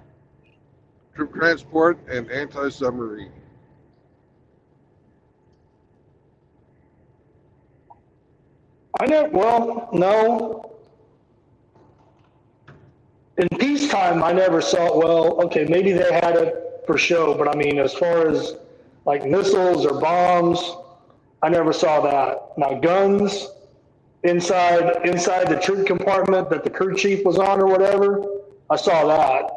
troop transport and anti-submarine. No. In peacetime, I never saw, well, okay, maybe they had it for show, but I mean, as far as like missiles or bombs, I never saw that. Now, guns inside the troop compartment that the crew chief was on or whatever, I saw that.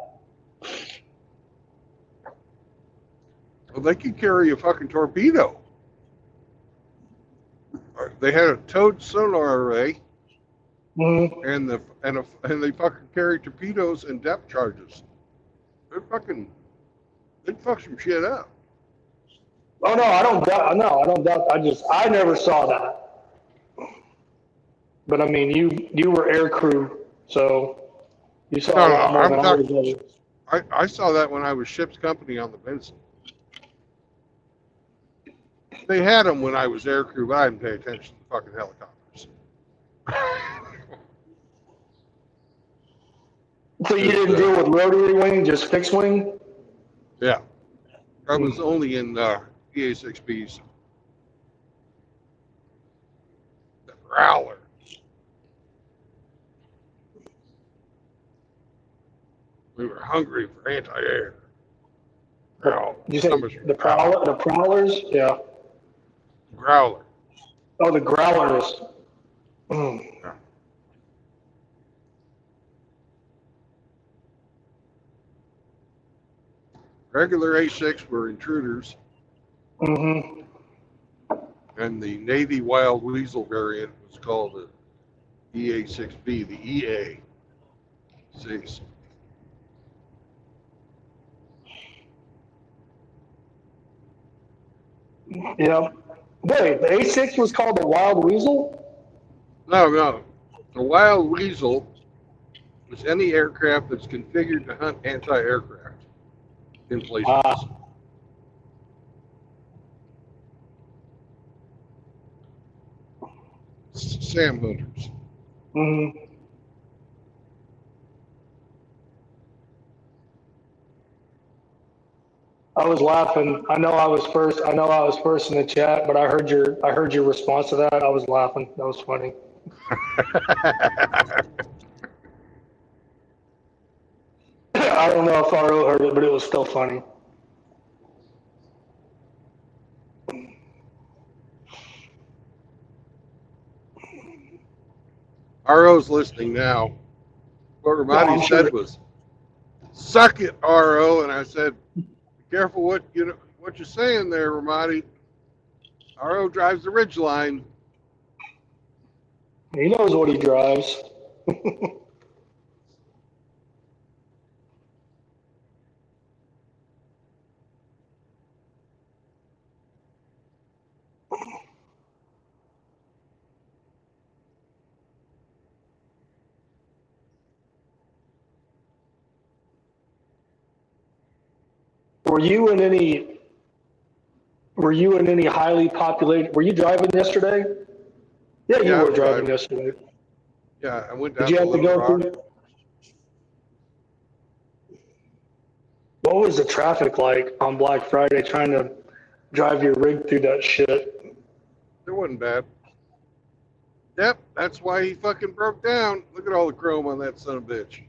Well, they could carry a fucking torpedo. They had a towed sonar array, Mhm. and they fucking carry torpedoes and depth charges. They'd fuck some shit up. Oh no, I don't doubt. No, I don't doubt. I never saw that. But I mean, you were air crew, so you saw a lot more than I was. I saw that when I was ship's company on the Benson. They had them when I was air crew, but I didn't pay attention to the fucking helicopters. So you didn't deal with rotary wing, just fixed wing? Yeah. I was only in EA6Bs. The Growler. We were hungry for anti-air. You say the prowlers? Yeah. Growler. Oh, the growlers. Mm. Yeah. Regular A6 were intruders, Mm-hmm. and the Navy Wild Weasel variant was called the EA6B, the EA6. Yeah. Wait, the A6 was called the Wild Weasel? No. The Wild Weasel is any aircraft that's configured to hunt anti-aircraft in places. Sam hunters. Mm-hmm. I was laughing. I know I was first in the chat, but I heard your response to that. I was laughing. That was funny. I don't know if RO heard it, but it was still funny. RO's listening now. What Ramadi said was, "Suck it, RO," and I said, "Be careful what you're saying there, Ramadi. RO drives the Ridgeline." He knows what he drives. Were you in any highly populated? Were you driving yesterday? Yeah, you were driving yesterday. Yeah, I went down. Did you have to go through? What was the traffic like on Black Friday trying to drive your rig through that shit? It wasn't bad. Yep, that's why he fucking broke down. Look at all the chrome on that son of a bitch.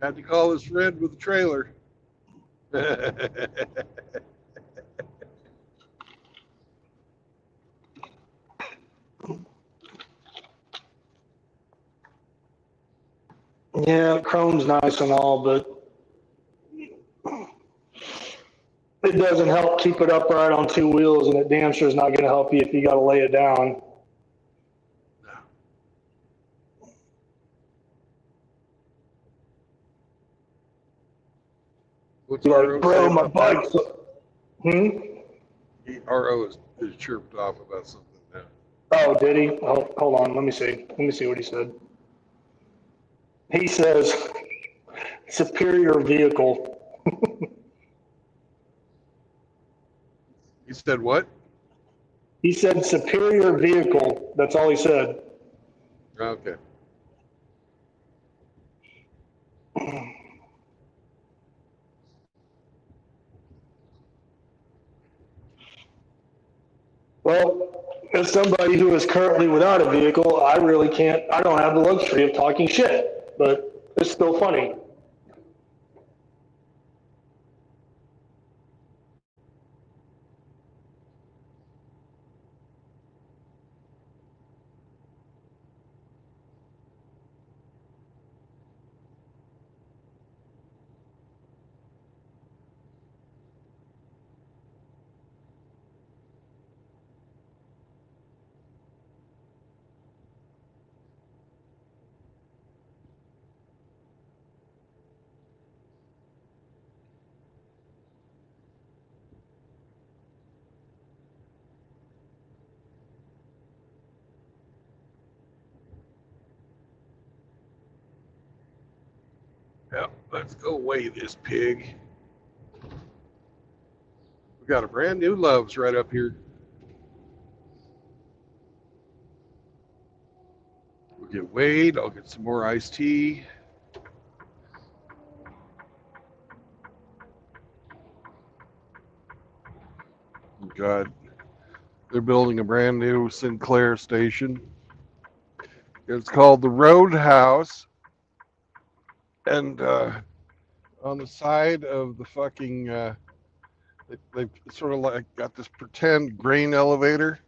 Had to call his friend with the trailer. Yeah, chrome's nice and all, but it doesn't help keep it upright on two wheels, and it damn sure is not going to help you if you got to lay it down. What's Like, RO say bro, my about that? bike's. Hmm? RO is chirped off about something now. Oh, did he? Oh, hold on. Let me see. Let me see what he said. He says, superior vehicle. He said what? He said superior vehicle. That's all he said. Okay. Well, as somebody who is currently without a vehicle, I really can't, I don't have the luxury of talking shit, but it's still funny. Yeah, let's go weigh this pig. We got a brand new Love's right up here. We'll get weighed. I'll get some more iced tea. God, they're building a brand new Sinclair station. It's called the Roadhouse. And on the side of the fucking, they've sort of like got this pretend grain elevator.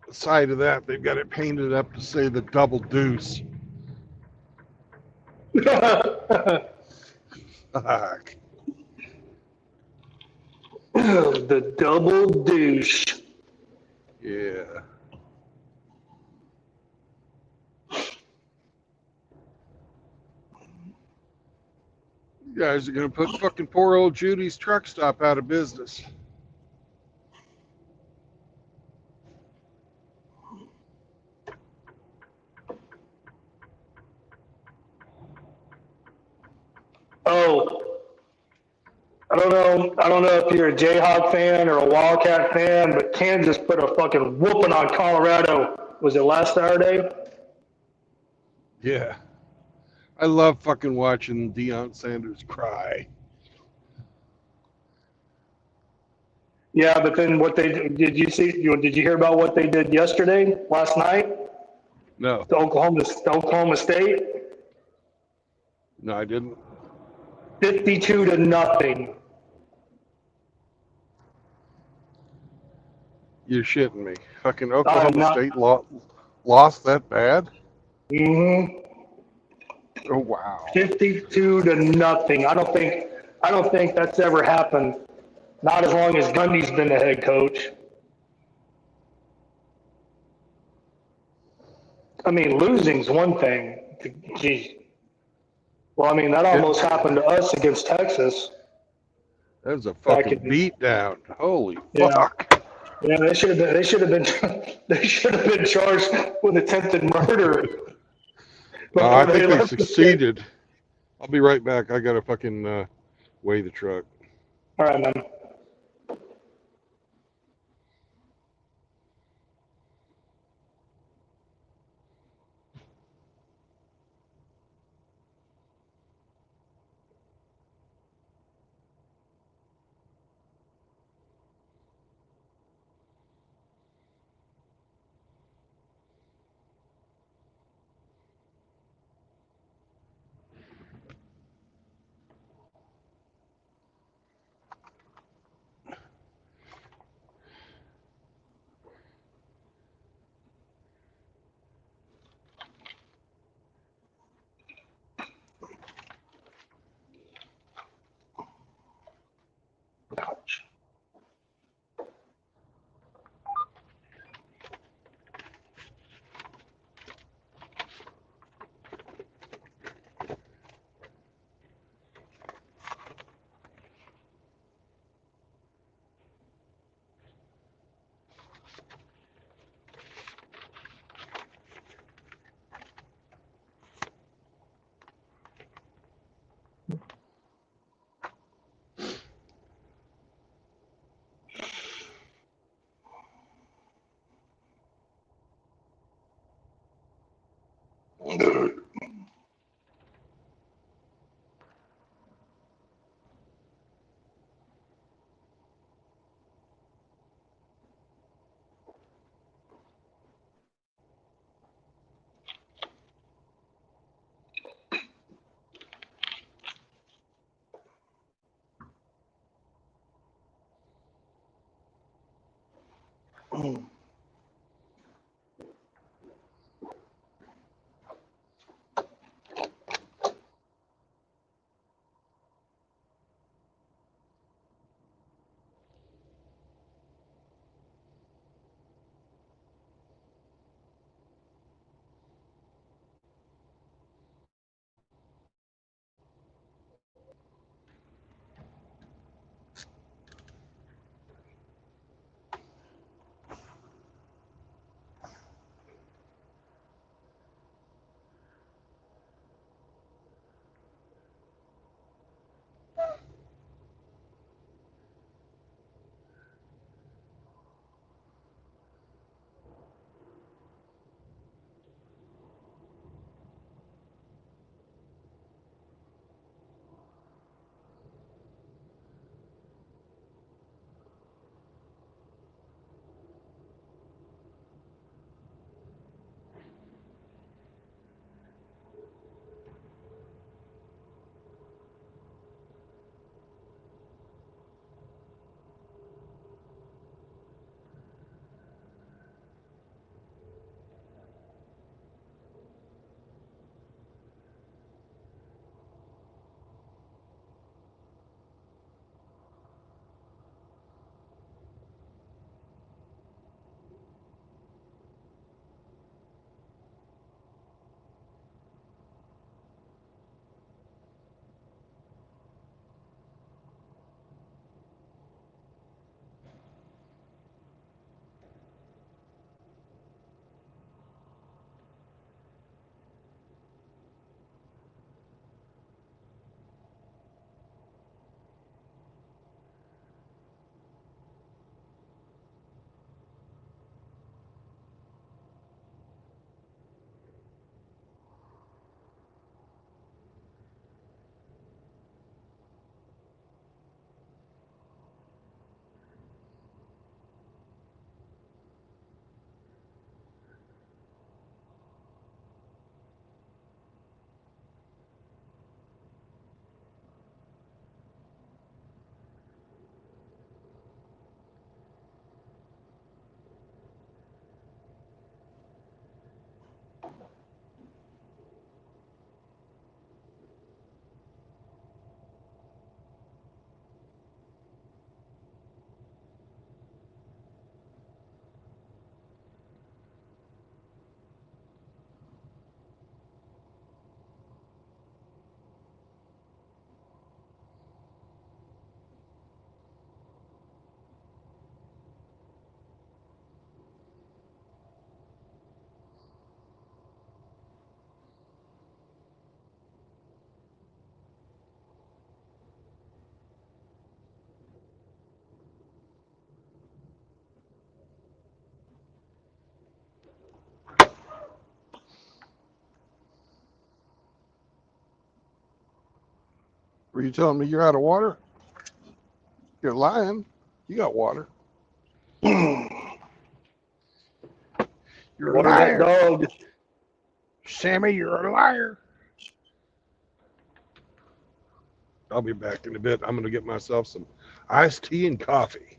The side of that, they've got it painted up to say the Double Deuce. Fuck. The double douche. Yeah. You guys are gonna put fucking poor old Judy's truck stop out of business. Oh, I don't know if you're a Jayhawk fan or a Wildcat fan, but Kansas put a fucking whooping on Colorado. Was it last Saturday? Yeah. I love fucking watching Deion Sanders cry. Yeah, but then did you see, did you hear about what they did yesterday, last night, No, to Oklahoma State? no, I didn't. 52-0. You're shitting me. Fucking I'm Oklahoma not. State lost that bad? Mm-hmm. Oh, wow. 52-0. I don't think that's ever happened. Not as long as Gundy's been the head coach. I mean, losing's one thing. Gee. Well, I mean, that almost happened to us against Texas That was a back fucking in. beatdown. Holy Yeah. fuck. Yeah, they should have been. They should have been charged with attempted murder I before they think they left the state. succeeded. I'll be right back. I gotta fucking weigh the truck. All right, man. Were you telling me you're out of water? You're lying. You got water. You're a What is that liar. dog? Sammy, you're a liar. I'll be back in a bit. I'm going to get myself some iced tea and coffee.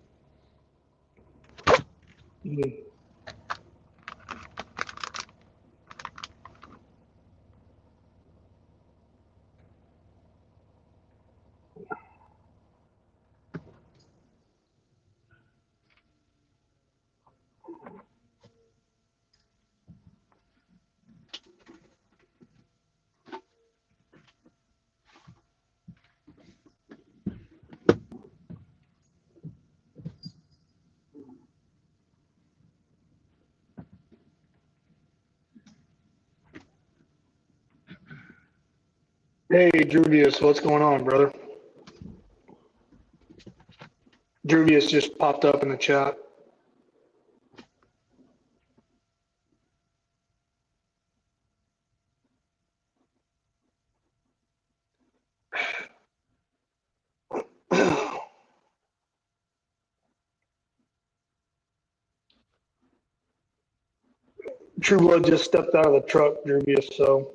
Hey, Druvius, what's going on, brother? Druvius just popped up in the chat. True Blood just stepped out of the truck, Druvius, so.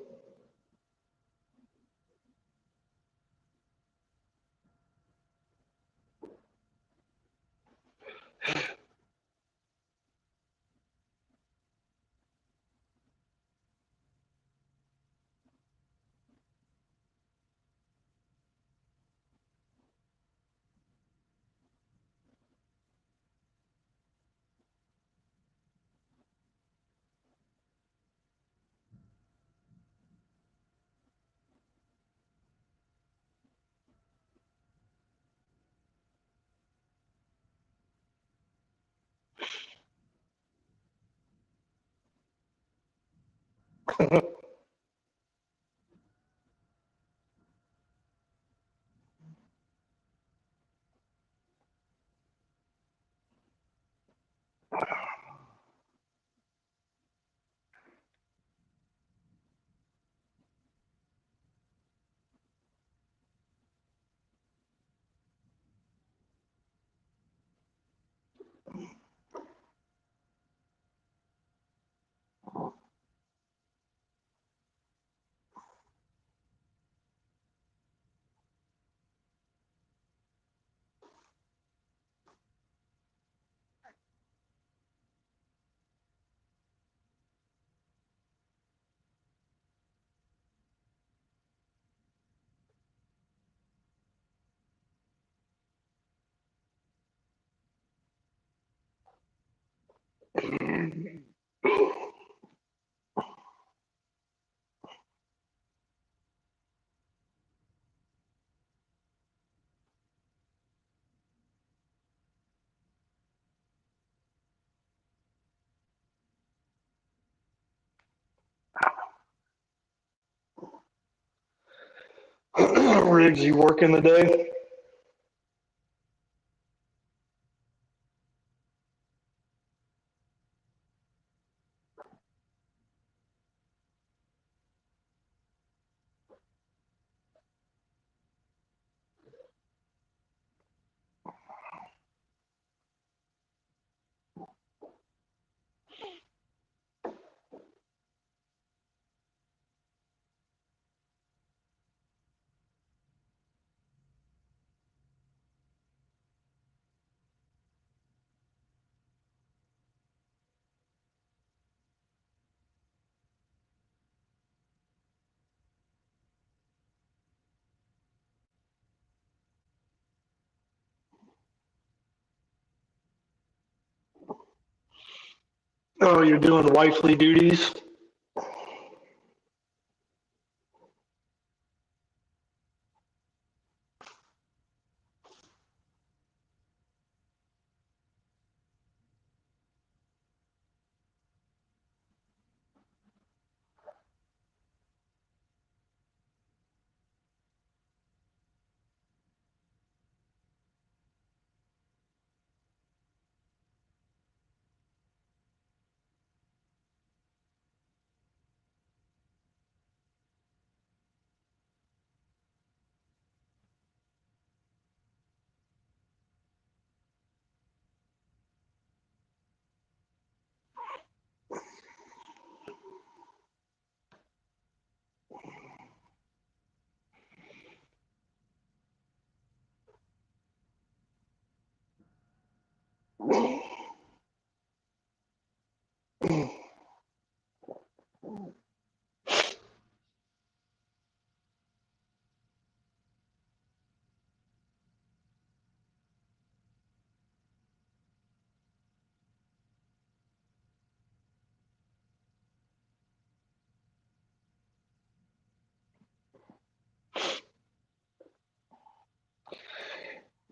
Riggs, you working today? Oh, you're doing wifely duties?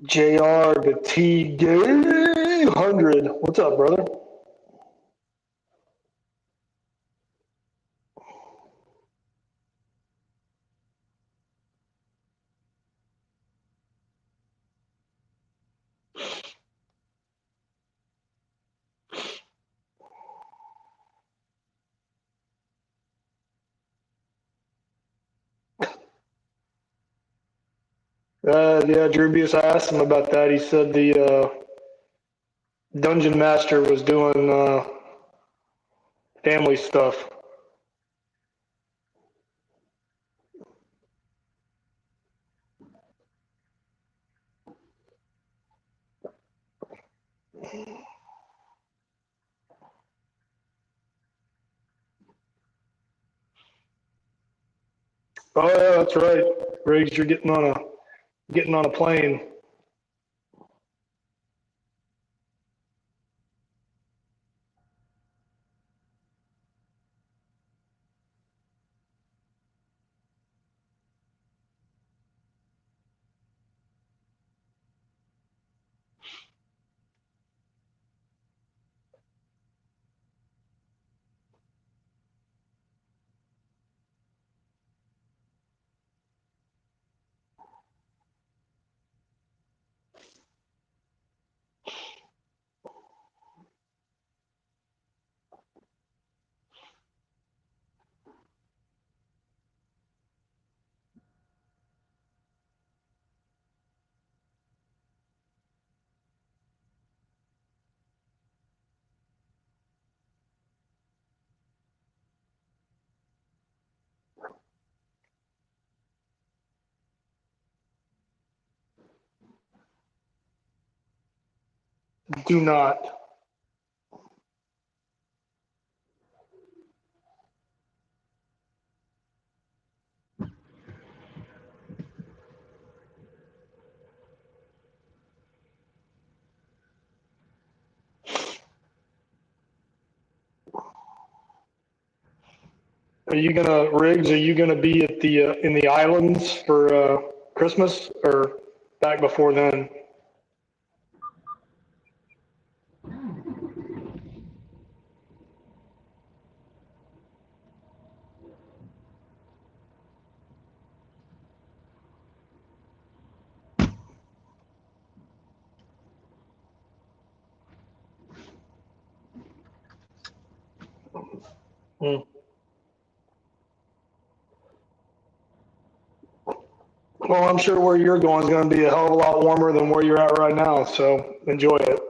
JR, the T Gay 100. What's up, brother? Yeah, Drubius, I asked him about that. He said the Dungeon Master was doing family stuff. Oh yeah, that's right. Riggs, you're getting on a plane. Do not. Are you gonna, Riggs, are you gonna be at the, in the islands for, Christmas or back before then? Hmm. Well, I'm sure where you're going is gonna be a hell of a lot warmer than where you're at right now, so enjoy it.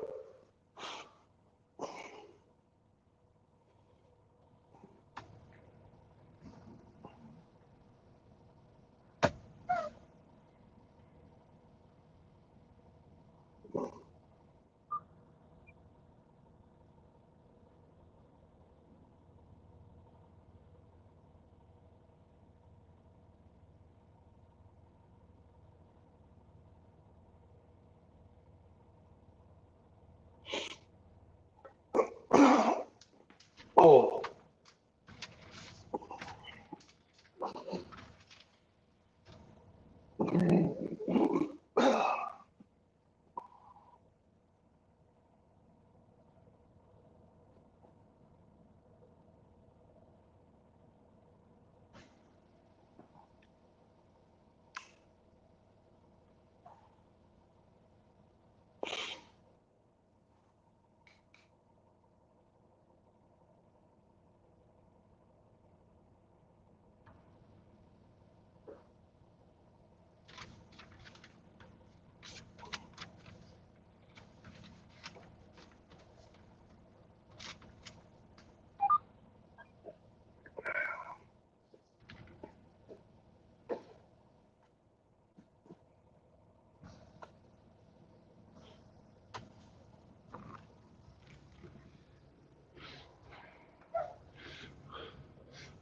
Oh,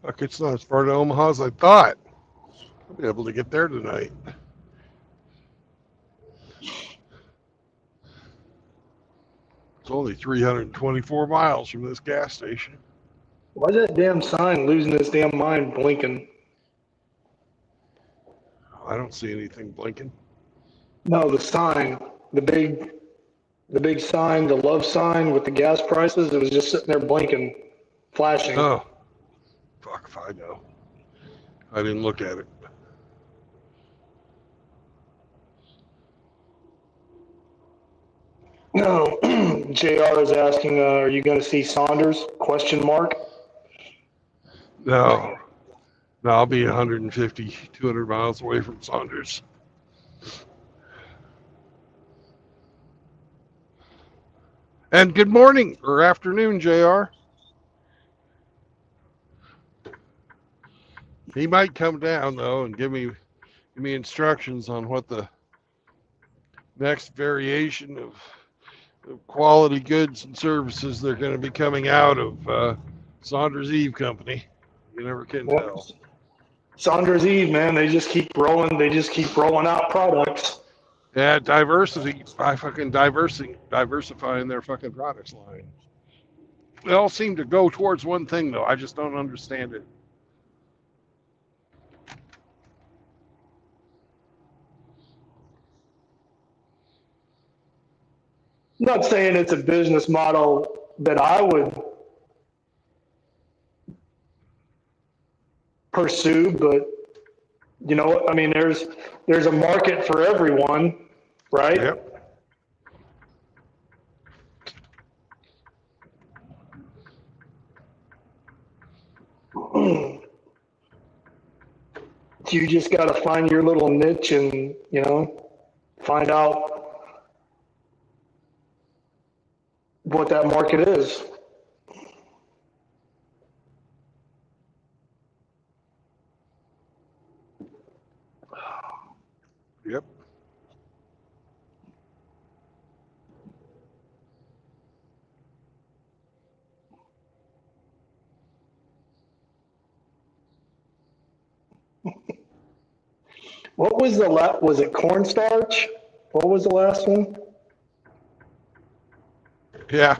Fuck, it's not as far to Omaha as I thought. I'll be able to get there tonight. It's only 324 miles from this gas station. why's that damn sign losing its damn mind blinking? I don't see anything blinking. No, the sign, the big sign, the love sign with the gas prices, it was just sitting there blinking, flashing. Oh, fuck if I know. I didn't look at it. No, JR is asking, are you gonna see Saunders? Question mark. No, no, I'll be 150, 200 miles away from Saunders. And good morning or afternoon, JR. He might come down though and give me instructions on what the next variation of quality goods and services they're going to be coming out of Saunders Eve Company. You never can tell. Saunders Eve, man, they just keep rolling out products. Yeah, diversity by fucking diversifying their fucking products line. They all seem to go towards one thing though. I just don't understand it. I'm not saying it's a business model that I would pursue, but you know what? I mean, there's a market for everyone, right? Yep. You just got to find your little niche and, you know, find out what that market is. Yep. What was the was it cornstarch? What was the last one? Yeah.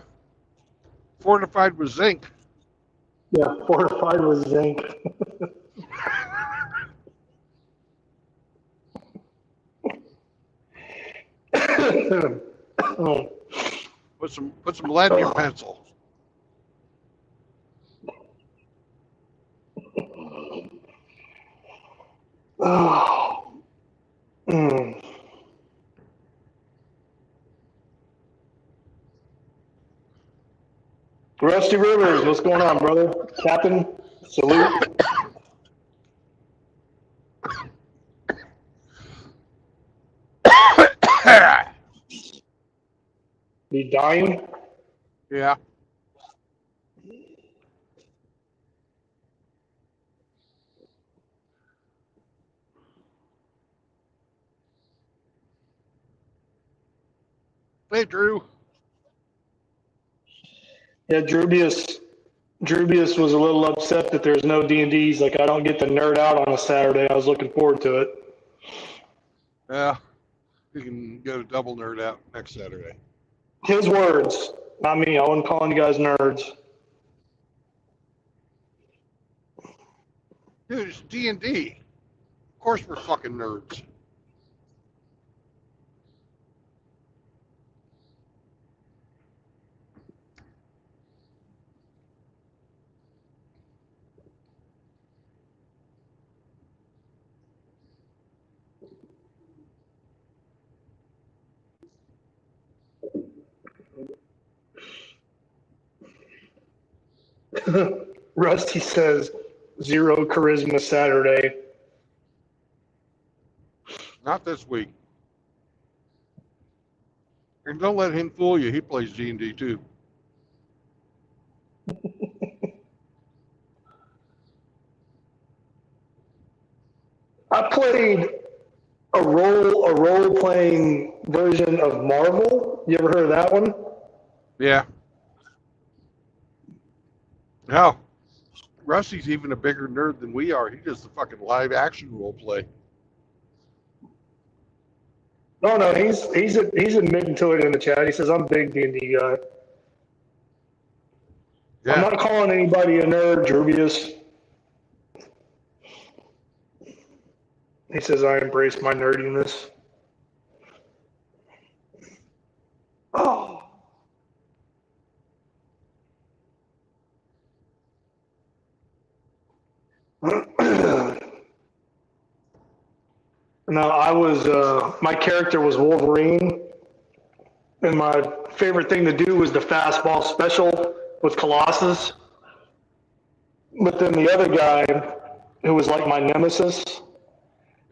Fortified with zinc. Yeah, fortified with zinc. Oh. Put some lead in your pencil. Oh. Mm. Rusty Rivers, what's going on, brother? Captain, salute. You dying? Yeah. Hey, Drew. Yeah, Drubius was a little upset that there's no D&D. He's like, I don't get to nerd out on a Saturday. I was looking forward to it. Yeah. You can go double nerd out next Saturday. His words, not me. I wasn't calling you guys nerds. Dude, it's D&D. Of course we're fucking nerds. Rusty says, zero charisma Saturday. Not this week. And don't let him fool you. He plays D&D too. I played a role-playing version of Marvel. You ever heard of that one? Yeah. No. Rusty's even a bigger nerd than we are. He does the fucking live action role play. No, he's admitting to it in the chat. He says I'm a big D&D guy. Yeah. I'm not calling anybody a nerd, Drubius. He says I embrace my nerdiness. Oh. No, my character was Wolverine, and my favorite thing to do was the fastball special with Colossus. But then the other guy, who was like my nemesis,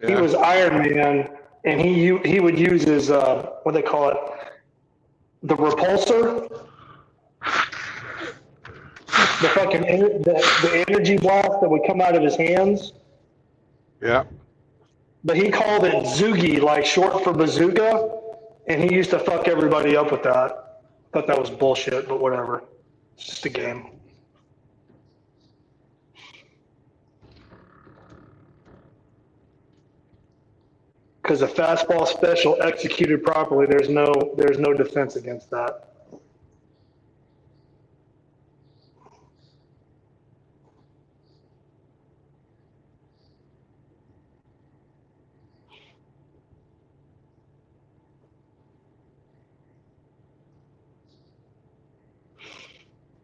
he Yeah. was Iron Man, and he would use his, what they call it, the repulsor, the fucking, the energy blast that would come out of his hands. Yeah. But he called it Zoogie, like short for bazooka, and he used to fuck everybody up with that. Thought that was bullshit, but whatever. It's just a game. Because a fastball special executed properly, there's no defense against that.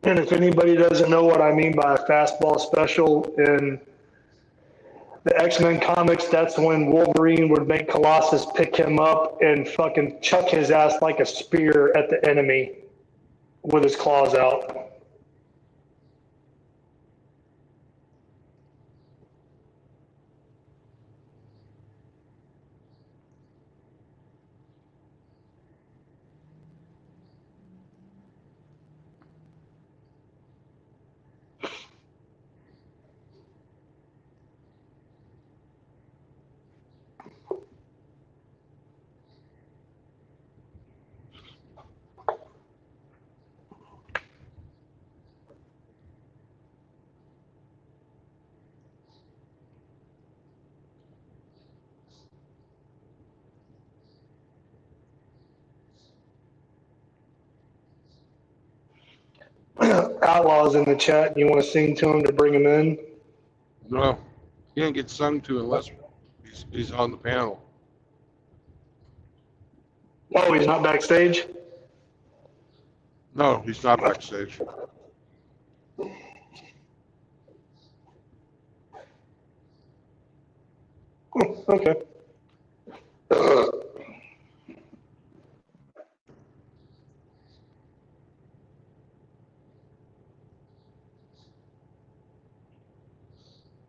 And if anybody doesn't know what I mean by a fastball special in the X-Men comics, that's when Wolverine would make Colossus pick him up and fucking chuck his ass like a spear at the enemy with his claws out. Outlaw's in the chat. You want to sing to him to bring him in? No, he can't get sung to unless he's on the panel. Oh, he's not backstage? No, he's not backstage. Okay.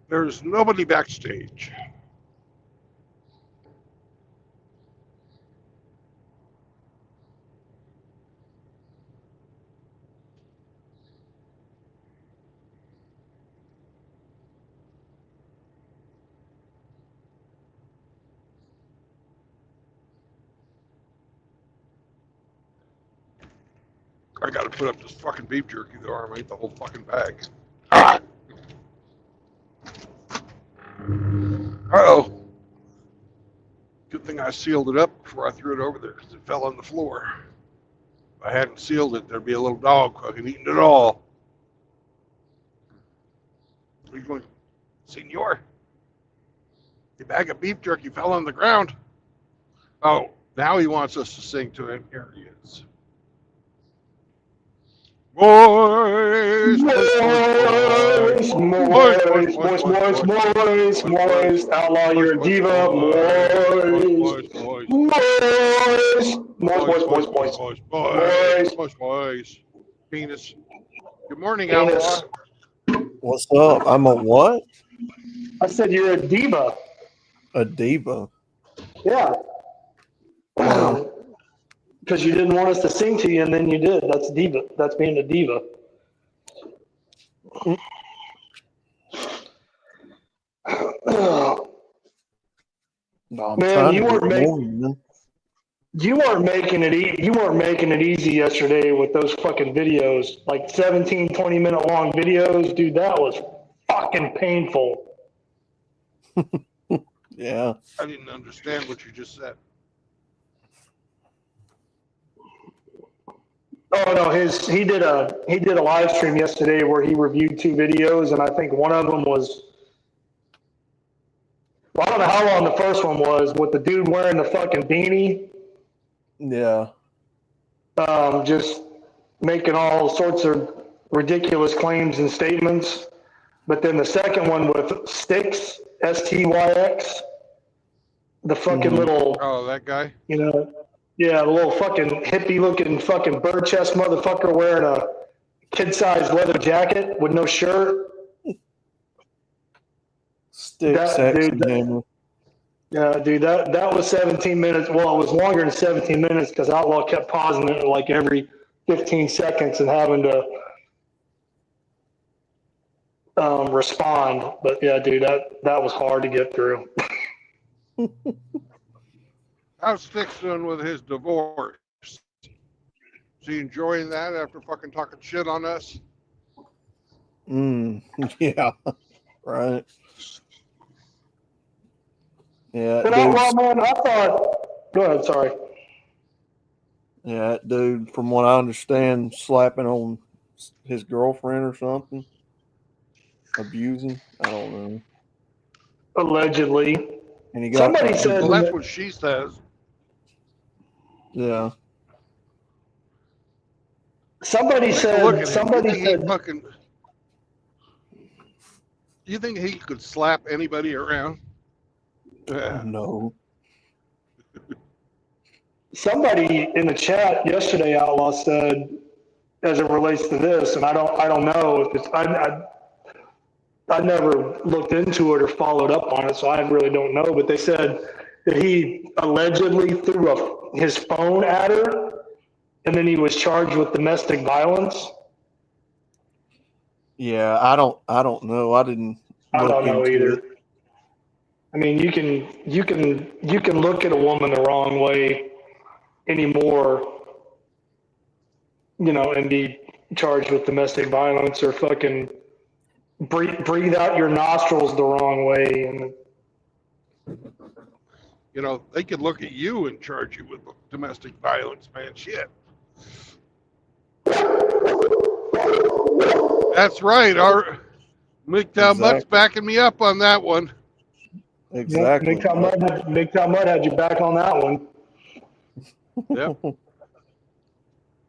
There's nobody backstage. I gotta put up this fucking beef jerky though, or I ate the whole fucking bag. Ah! Uh-oh. Good thing I sealed it up before I threw it over there because it fell on the floor. If I hadn't sealed it, there'd be a little dog fucking eating it all. What are you going, Senor? Your bag of beef jerky fell on the ground. Oh, now he wants us to sing to him. Here he is. Boys, Moist. Outlaw, you're a diva. Moist. Penis. Good morning, Penis. Outlaw. What's up? I'm a what? I said you're a diva. A diva. Yeah. Because you didn't want us to sing to you, and then you did. That's diva. That's being a diva. No, I'm Man, trying you to weren't get making- more, man. You weren't making it easy yesterday with those fucking videos, like 17, 20-minute long videos. Dude, that was fucking painful. Yeah. I didn't understand what you just said. Oh no, he did a live stream yesterday where he reviewed 2 videos, and I think one of them was, well, I don't know how long the first one was, with the dude wearing the fucking beanie, Yeah. just making all sorts of ridiculous claims and statements. But then the second one with Styx, Styx, the fucking little, Oh, that guy? Yeah, the little fucking hippie-looking fucking bird chest motherfucker wearing a kid-sized leather jacket with no shirt. Stick, That- sexy dude, hammer. Yeah, dude, that was 17 minutes. Well, it was longer than 17 minutes because Outlaw kept pausing it like every 15 seconds and having to respond. But yeah, dude, that was hard to get through. How's Styx doing with his divorce? Is he enjoying that after fucking talking shit on us? Yeah. Right. Yeah, But Outlaw, man, I thought. Go ahead, sorry. Yeah, that dude, from what I understand, slapping on his girlfriend or something. Abusing. I don't know. Allegedly. And he got Somebody said. Well, that's what she says. Yeah. Somebody said. Look at him. Somebody You think said. he fucking. You think he could slap anybody around? Yeah. No. Somebody in the chat yesterday, Outlaw, said, as it relates to this, and I don't know if it's, I never looked into it or followed up on it, so I really don't know. But they said that he allegedly threw his phone at her, and then he was charged with domestic violence. Yeah, I don't know. I didn't. I don't know into either. it. I mean, you can look at a woman the wrong way anymore, and be charged with domestic violence, or fucking breathe out your nostrils the wrong way. And They could look at you and charge you with domestic violence, man. Shit. That's right. Our MGTOW Mutt's Exactly. backing me up on that one. Exactly. Big Time Mud had you back on that one. Yep.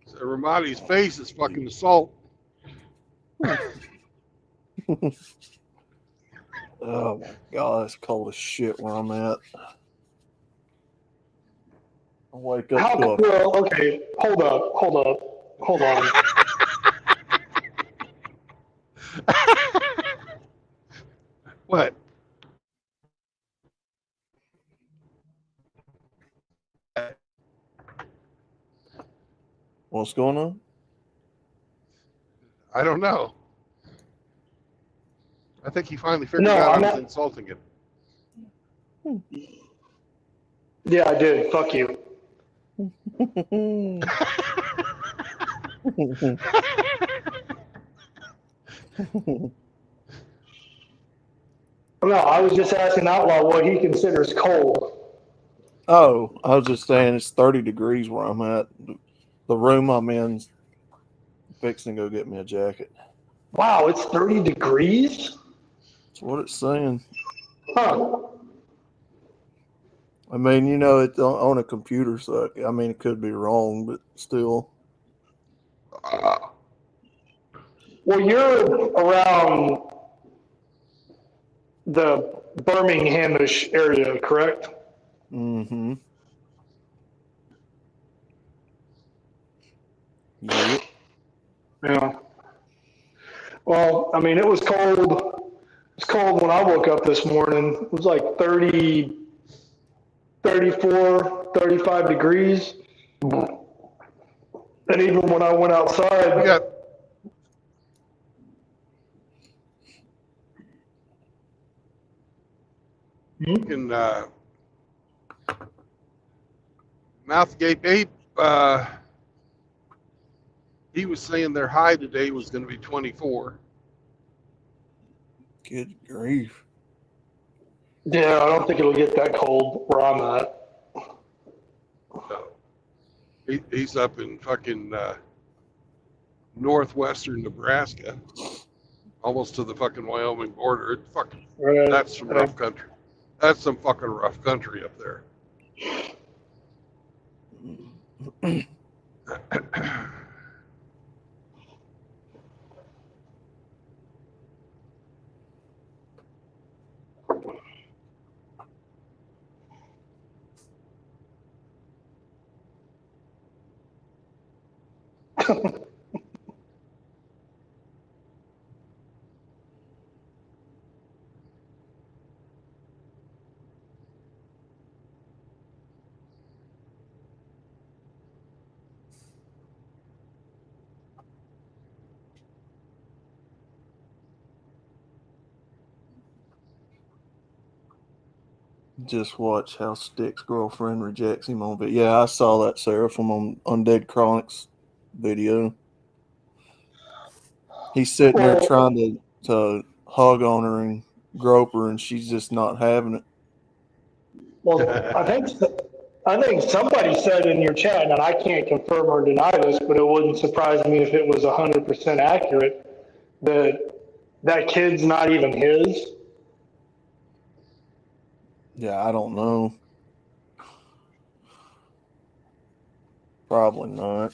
So Ramadi's face is fucking assault. Oh my god, it's cold as shit where I'm at. I wake up How to a well, okay, hold on. What? what's going on? I don't know. I think he finally figured No, out I I'm was not. insulting him. Yeah, I did. Fuck you. No, I was just asking Outlaw what he considers cold. Oh, I was just saying it's 30 degrees where I'm at. The room I'm in, fixing to go get me a jacket. Wow, it's 30 degrees? That's what it's saying. Huh. I mean, you know, it's on a computer, so I mean, it could be wrong, but still. Well, you're around the Birminghamish area, correct? Mm-hmm. Yep. Yeah. Well, I mean, it was cold. It's cold when I woke up this morning. It was like 30, 34, 35 degrees. And even when I went We outside, got fucking Mouthgate Ape. He was saying their high today was going to be 24. Good grief. yeah, I don't think it'll get that cold where I'm at. So he's up in fucking northwestern Nebraska, almost to the fucking Wyoming border. It's fucking, Right. that's some rough country. That's some fucking rough country up there. Just watch how Stick's girlfriend rejects him on. But yeah, I saw that Sarah from on Undead Chronics video. He's sitting there Well, trying to hug on her and grope her, and she's just not having it. well, I think somebody said in your chat, and I can't confirm or deny this, but it wouldn't surprise me if it was 100% accurate, that that kid's not even his. Yeah, I don't know. Probably not.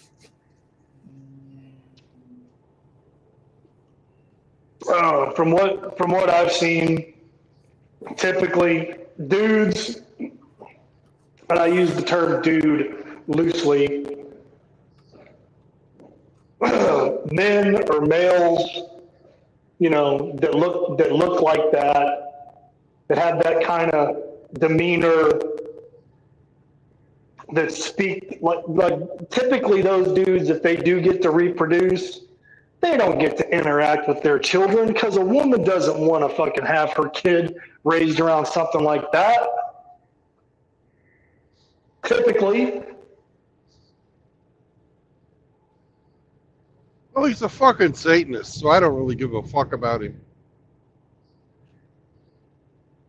From what I've seen, typically dudes, and I use the term dude loosely, men or males, you know, that look like that have that kind of demeanor, that speak like typically those dudes, if they do get to reproduce, they don't get to interact with their children, because a woman doesn't want to fucking have her kid raised around something like that. Typically. Well, he's a fucking Satanist, so I don't really give a fuck about him.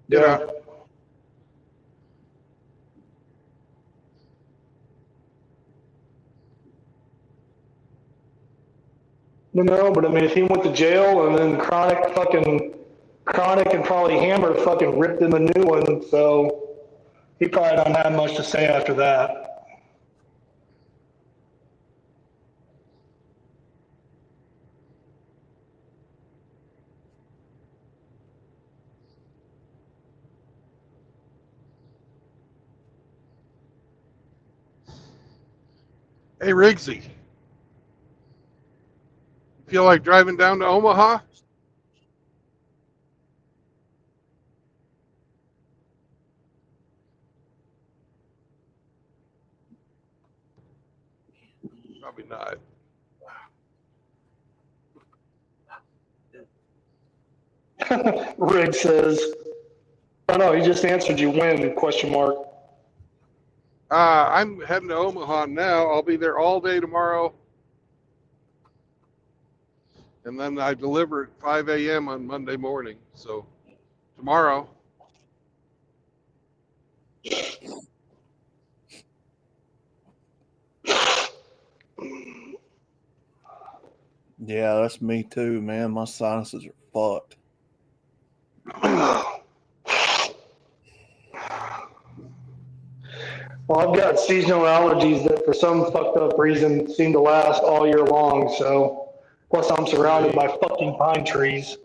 You Yeah. know, You know, but I mean, if he went to jail and then Chronic and probably Hammer fucking ripped him a new one, so he probably don't have much to say after that. Hey, Riggsy. Feel like driving down to Omaha? Probably not. Rig says, oh no, he just answered you when, question mark. I'm heading to Omaha now. I'll be there all day tomorrow. And then I deliver at 5 a.m. on Monday morning. So tomorrow. Yeah, that's me too, man. My sinuses are fucked. Well, I've got seasonal allergies that for some fucked up reason seem to last all year long, so plus I'm surrounded by fucking pine trees.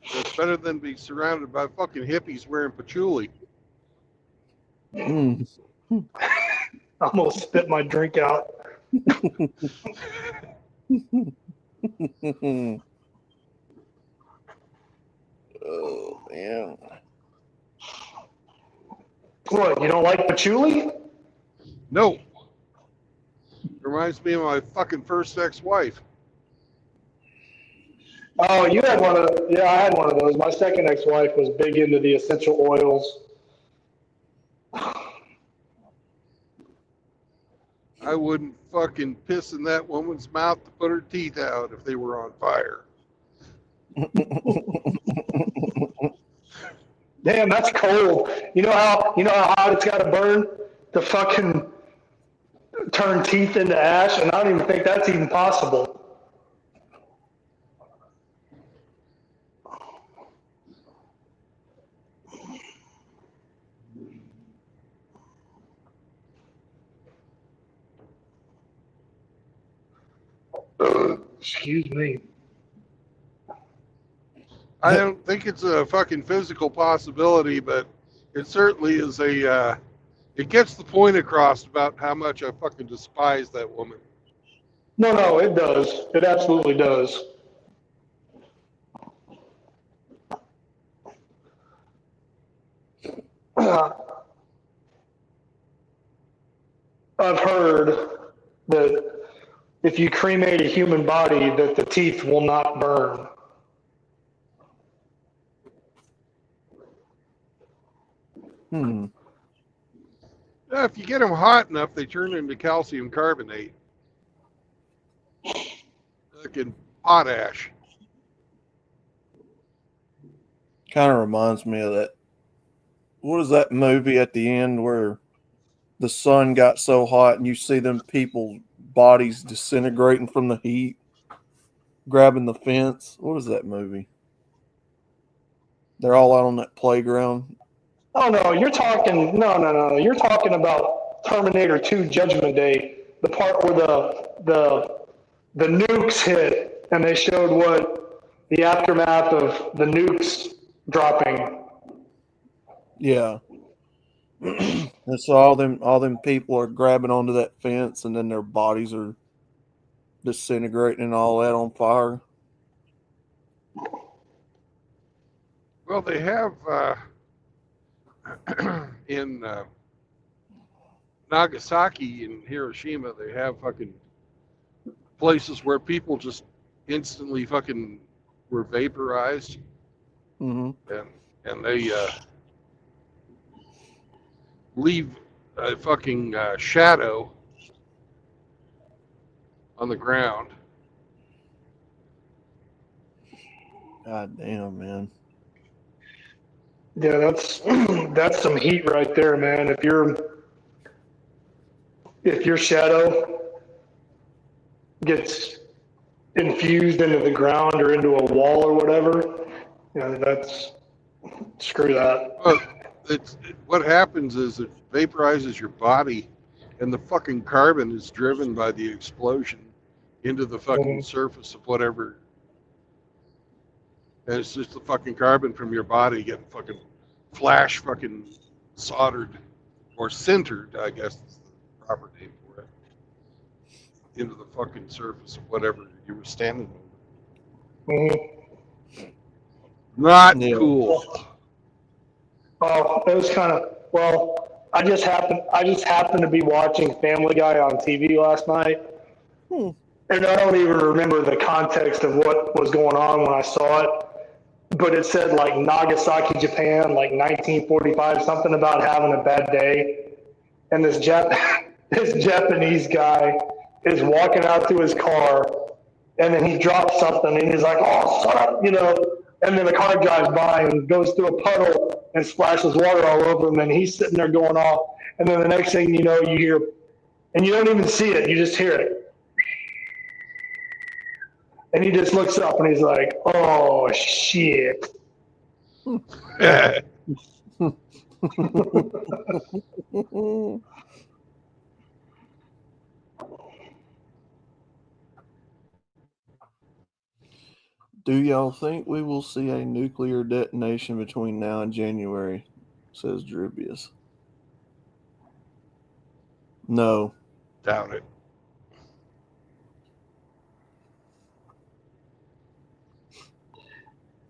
It's better than be surrounded by fucking hippies wearing patchouli. Mm. I almost spit my drink out. Oh, man. What, you don't like patchouli? No. Reminds me of my fucking first ex-wife. Oh, you had one of, yeah, I had one of those. My second ex-wife was big into the essential oils. I wouldn't fucking piss in that woman's mouth to put her teeth out if they were on fire. Damn, that's cold. You know how hot it's got to burn to fucking turn teeth into ash, and I don't even think that's even possible. Excuse me. I don't think it's a fucking physical possibility, but it certainly is a, it gets the point across about how much I fucking despise that woman. No, it does. It absolutely does. I've heard that if you cremate a human body, that the teeth will not burn. If you get them hot enough, they turn into calcium carbonate. Fucking potash. Kind of reminds me of that. What is that movie at the end where the sun got so hot and you see them people's bodies disintegrating from the heat, grabbing the fence? What is that movie? They're all out on that playground. Oh no, you're talking no. You're talking about Terminator 2 Judgment Day, the part where the nukes hit and they showed what the aftermath of the nukes dropping. Yeah. And so all them people are grabbing onto that fence, and then their bodies are disintegrating and all that on fire. Well, they have in Nagasaki and Hiroshima, they have fucking places where people just instantly fucking were vaporized, Mm-hmm. and they leave a fucking shadow on the ground. God damn, man. Yeah, that's some heat right there, man. if your shadow gets infused into the ground or into a wall or whatever, that's screw that. Well, what happens is it vaporizes your body, and the fucking carbon is driven by the explosion into the fucking surface of whatever. And it's just the fucking carbon from your body getting fucking fucking soldered or sintered, I guess is the proper name for it, into the fucking surface of whatever you were standing on. Not cool. Oh, it was kind of, well, I just happened to be watching Family Guy on TV last night. And I don't even remember the context of what was going on when I saw it, but it said like Nagasaki, Japan, like 1945, something about having a bad day. And this Japanese guy is walking out to his car, and then he drops something, and he's like, "Oh, shut up," and then the car drives by and goes through a puddle and splashes water all over him, and he's sitting there going off. And then the next thing you know, you hear, and you don't even see it, you just hear it. And he just looks up and he's like, "Oh, shit." Do y'all think we will see a nuclear detonation between now and January? Says Dribius. No. Doubt it.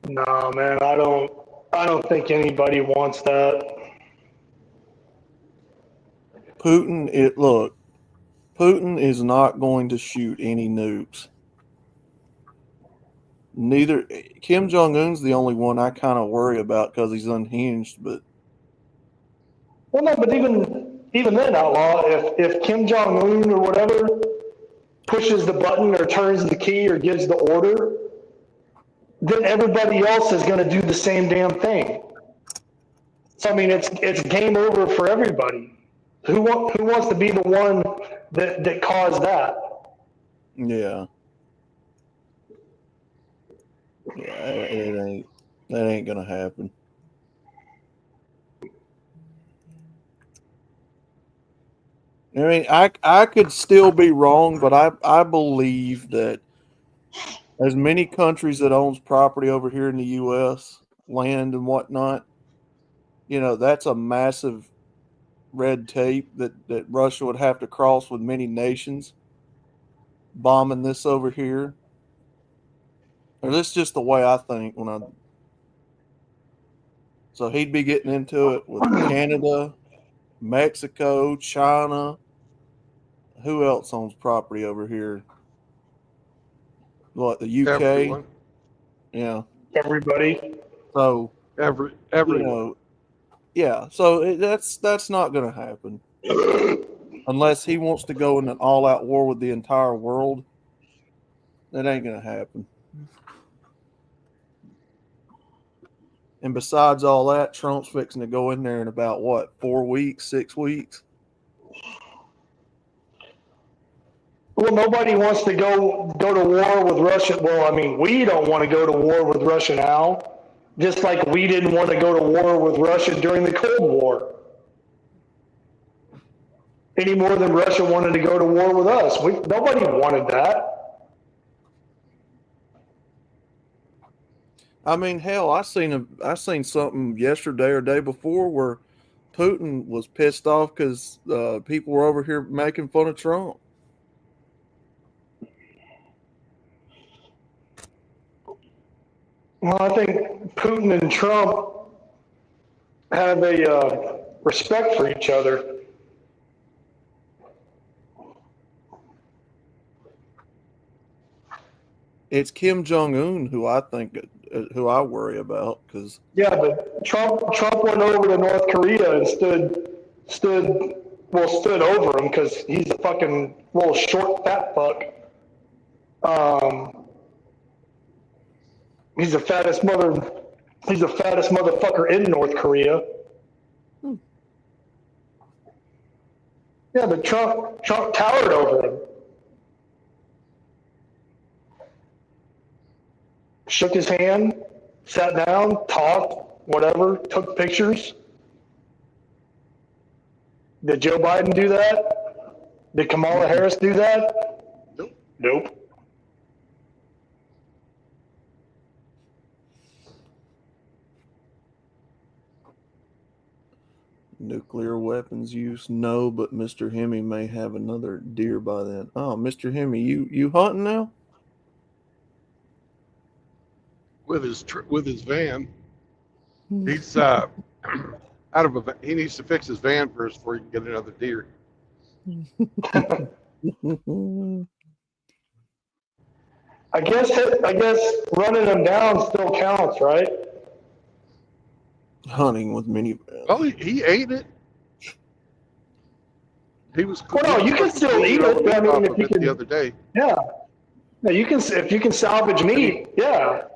No, man, I don't think anybody wants that. Putin is not going to shoot any nukes. Neither Kim Jong-un's the only one I kind of worry about because he's unhinged, but Well, no, but even then, Outlaw, if Kim Jong-un or whatever pushes the button or turns the key or gives the order, then everybody else is going to do the same damn thing. So I mean, it's game over for everybody. Who wants to be the one that caused that? yeah, that ain't gonna happen. I mean, I could still be wrong, but I believe that as many countries that owns property over here in the U.S., land and whatnot, that's a massive red tape that Russia would have to cross with many nations bombing this over here. Or this is just the way I think so he'd be getting into it with Canada, Mexico, China. Who else owns property over here? What, the UK? Everyone. Yeah. Everybody. So everyone. Yeah. So that's not going to happen unless he wants to go in an all-out war with the entire world. That ain't going to happen. And besides all that, Trump's fixing to go in there in about 4 weeks, 6 weeks. Well, nobody wants to go to war with Russia. Well, I mean, we don't want to go to war with Russia now, just like we didn't want to go to war with Russia during the Cold War. Any more than Russia wanted to go to war with us. Nobody wanted that. I mean, hell, I seen something yesterday or day before where Putin was pissed off because people were over here making fun of Trump. Well, I think Putin and Trump have a respect for each other. It's Kim Jong-un who I worry about because but Trump went over to North Korea and stood over him because he's a fucking little short fat fuck. He's the fattest motherfucker in North Korea. Yeah, but Trump towered over him. Shook his hand, sat down, talked, whatever, took pictures. Did Joe Biden do that? Did Kamala Harris do that? Nope. Nope. Nuclear weapons use? No, but Mr. Hemi may have another deer by then. Oh, Mr. Hemi, you hunting now? With his van. He's out of he needs to fix his van first before he can get another deer. I guess running them down still counts, right? Hunting with mini. Well, he ate it. He was. Well, no, you can still eat it. I mean, if you can, the other day. Yeah. No, you can if you can salvage meat. Yeah.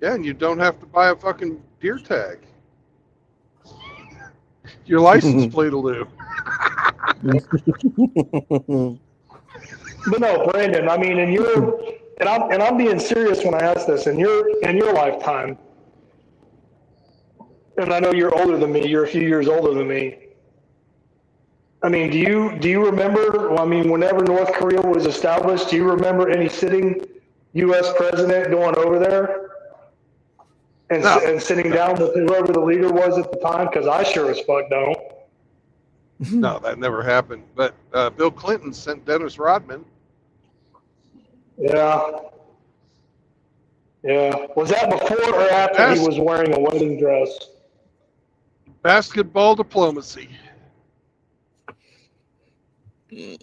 Yeah, and you don't have to buy a fucking deer tag. Your license plate will do. But no, Brandon. I mean, I'm being serious when I ask this. In your lifetime, and I know you're older than me. You're a few years older than me. I mean, do you remember? Well, I mean, whenever North Korea was established, do you remember any sitting U.S. president going over there and sitting down with whoever the leader was at the time? Because I sure as fuck don't. No, that never happened. But Bill Clinton sent Dennis Rodman. Yeah. Yeah. Was that before or after he was wearing a wedding dress? Basketball diplomacy. Yep.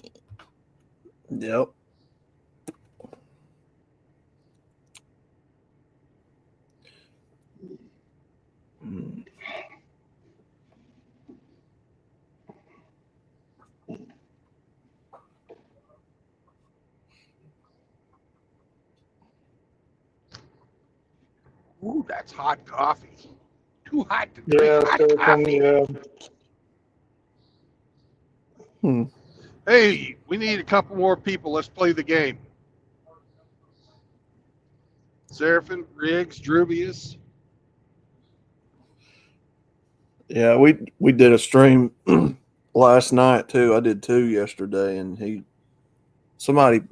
Ooh, that's hot coffee. Too hot to drink. Yeah, hot so coffee. yeah. Hey, we need a couple more people. Let's play the game. Seraphin, Riggs, Drubius. Yeah, we did a stream last night too. I did 2 yesterday, and somebody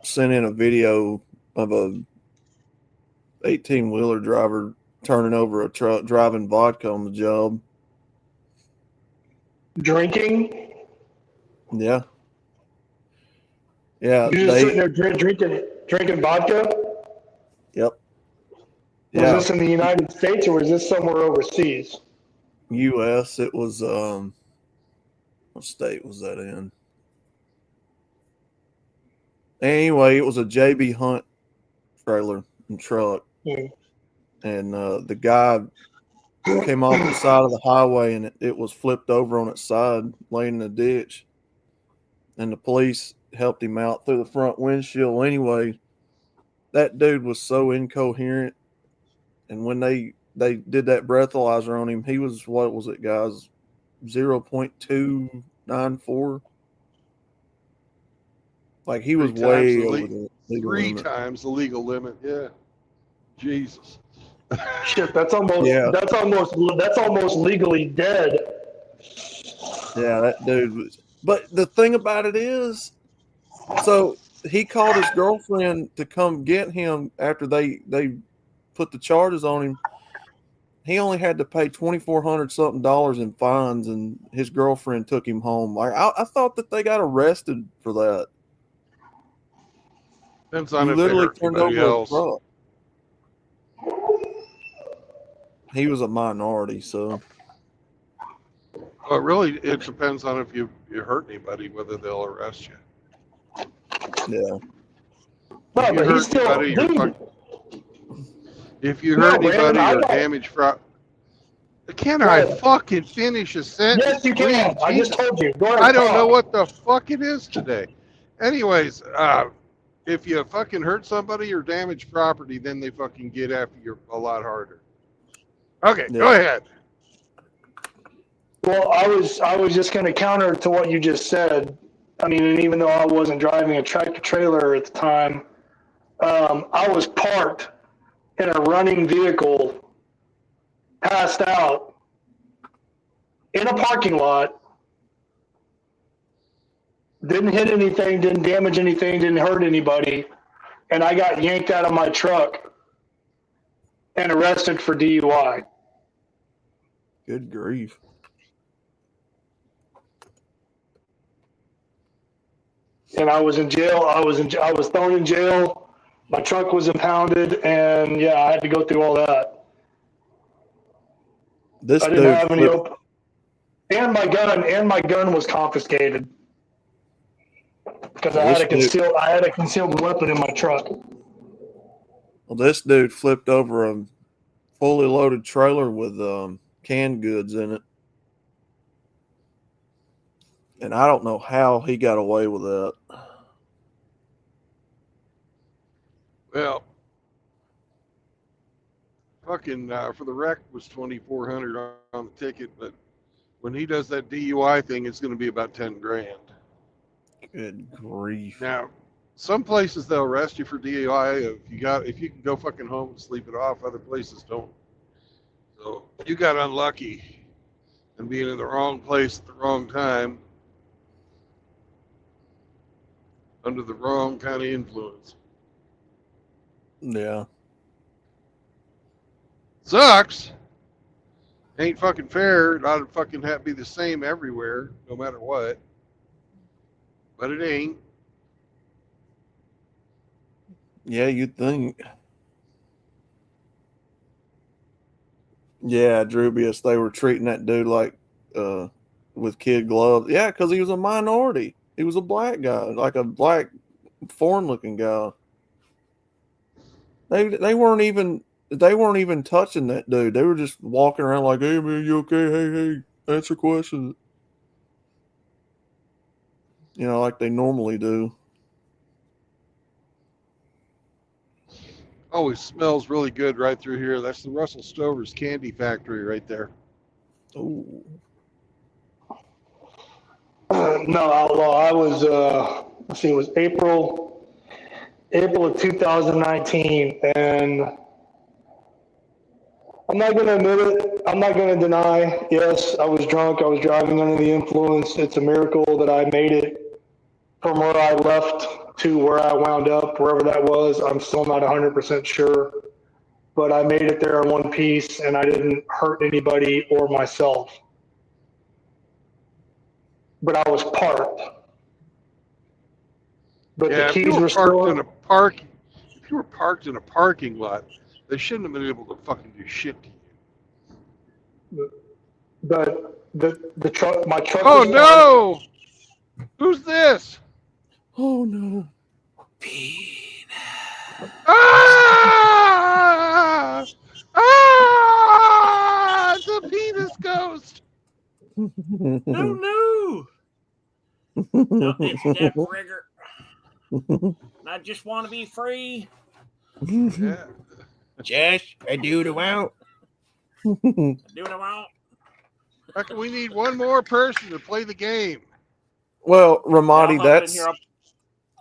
sent in a video of a 18-wheeler driver turning over a truck, driving vodka on the job. Drinking? Yeah. Yeah. You're just sitting there drinking vodka? Yep. Was this in the United States or was this somewhere overseas? U.S. It was, what state was that in? Anyway, it was a JB Hunt trailer and truck. Yeah. And the guy came off the side of the highway, and it was flipped over on its side, laying in a ditch. And the police helped him out through the front windshield. Anyway, that dude was so incoherent. And when they did that breathalyzer on him, he was, what was it, guys? 0.294. Like, he was way over the legal limit. 3 times the legal limit. Yeah. Jesus. Shit, that's almost legally dead. Yeah, that dude was. But the thing about it is, so he called his girlfriend to come get him after they put the charges on him. He only had to pay $2,400 something in fines, and his girlfriend took him home. Like, I thought that they got arrested for that. Depends on He if literally they hurt turned anybody over else. a truck. He was a minority, so. Well, really, it depends on if you hurt anybody, whether they'll arrest you. Yeah. No, but he's still. If you hurt anybody or damage can I fucking finish a sentence? Yes, you can. I just told you. Go ahead. I don't know what the fuck it is today. Anyways, if you fucking hurt somebody or damage property, then they fucking get after you a lot harder. Okay, Yeah. Go ahead. Well, I was just going to counter to what you just said. I mean, and even though I wasn't driving a tractor trailer at the time, I was parked in a running vehicle, passed out in a parking lot. Didn't hit anything, didn't damage anything, didn't hurt anybody, and I got yanked out of my truck and arrested for DUI. Good grief. And I was in jail. I was thrown in jail. My truck was impounded, and yeah, I had to go through all that. This I didn't dude have any and my gun was confiscated because I had a concealed weapon in my truck. Well, this dude flipped over a fully loaded trailer with canned goods in it. And I don't know how he got away with that. Well, fucking for the wreck was $2,400 on the ticket, but when he does that DUI thing, it's going to be about 10 grand. Good grief. Now, some places they'll arrest you for DUI if you can go fucking home and sleep it off. Other places don't. So you got unlucky and being in the wrong place at the wrong time, under the wrong kind of influence. Yeah. Sucks. Ain't fucking fair. It ought to fucking be the same everywhere, no matter what. But it ain't. Yeah, you'd think. Yeah, Drubius, they were treating that dude like with kid gloves. Yeah, because he was a minority. He was a black guy, like a black foreign looking guy. They weren't even touching that dude. They were just walking around like, "Hey man, you okay? Hey, answer questions." You know, like they normally do. Always smells really good right through here. That's the Russell Stover's candy factory right there. Ooh. No, Outlaw. I was it was April of 2019, and I'm not going to admit it. I'm not going to deny. Yes, I was drunk. I was driving under the influence. It's a miracle that I made it from where I left to where I wound up, wherever that was. I'm still not 100% sure, but I made it there in one piece, and I didn't hurt anybody or myself. But I was parked. But Yeah, the if you keys were were parked still in a park, if you were parked in a parking lot, they shouldn't have been able to fucking do shit to you. But the truck, my truck. Oh was no! Who's this? Oh no. Ah! Ah! It's a penis ghost. No. No, it's Deb Rigger. I just want to be free. Yeah. Just a dude out. Do what I want. Reckon we need one more person to play the game. Well, Ramadi, I'll hop that's in here,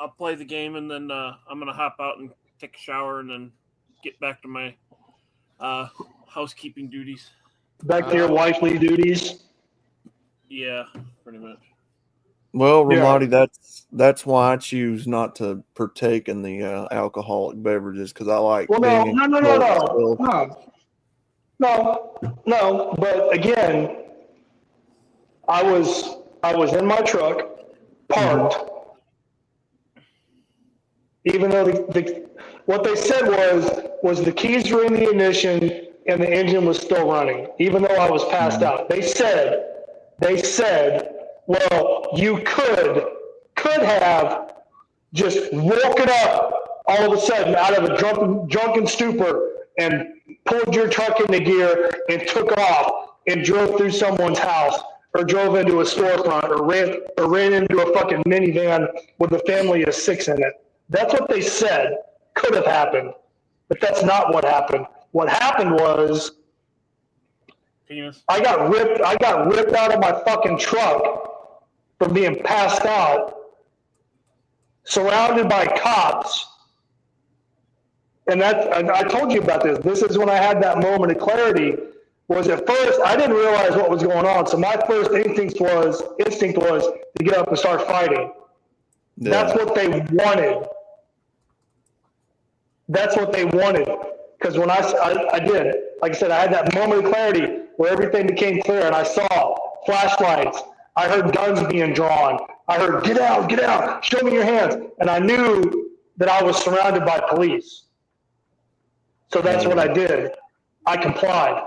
I'll play the game, and then I'm gonna hop out and take a shower, and then get back to my housekeeping duties. Back to your wifely duties. Yeah, pretty much. well, Yeah. Ramadi, that's why I choose not to partake in the alcoholic beverages because I like. Well, being in control of myself. No. But again, I was in my truck, parked. Even though what they said was the keys were in the ignition and the engine was still running, even though I was passed out. They said, well, you could have just woken up all of a sudden out of a drunken stupor and pulled your truck into gear and took off and drove through someone's house or drove into a storefront or ran into a fucking minivan with a family of 6 in it. That's what they said could have happened, but that's not what happened. What happened was Penis. I got ripped out of my fucking truck from being passed out, surrounded by cops. And I told you about this. This is when I had that moment of clarity. Was at first I didn't realize what was going on, so my first instinct was to get up and start fighting. Yeah. That's what they wanted. That's what they wanted. Because when I did, like I said, I had that moment of clarity where everything became clear, and I saw flashlights. I heard guns being drawn. I heard, get out, show me your hands. And I knew that I was surrounded by police. So that's what I did. I complied.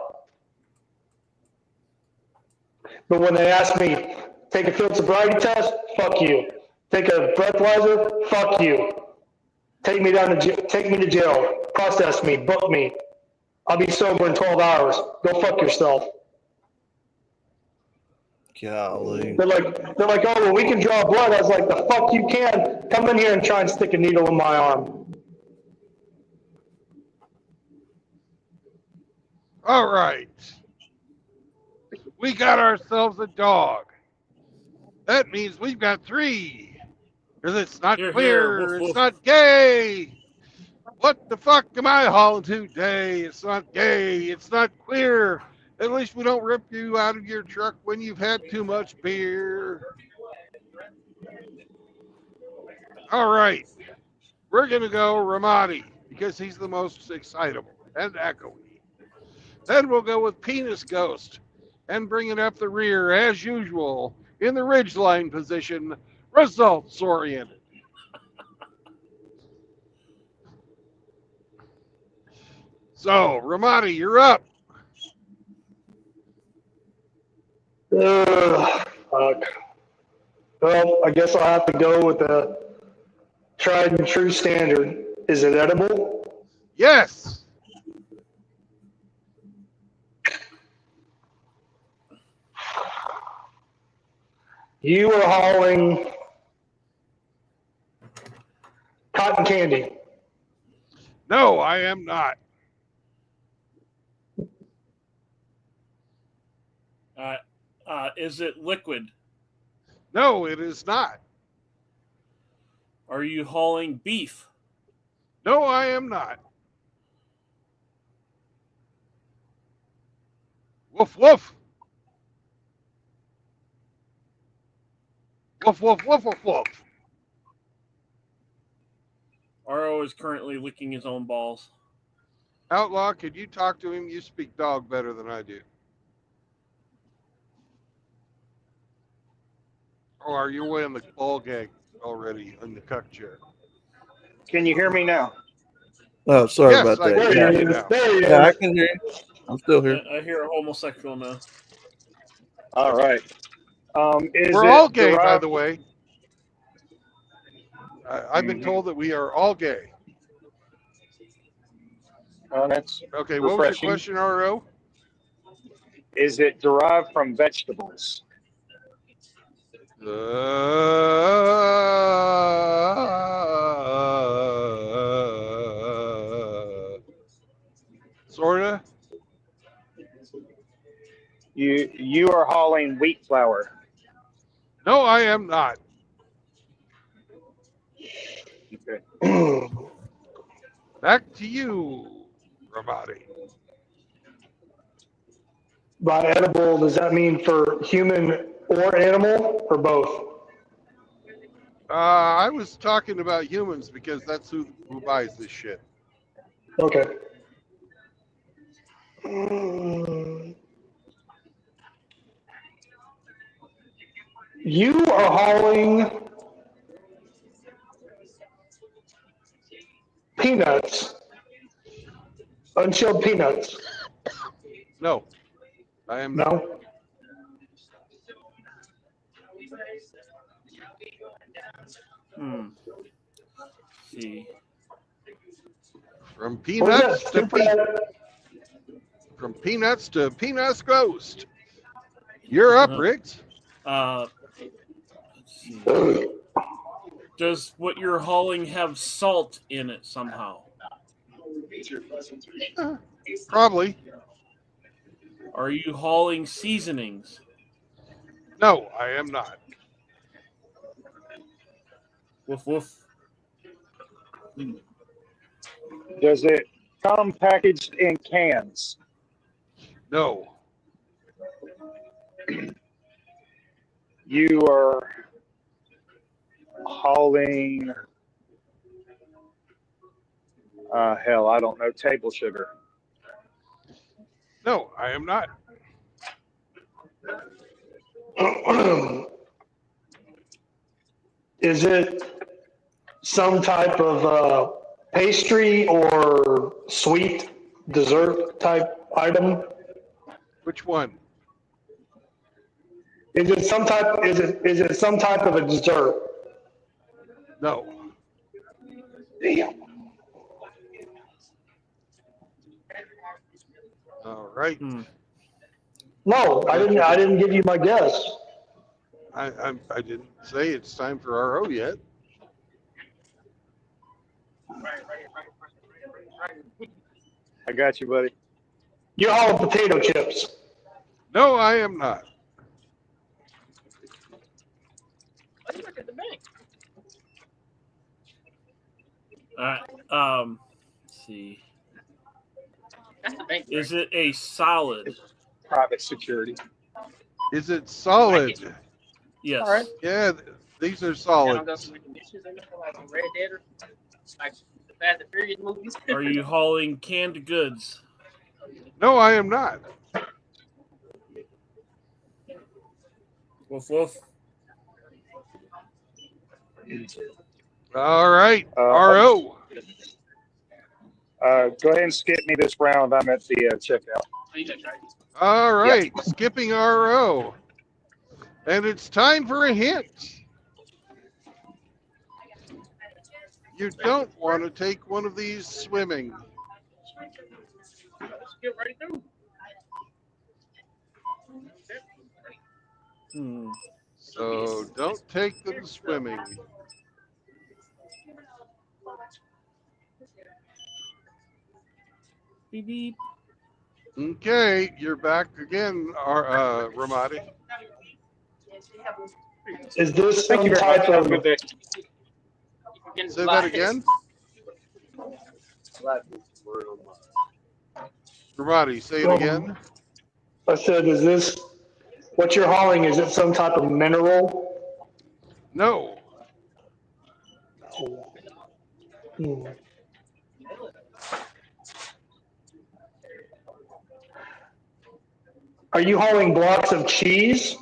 But when they asked me, take a field sobriety test, fuck you. Take a breathalyzer, fuck you. Take me to jail, process me, book me. I'll be sober in 12 hours. Go fuck yourself. Golly. They're like, oh, well, we can draw blood. I was like, the fuck you can. Come in here and try and stick a needle in my arm. All right. We got ourselves a dog. That means we've got 3. Because it's not Here, queer, woof, it's woof. not gay. What the fuck am I hauling today? It's not gay, it's not queer. At least we don't rip you out of your truck when you've had too much beer. All right. We're going to go Ramadi because he's the most excitable and echoey. Then we'll go with Penis Ghost and bring it up the rear as usual in the ridgeline position, results oriented. So, Ramadi, you're up. Fuck. Well, I guess I'll have to go with the tried and true standard. Is it edible? Yes. You are hauling cotton candy. No, I am not. Is it liquid? No, it is not. Are you hauling beef? No, I am not. Woof, woof. Woof, woof, woof, woof, woof. RO is currently licking his own balls. Outlaw, could you talk to him? You speak dog better than I do. Or are you way in the ball gag already in the cuck chair? Can you hear me now? Oh, sorry Yes, about I that. can Yeah, hear you now. There you yeah, go. I can hear you. I'm still here. I hear a homosexual now. All right. Is We're it all gay, by derived- the way. I've been told that we are all gay. That's Okay, what was refreshing. your question, RO? Is it derived from vegetables? Sorta. You are hauling wheat flour. No, I am not. Okay. Back to you, Ramadi. By edible, does that mean for human or animal or both? I was talking about humans because that's who buys this shit. Okay. You are hauling peanuts, unchilled peanuts. No, I am not. No? See. From What was that peanuts to stupid? from peanuts to Peanuts Ghost. You're up, Uh-huh. Riggs. Let's see. Does what you're hauling have salt in it somehow? Probably. Are you hauling seasonings? No, I am not. Woof woof. Does it come packaged in cans? No. You are hauling, hell, I don't know, table sugar. No, I am not. Is it some type of pastry or sweet dessert type item? Which one? Is it some type? Is it some type of a dessert? No. Damn. All right. No, I didn't. I didn't give you my guess. I didn't say it's time for RO yet. I got you, buddy. You're hauling potato chips. No, I am not. All right. Let's see. Is it a solid? Private security. Is it solid? Yes. All right. Yeah, these are solid. Are you hauling canned goods? No, I am not. Woof woof. All right, RO. Go ahead and skip me this round. I'm at the checkout. All right, skipping RO. And it's time for a hint. You don't want to take one of these swimming. So don't take them swimming. Beep beep. Okay, you're back again, Ramadi. Is this Thank some you very type much. Have a of? good day. Say that again. Ramadi, say it again. I said, is this what you're hauling? Is it some type of mineral? No. Hmm. Are you hauling blocks of cheese?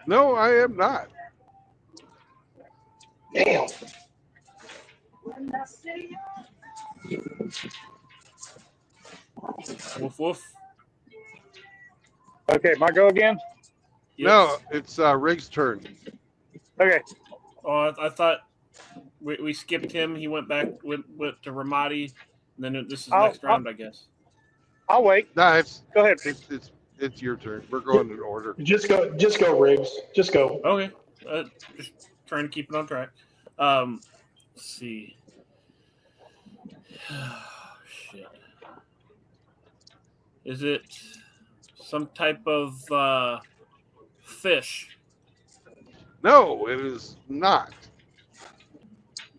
No, I am not. Damn. Woof woof. Okay, my go again? No, it's Rig's turn. Okay. Oh, I thought we skipped him. He went back went to Ramadi, and then this is next round, I guess. I'll wait. No, it's Go ahead. it's your turn. We're going in order. Just go, Riggs. Just go. Okay. Just trying to keep it on track. Let's see. Shit. Is it some type of fish? No, it is not.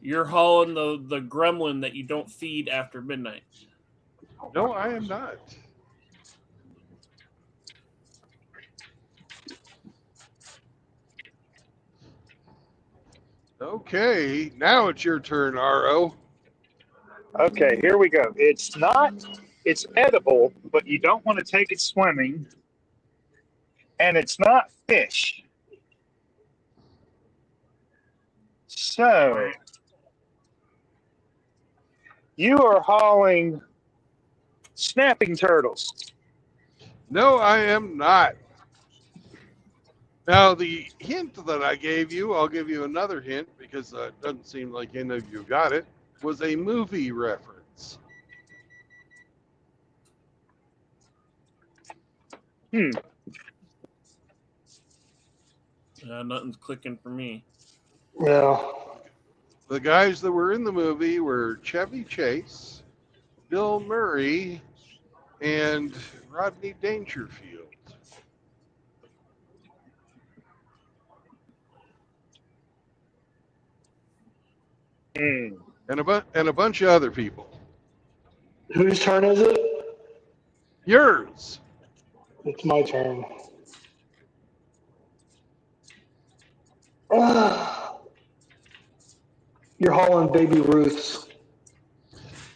You're hauling the gremlin that you don't feed after midnight. No, I am not. Okay, now it's your turn, RO. Okay, here we go. It's edible, but you don't want to take it swimming. And it's not fish. So, you are hauling snapping turtles. No, I am not. Now, the hint that I gave you, I'll give you another hint because it doesn't seem like any of you got it, was a movie reference. Nothing's clicking for me. Yeah. The guys that were in the movie were Chevy Chase, Bill Murray, and Rodney Dangerfield. Mm. And a bunch of other people. Whose turn is it? Yours. It's my turn. You're hauling Baby Ruth's.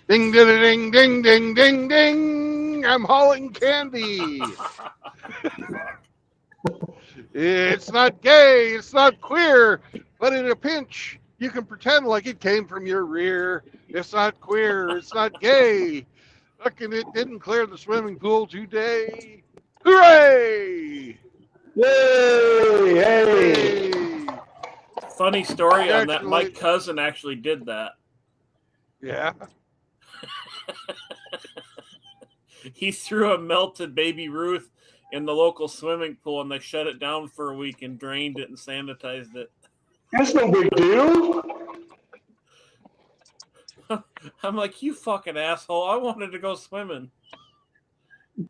Ding, ding, ding, ding, ding, ding, ding. I'm hauling candy. It's not gay, it's not queer, but in a pinch, you can pretend like it came from your rear. It's not queer, it's not gay. Fucking it didn't clear the swimming pool today. Hooray! Yay! Hey! Hey! Funny story on that. My Congratulations. cousin actually did that. Yeah. He threw a melted Baby Ruth in the local swimming pool, and they shut it down for a week and drained it and sanitized it. That's no big deal. I'm like, you fucking asshole. I wanted to go swimming.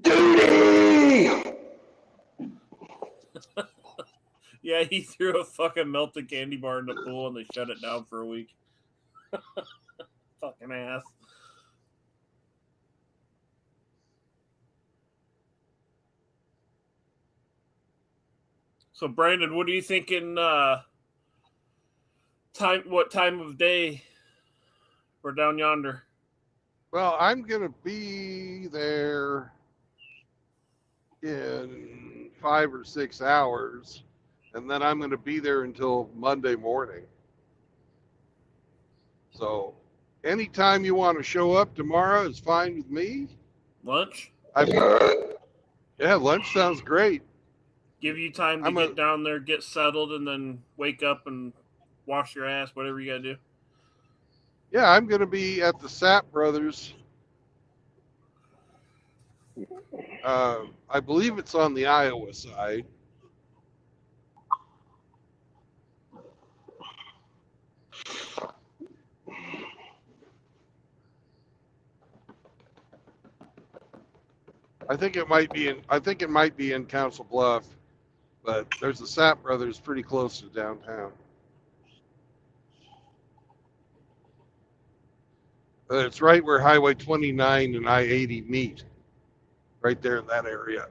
Duty! Yeah, he threw a fucking melted candy bar in the pool, and they shut it down for a week. Fucking ass. So, Brandon, what are you thinking? What time of day we're down yonder? Well, I'm going to be there in 5 or 6 hours, and then I'm going to be there until Monday morning. So anytime you want to show up tomorrow is fine with me. Lunch? Yeah, lunch sounds great. Give you time to get down there, get settled, and then wake up and wash your ass, whatever you got to do. Yeah, I'm going to be at the Sapp Brothers. I believe it's on the Iowa side. I think it might be in Council Bluff, but there's the Sapp Brothers pretty close to downtown. It's right where Highway 29 and I-80 meet, right there in that area.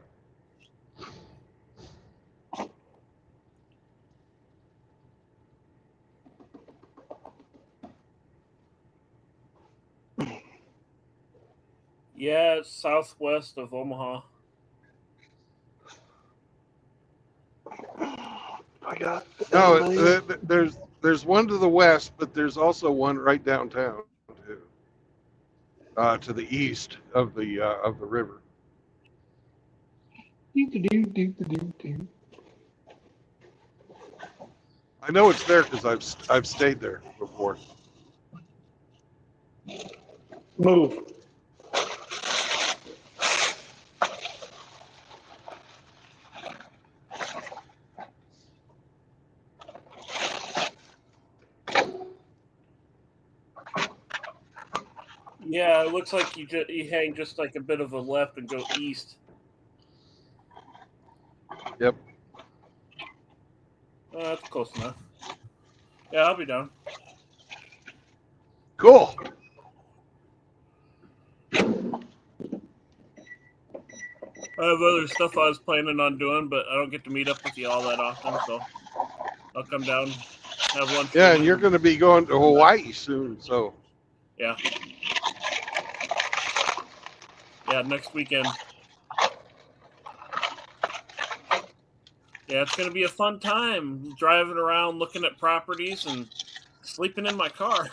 Yeah, it's southwest of Omaha. I got No, there's one to the west, but there's also one right downtown too, to the east of the river. I know it's there because I've stayed there before. Move. Yeah, it looks like you hang just like a bit of a left and go east. Yep. That's close enough. Yeah, I'll be down. Cool. I have other stuff I was planning on doing, but I don't get to meet up with you all that often, so I'll come down, have lunch. Yeah, and you're going to be going to Hawaii soon, so. Yeah. Yeah, next weekend. Yeah, it's going to be a fun time driving around, looking at properties, and sleeping in my car.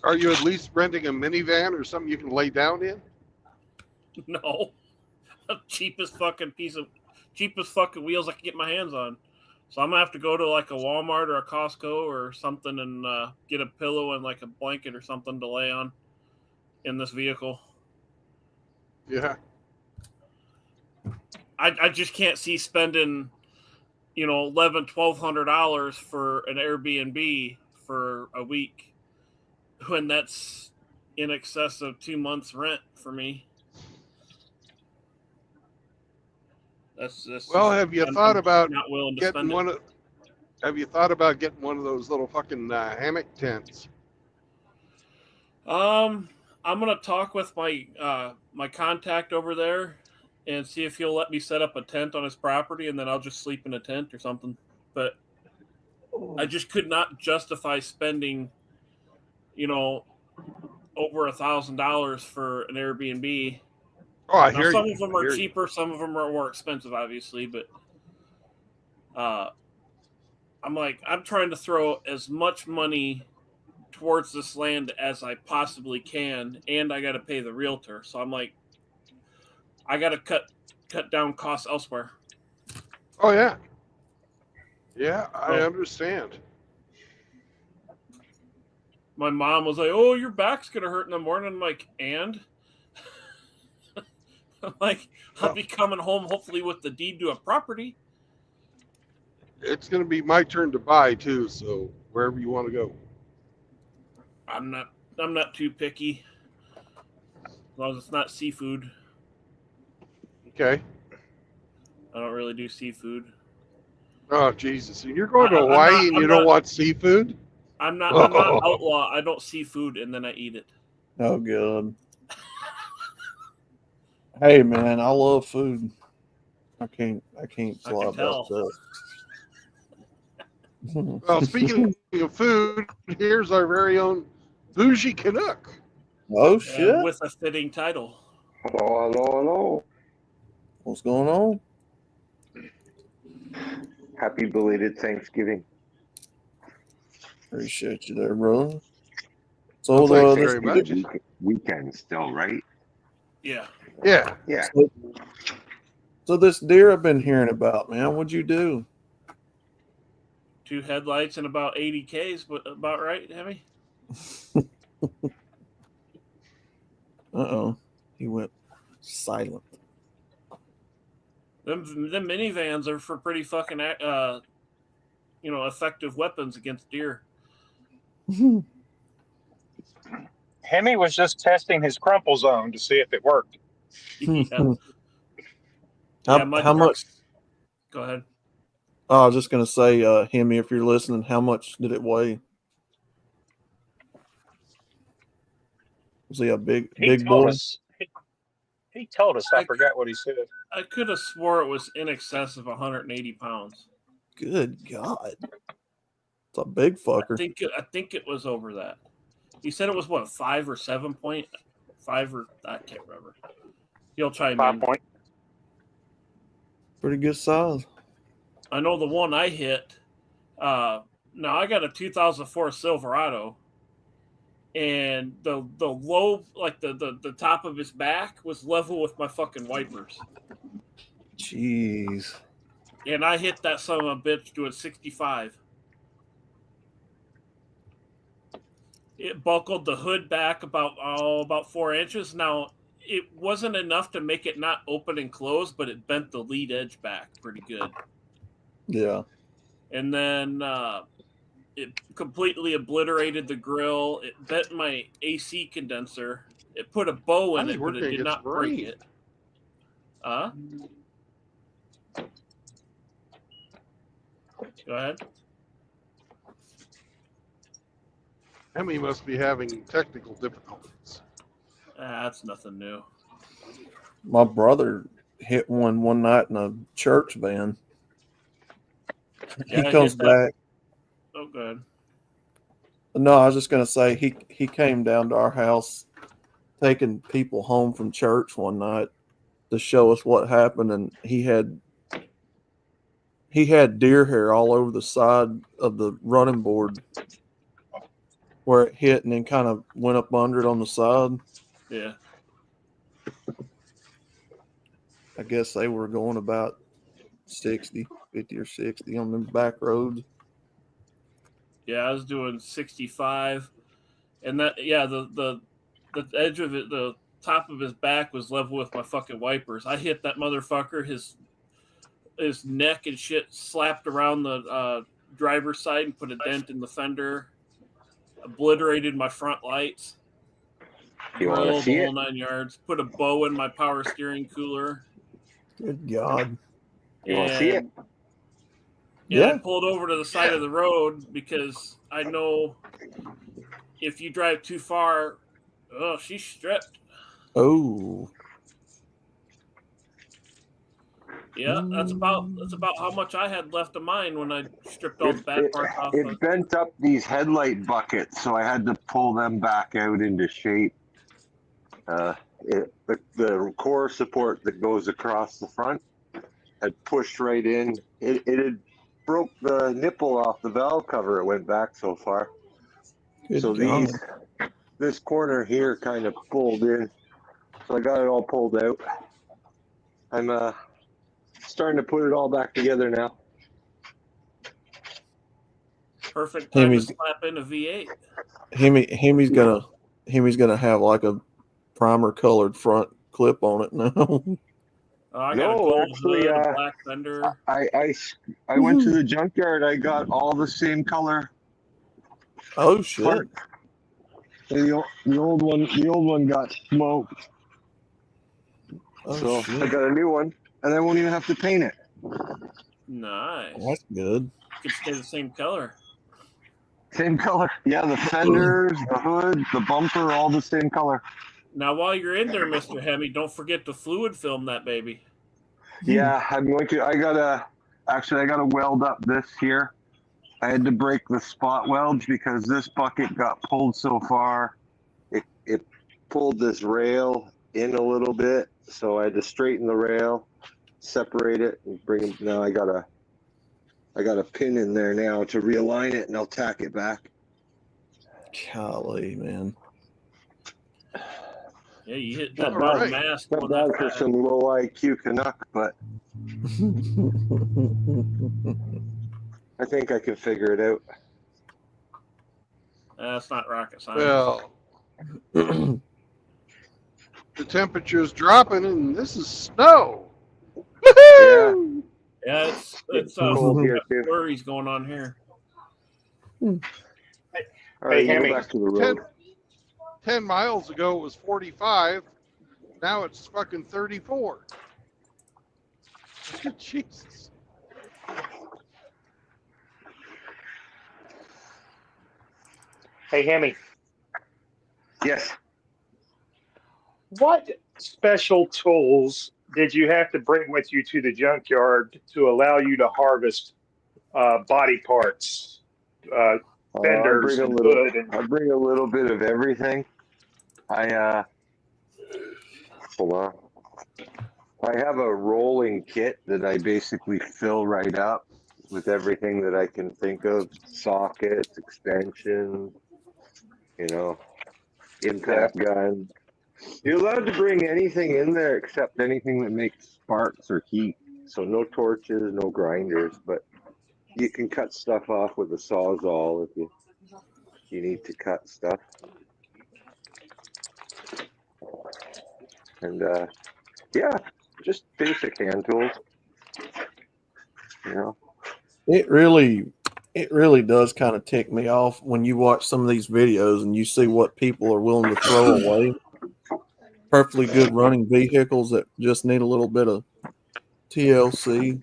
Are you at least renting a minivan or something you can lay down in? No. Cheapest fucking wheels I can get my hands on. So I'm going to have to go to like a Walmart or a Costco or something and get a pillow and like a blanket or something to lay on in this vehicle. Yeah. I just can't see spending, $1,100-$1,200 for an Airbnb for a week when that's in excess of 2 months rent for me. That's Well, have you thought about not willing to getting spend one it. of? Have you thought about getting one of those little fucking hammock tents? I'm gonna talk with my my contact over there and see if he'll let me set up a tent on his property, and then I'll just sleep in a tent or something. But I just could not justify spending, over $1,000 for an Airbnb. Oh, I Now, hear some you. of them I are hear you. cheaper, some of them are more expensive, obviously. But I'm like, I'm trying to throw as much money towards this land as I possibly can, and I got to pay the realtor. So I'm like, I got to cut down costs elsewhere. Oh yeah. Yeah, I So- understand. My mom was like, "Oh, your back's gonna hurt in the morning." I'm like, and I'm like, I'll be coming home hopefully with the deed to a property. It's going to be my turn to buy too, so wherever you want to go. I'm not too picky, as long as it's not seafood. Okay. I don't really do seafood. Oh Jesus! You're going to I'm Hawaii not- and I'm you don't not- want seafood? I'm not outlaw. I don't see food and then I eat it. Oh god. Hey man, I love food. I can't slap tell. that stuff. Well, speaking of food, here's our very own Bougie Canuck. Oh shit. With a fitting title. Hello, hello, hello. What's going on? Happy belated Thanksgiving. Appreciate you there, brother. So Well, thanks this very much. Weekend still, right? Yeah. Yeah. Yeah. so this deer I've been hearing about, man, what'd you do? 2 headlights and about 80 Ks, but about right, Hemi? Uh-oh. He went silent. Them minivans are for pretty fucking effective weapons against deer. Hemi was just testing his crumple zone to see if it worked. Yeah. How, my how much? trucks- Go ahead. Oh, I was just gonna say, Hemi, if you're listening, how much did it weigh? Was he a big He boy? told us. He told us. I forgot what he said. I could have swore it was in excess of 180 pounds. Good God, it's a big fucker. I think it was over that. He said it was what 5 or 7 point, 5 or I can't remember. He'll chime 5 in. point. Pretty good size. I know the one I hit. Now I got a 2004 Silverado, and the low, like the top of his back was level with my fucking wipers, Jeez. and I hit that son of a bitch doing 65. It buckled the hood back about 4 inches. Now it wasn't enough to make it not open and close, but it bent the lead edge back pretty good. Yeah. And then it completely obliterated the grill. It bent my AC condenser. It put a bow in How's it, but it working did against not break rain? it. Go ahead. Hemi must be having technical difficulties. That's nothing new. My brother hit one night in a church van. Yeah, he I comes hit that. back. Oh, good. No, I was just gonna say he came down to our house, taking people home from church one night to show us what happened, and he had deer hair all over the side of the running board where it hit, and then kind of went up under it on the side. Yeah. I guess they were going about 50 or 60 on the back roads. Yeah, I was doing 65, and that the edge of it, the top of his back was level with my fucking wipers. I hit that motherfucker. His neck and shit slapped around the driver's side and put a dent in the fender. obliterated my front lights. You want to Drilled see the it? whole 9 yards. Put a bow in my power steering cooler. Good God. You want to see it? And Yeah. I pulled over to the side of the road because I know if you drive too far, oh, she's stripped. Oh. Yeah, that's about how much I had left of mine when I stripped all the bad parts off. It bent up these headlight buckets, so I had to pull them back out into shape. The core support that goes across the front had pushed right in. It had broke the nipple off the valve cover. It went back so far. Good So God. this corner here kind of pulled in. So I got it all pulled out. I'm starting to put it all back together now. Perfect time to Hemi's slap in a V8. Hemi's gonna have like a primer colored front clip on it now. I got a No, gold actually, hood, a black fender. I went to the junkyard. I got all the same color. Oh shit. parts. The old one got smoked. Oh So shit. I got a new one, and I won't even have to paint it. Nice. That's good. Could stay the same color. Same color. Yeah, the fenders, the hood, the bumper, all the same color. Now, while you're in there, Mr. Hemi, don't forget to fluid film that baby. Yeah, I'm going to. I gotta weld up this here. I had to break the spot welds because this bucket got pulled so far. It pulled this rail in a little bit, so I had to straighten the rail, separate it, and bring it. Now I got a pin in there now to realign it, and I'll tack it back. Golly, man. Yeah, you hit that All bottom right. mask. Not when bad that for fast. some low IQ Canuck, but I think I can figure it out. That's not rocket science. Well, the temperature's dropping, and this is snow. Woohoo! Yeah, it's cold here too. flurries going on here. All right, Hemi. go back to the road. 10 miles ago it was 45. Now it's fucking 34. Jesus. Hey, Hemi, Yes. what special tools did you have to bring with you to the junkyard to allow you to harvest body parts, fenders, and hood? And I bring a little bit of everything. Hold on. I have a rolling kit that I basically fill right up with everything that I can think of: sockets, extensions, impact gun. You're allowed to bring anything in there except anything that makes sparks or heat. So no torches, no grinders, but you can cut stuff off with a Sawzall if you need to cut stuff. And yeah, just basic hand tools. It really does kind of tick me off when you watch some of these videos and you see what people are willing to throw away. Perfectly good running vehicles that just need a little bit of TLC.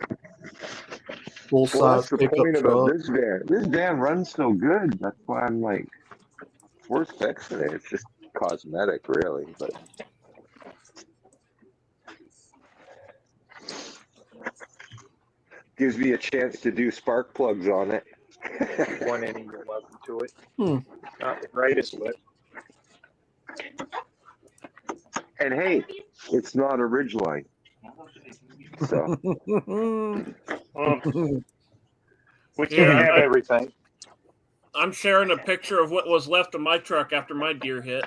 Full Well, size that's the pickup point about truck. this van. This van runs so good. That's why I'm like, worth fixing it. It's just cosmetic, really. But gives me a chance to do spark plugs on it. one ending, you're welcome to it. Hmm. Not the greatest, but And hey, it's not a Ridgeline. So we can't have everything. I'm sharing a picture of what was left of my truck after my deer hit.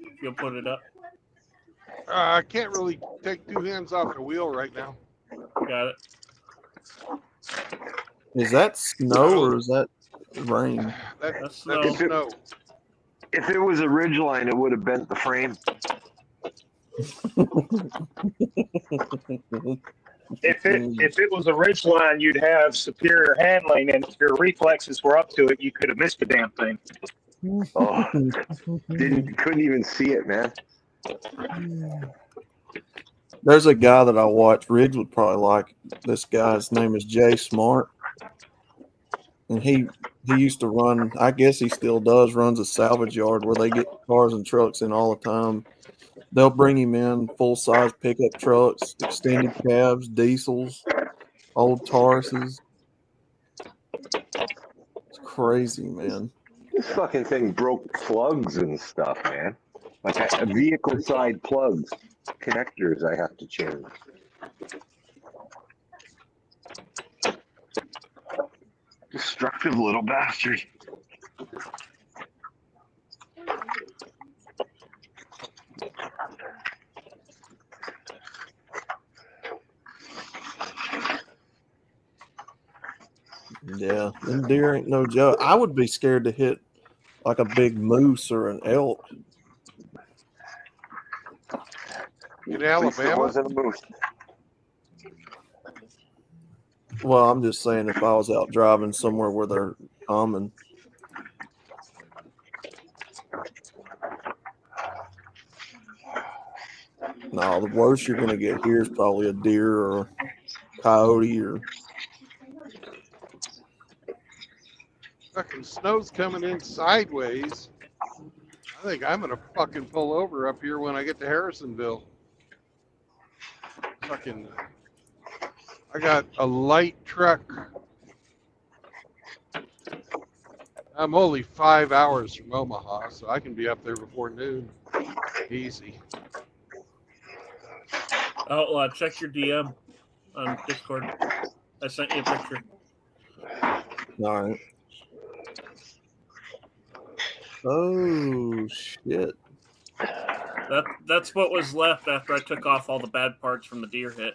If you'll put it up. I can't really take two hands off the wheel right now. Got it. Is that snow or is that rain? That's That's snow. snow. if it was a Ridgeline, it would have bent the frame. If it was a Ridgeline, you'd have superior handling, and if your reflexes were up to it, you could have missed the damn thing. Oh, couldn't even see it, man. There's a guy that I watch. Riggs would probably like this guy. His name is Jay Smart, and he used to run. I guess he still does. Runs a salvage yard where they get cars and trucks in all the time. They'll bring him in full size pickup trucks, extended cabs, diesels, old Tauruses. It's crazy, man. This fucking thing broke plugs and stuff, man. Like a vehicle side plugs, connectors I have to change. Destructive little bastard. Yeah, them deer ain't no joke. I would be scared to hit like a big moose or an elk. In At least it Alabama, wasn't a moose. Well, I'm just saying if I was out driving somewhere where they're common. No, the worst you're going to get here is probably a deer or a coyote or. fucking snow's coming in sideways. I think I'm gonna fucking pull over up here when I get to Harrisonville. Fucking, I got a light truck. I'm only 5 hours from Omaha, so I can be up there before noon. Easy. Outlaw, check your DM on Discord. I sent you a picture. All right. Oh, shit. That's what was left after I took off all the bad parts from the deer hit.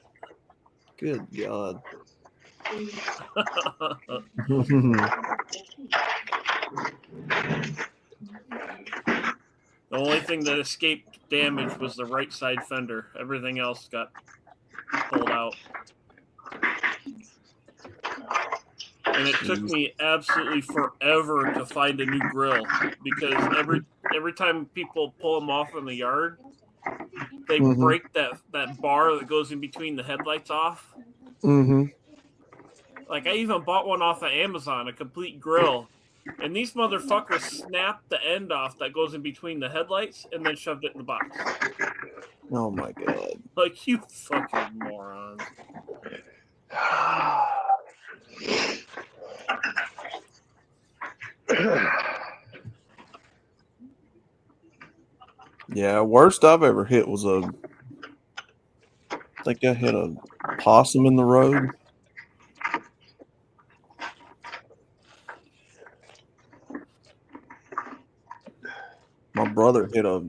Good God. The only thing that escaped damage was the right side fender. Everything else got pulled out. And it took me absolutely forever to find a new grill because every time people pull them off in the yard, they break that bar that goes in between the headlights off. Mm-hmm. Like I even bought one off of Amazon, a complete grill. And these motherfuckers snapped the end off that goes in between the headlights and then shoved it in the box. Oh, my God. Like, you fucking morons. Yeah, worst I've ever hit was I think I hit a possum in the road. My brother hit a,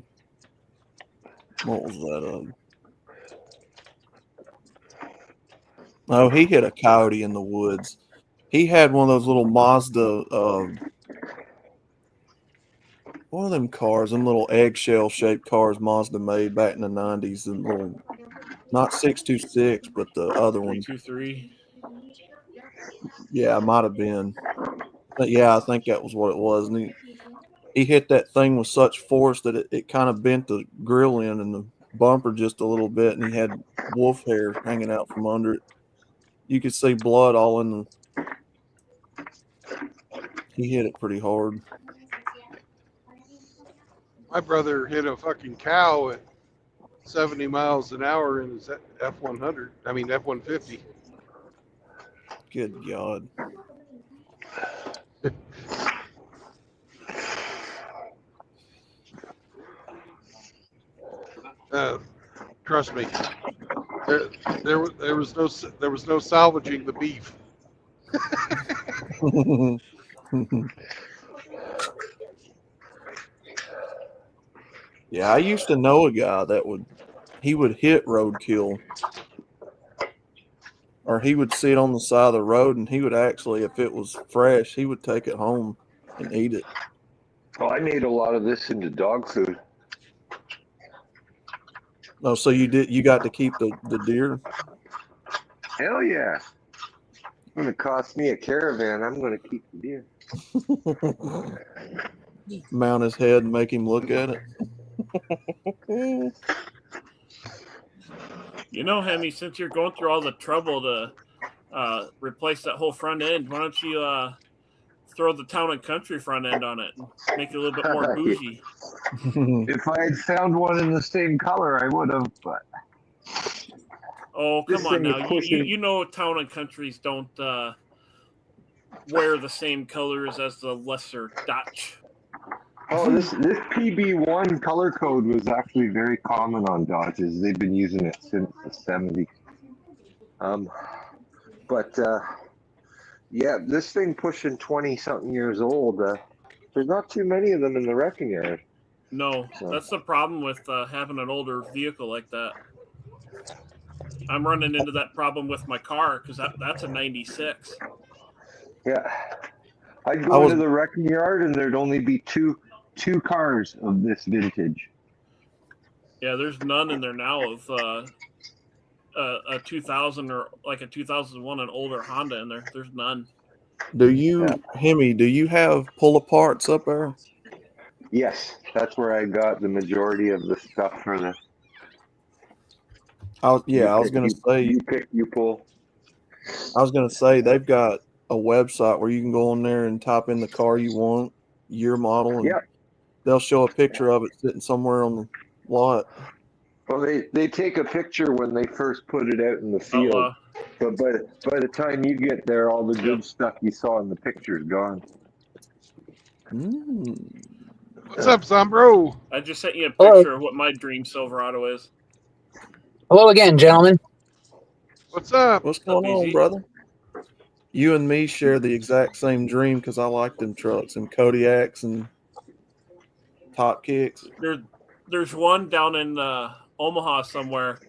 what was that? Oh, he hit a coyote in the woods. He had one of those little Mazda, what are them cars? Them little eggshell shaped cars Mazda made back in the 90s. Them little, not 626, but the other one. 323. Yeah, it might have been. But yeah, I think that was what it was. And he hit that thing with such force that it kind of bent the grill in and the bumper just a little bit, and he had wolf hair hanging out from under it. You could see blood all in the. He hit it pretty hard. My brother hit a fucking cow at 70 miles an hour in his F-100. I mean F-150. Good God. Trust me, there was no salvaging the beef. Yeah, I used to know a guy that would hit roadkill, or he would sit on the side of the road and he would actually, if it was fresh, he would take it home and eat it. Oh, I made a lot of this into dog food. Oh, so you got to keep the deer? Hell yeah. It's going to cost me a caravan. I'm going to keep the deer. mount his head and make him look at it. You know, Hemi, since you're going through all the trouble to replace that whole front end, why don't you throw the Town and Country front end on it and make it a little bit more bougie? If I had found one in the same color, I would have. But Oh, This come on thing is now. pushing- You know Town and Countries don't wear the same colors as the lesser Dutch. oh, this PB1 color code was actually very common on Dodges. They've been using it since the 70s. But yeah, this thing pushing 20-something years old. There's not too many of them in the wrecking yard. No, So- that's the problem with having an older vehicle like that. I'm running into that problem with my car because that's a 96. Yeah, I'd I go was- into the wrecking yard and there'd only be two cars of this vintage. Yeah, there's none in there now of a 2000 or like a 2001 and older Honda in there. There's none. Do you, Hemi, do you have pull aparts up there? Yes, that's where I got the majority of the stuff for the. I was gonna say You pick, you pull. they've got a website where you can go on there and type in the car you want, year, model, and Yeah. they'll show a picture of it sitting somewhere on the lot. Well, they take a picture when they first put it out in the field, but by the time you get there, all the good stuff you saw in the picture is gone. What's up, Zombro? I just sent you a Hello. picture of what my dream Silverado is. Hello again, gentlemen. What's up? What's going on, BZ? brother? You and me share the exact same dream because I like them trucks and Kodiaks and Top Kicks. There's one down in Omaha somewhere,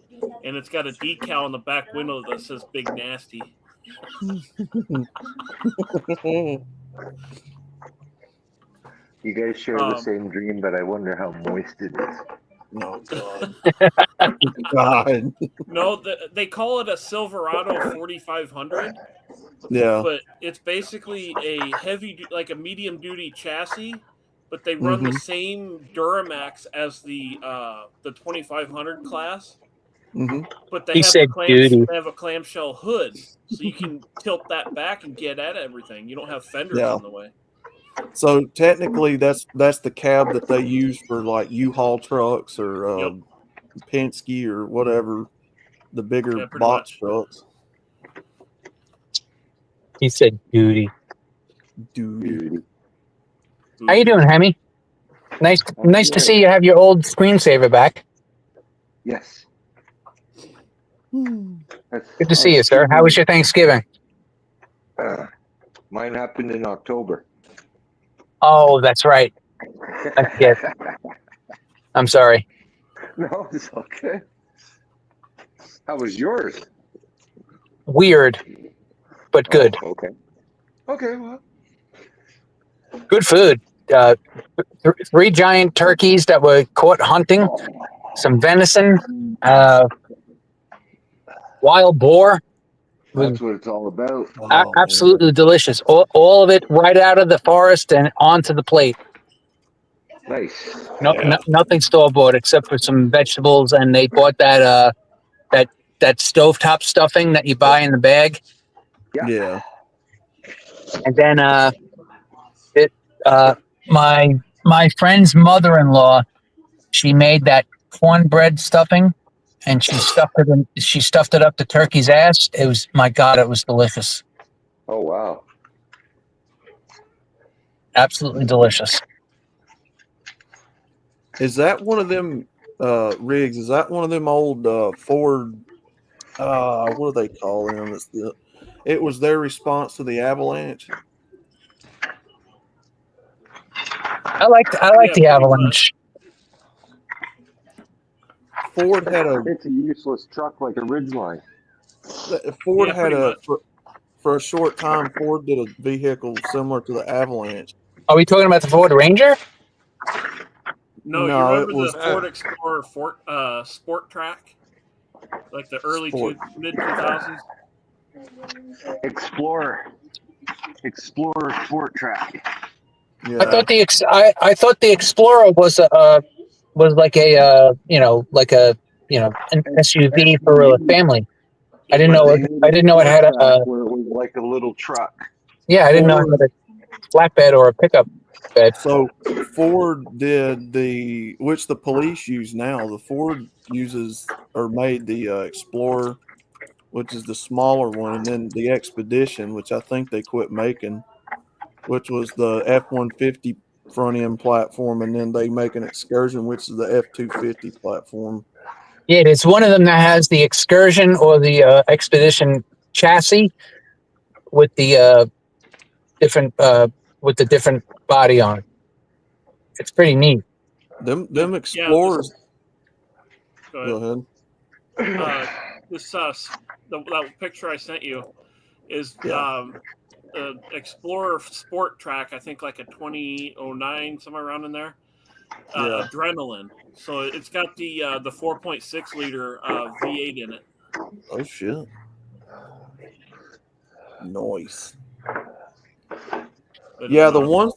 and it's got a decal on the back window that says Big Nasty. You guys share the Um, same dream, but I wonder how moist it is. No, God. God. No, they call it a Silverado 4500, Yeah. but it's basically a like a medium duty chassis, but they run the same Duramax as the 2500 class. hmm But they He have said duty. they have a clamshell hood, so you can tilt that back and get at everything. You don't have fenders Yeah. in the way. So technically, that's the cab that they use for like U-Haul trucks or Yep. Penske or whatever, the bigger Yeah, pretty box much. trucks. He said duty. Dude. How you doing, Hemi? Nice to see you have your old screensaver back. Yes. Good to see you, sir. How was your Thanksgiving? Mine happened in October. Oh, that's right. Yes. I'm sorry. No, it's okay. How was yours? Weird, but good. Oh, okay. Okay, well. Good food. Three giant turkeys that were caught hunting, some venison, wild boar. That's what it's all about. Absolutely delicious. All of it right out of the forest and onto the plate. Nice. Nothing store bought except for some vegetables, and they bought that stovetop stuffing that you buy in the bag. Yeah. And then my friend's mother-in-law, she made that cornbread stuffing, and she stuffed it up the turkey's ass. It was, my God, it was delicious. Oh, wow. Absolutely delicious. Is that one of them rigs? Is that one of them old Ford? What do they call them? It was their response to the avalanche. I like the Avalanche. Ford had a It's a useless truck like a Ridgeline. Ford Yeah, had pretty a much. for a short time. Ford did a vehicle similar to the Avalanche. Are we talking about the Ford Ranger? No, No, you it remember was- the Ford Explorer Sport Track, like the early mid 2000s. Explorer Sport Track. Yeah. I thought the Explorer was like a an SUV for a family. I didn't know They it. made I didn't know it had sport track a where it was like a little truck. yeah. I didn't know it had a flatbed or a pickup bed. So Ford did which the police use now. The Ford uses or made the Explorer, which is the smaller one, and then the Expedition, which I think they quit making, which was the F-150 front end platform, and then they make an Excursion, which is the F-250 platform. Yeah, it's one of them that has the Excursion or the Expedition chassis with the different body on it. It's pretty neat. Them Explorers. Go ahead. Go ahead. That picture I sent you is Yeah. Explorer Sport Track. I think like a 2009, somewhere around in there. Yeah. Adrenaline. So it's got the 4.6 liter V8 in it. Oh shit. Nice. Yeah, the ones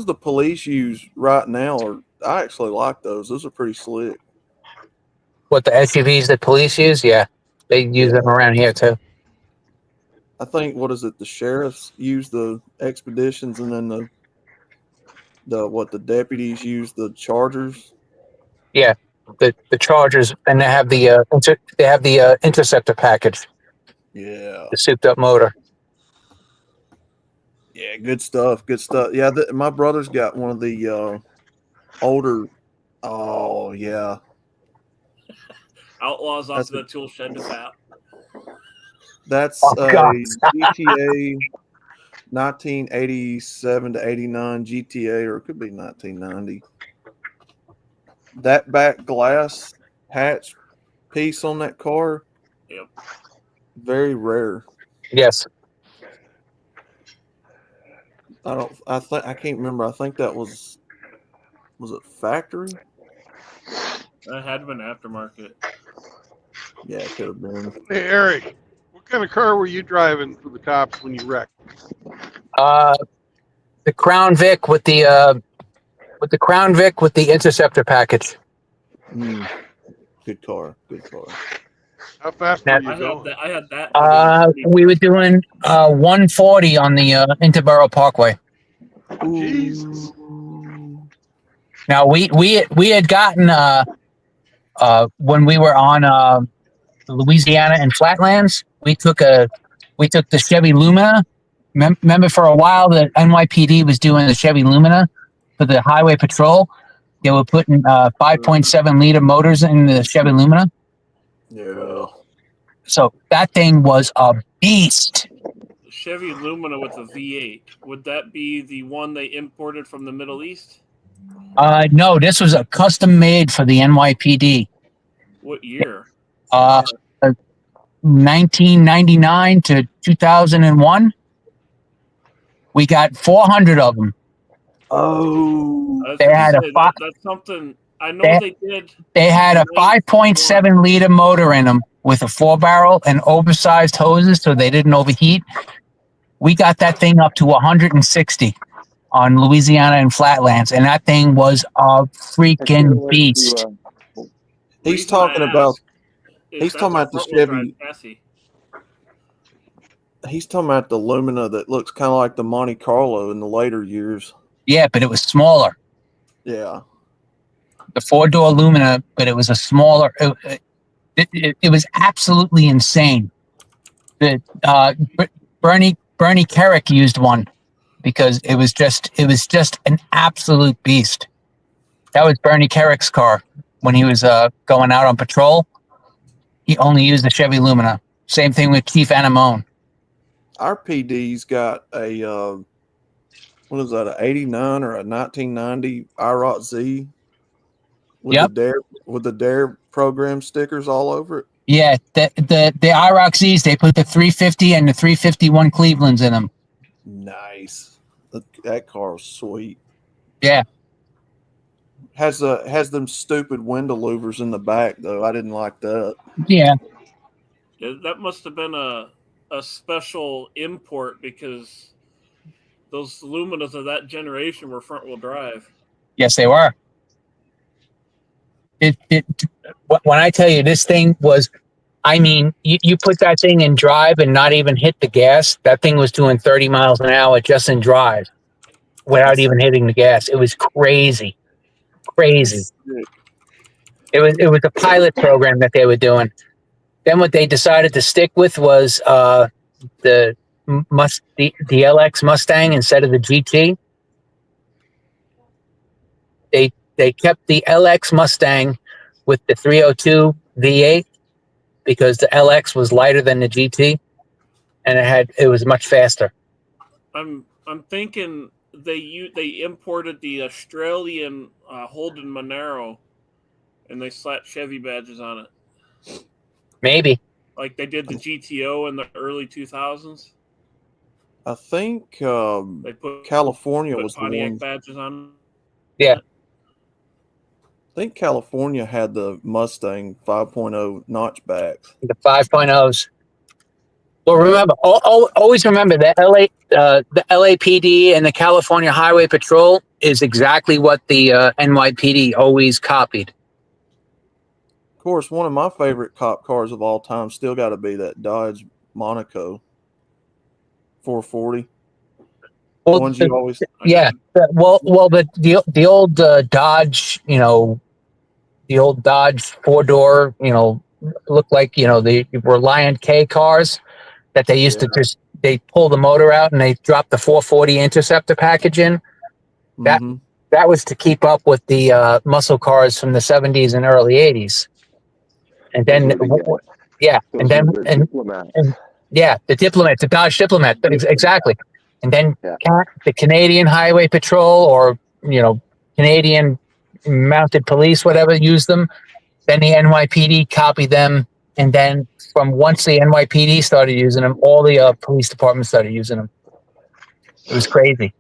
the police use right now I actually like those. Those are pretty slick. What the SUVs that police use? Yeah, they use them around here too. I think the sheriffs use the Expeditions, and then the deputies use the Chargers. Yeah, the Chargers, and they have the Interceptor package. Yeah, the souped up motor. Yeah, good stuff. Good stuff. Yeah, my brother's got one of the older. Oh yeah, Outlaws off the tool shed to fat. that's a GTA 1987 to 89 GTA, or it could be 1990. That back glass hatch piece on that car, yep, very rare. Yes. I can't remember. I think that was it factory? That had been aftermarket. Yeah, it could have been. Hey, Eric, what kind of car were you driving for the cops when you wrecked? The Crown Vic with the Interceptor package. Good car. Good car. How fast were you going? I had that. We were doing 140 on the Interborough Parkway. Jesus. Now we had gotten when we were on Louisiana and Flatlands, we took the Chevy Lumina. Remember for a while the NYPD was doing the Chevy Lumina for the highway patrol. They were putting 5.7 liter motors in the Chevy Lumina. Yeah. So that thing was a beast. Chevy Lumina with a V8. Would that be the one they imported from the Middle East? No, this was a custom made for the NYPD. What year? 1999 to 2001. We got 400 of them. Oh, that's something I know they did. They had a 5.7 liter motor in them with a 4-barrel and oversized hoses so they didn't overheat. We got that thing up to 160 on Louisiana and Flatlands, and that thing was a freaking beast. He's talking about the Chevy. He's talking about the Lumina that looks kind of like the Monte Carlo in the later years. Yeah, but it was smaller. Yeah. The 4-door Lumina, but it was a smaller. It was absolutely insane. Bernie Carrick used one because it was just an absolute beast. That was Bernie Carrick's car when he was going out on patrol. He only used the Chevy Lumina. Same thing with Chief Anamone. Our PD's got a what is that? An 89 or a 1990 IROC Z with the Dare program stickers all over it. Yeah, the IROC Z's, they put the 350 and the 351 Clevelands in them. Nice. That car was sweet. Yeah. Has them stupid window louvers in the back though. I didn't like that. Yeah. That must have been a special import because those Luminas of that generation were front wheel drive. Yes, they were. When I tell you this thing was, I mean, you put that thing in drive and not even hit the gas. That thing was doing 30 miles an hour just in drive without even hitting the gas. It was crazy. Crazy. It was a pilot program that they were doing. Then what they decided to stick with was the LX Mustang instead of the GT. They kept the LX Mustang with the 302 V8 because the LX was lighter than the GT, and it was much faster. I'm thinking they imported the Australian Holden Monaro, and they slapped Chevy badges on it. Maybe. Like they did the GTO in the early 2000s. I think They put California put was the Pontiac one. badges on. Yeah. I think California had the Mustang 5.0 notchbacks. The 5.0s. Well, remember, always remember that the LAPD and the California Highway Patrol is exactly what the NYPD always copied. Of course, one of my favorite cop cars of all time still got to be that Dodge Monaco 440. Well, Ones you always. yeah. Well, the old Dodge, the old Dodge 4-door, looked like they were Lion K cars that they used to just they pull the motor out and they drop the 440 Interceptor package in. That was to keep up with the muscle cars from the 70s and early 80s. And then the Diplomat, the Dodge Diplomat, exactly. And then the Canadian Highway Patrol or Canadian Mounted Police, whatever, used them. Then the NYPD copied them, and then from once the NYPD started using them, all the police departments started using them. It was crazy.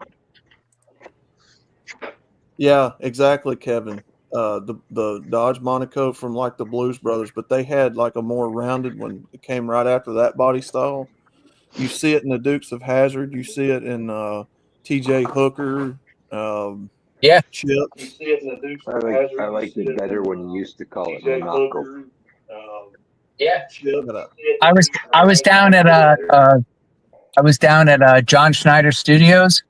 Yeah, exactly, Kevin. The Dodge Monaco from like the Blues Brothers, but they had like a more rounded one. It came right after that body style. You see it in the Dukes of Hazzard. You see it in T.J. Hooker. Chips. You see it in the Dukes of Hazzard. I like it better when you used to call it Monaco. I was down at John Schneider Studios.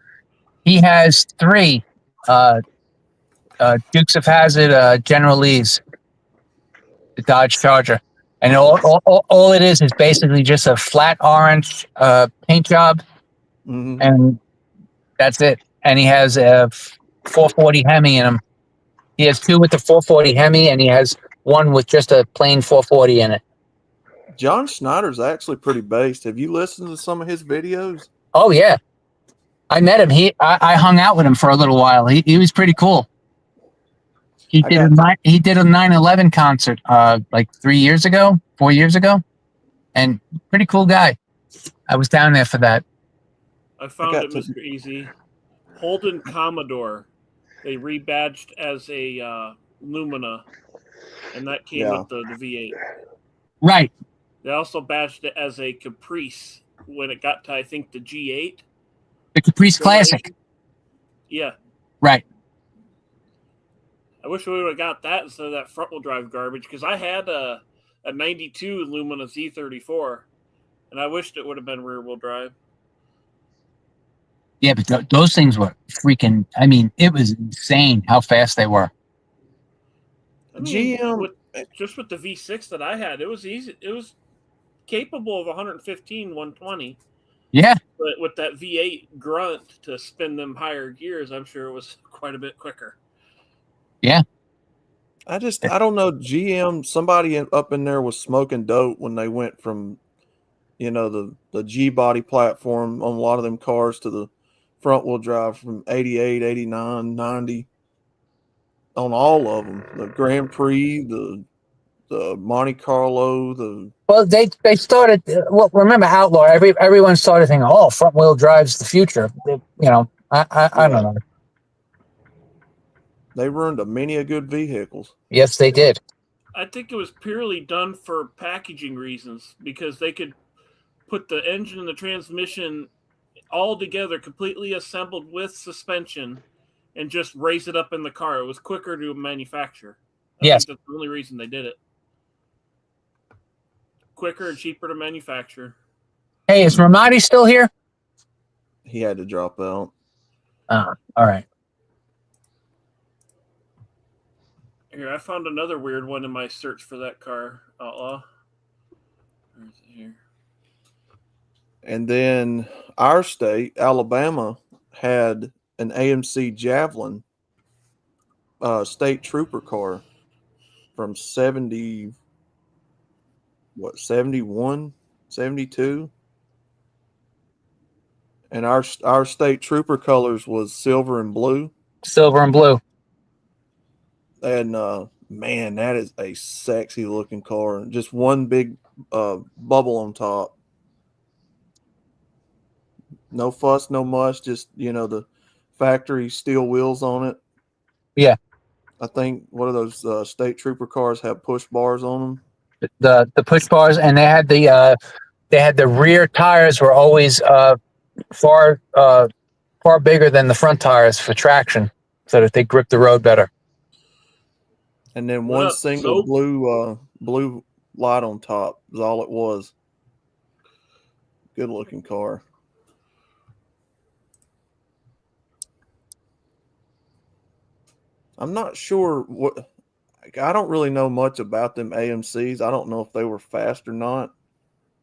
He has 3 Dukes of Hazzard General Lees, the Dodge Charger, and all it is basically just a flat orange paint job, and that's it. And he has a 440 Hemi in him. He has 2 with the 440 Hemi, and he has 1 with just a plain 440 in it. John Schneider's actually pretty based. Have you listened to some of his videos? Oh yeah, I met him. I hung out with him for a little while. He was pretty cool. He did a 9/11 concert like 4 years ago, and pretty cool guy. I was down there for that. I found it, Mr. Easy. Holden Commodore. They rebadged as a Lumina, and that came with the V8. Right. They also badged it as a Caprice when it got to, I think, the G8. The Caprice Classic. Yeah. Right. I wish we would have got that instead of that front-wheel drive garbage, because I had a 92 Lumina Z34, and I wished it would have been rear-wheel drive. Yeah, but those things were freaking, I mean, it was insane how fast they were. I mean, with the V6 that I had, it was easy. It was capable of 115, 120. Yeah. But with that V8 grunt to spin them higher gears, I'm sure it was quite a bit quicker. Yeah. I don't know. GM, somebody up in there was smoking dope when they went from, the G body platform on a lot of them cars to the front wheel drive from 88, 89, 90 on all of them. The Grand Prix, the Monte Carlo, Well, they started. Well, remember Outlaw? Everyone started thinking, "Oh, front wheel drive's the future." I don't know. They ruined many a good vehicles. Yes, they did. I think it was purely done for packaging reasons, because they could put the engine and the transmission all together, completely assembled with suspension, and just raise it up in the car. It was quicker to manufacture. I Yes. think that's the only reason they did it. Quicker and cheaper to manufacture. Hey, is Ramadi still here? He had to drop out. All right. Here, I found another weird one in my search for that car, Outlaw. Where is it here? And then our state, Alabama, had an AMC Javelin state trooper car from 71, 72. And our state trooper colors was silver and blue. Silver and blue. And man, that is a sexy looking car. Just one big bubble on top. No fuss, no muss. Just the factory steel wheels on it. Yeah. I think one of those state trooper cars have push bars on them. The push bars, and they had the rear tires were always far bigger than the front tires for traction, so that they grip the road better. And then What one up, single Soap? blue light on top is all it was. Good looking car. I'm not sure I don't really know much about them AMCs. I don't know if they were fast or not.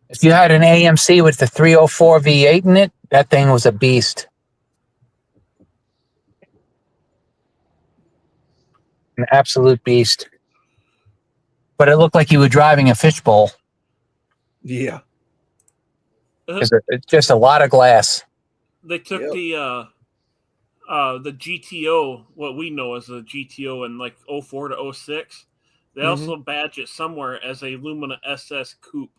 If you had an AMC with the 304 V8 in it, that thing was a beast. An absolute beast. But it looked like you were driving a fishbowl. Yeah. It's just a lot of glass. They took the GTO, what we know as the GTO in like 04 to 06. They also badge it somewhere as a Lumina SS Coupe.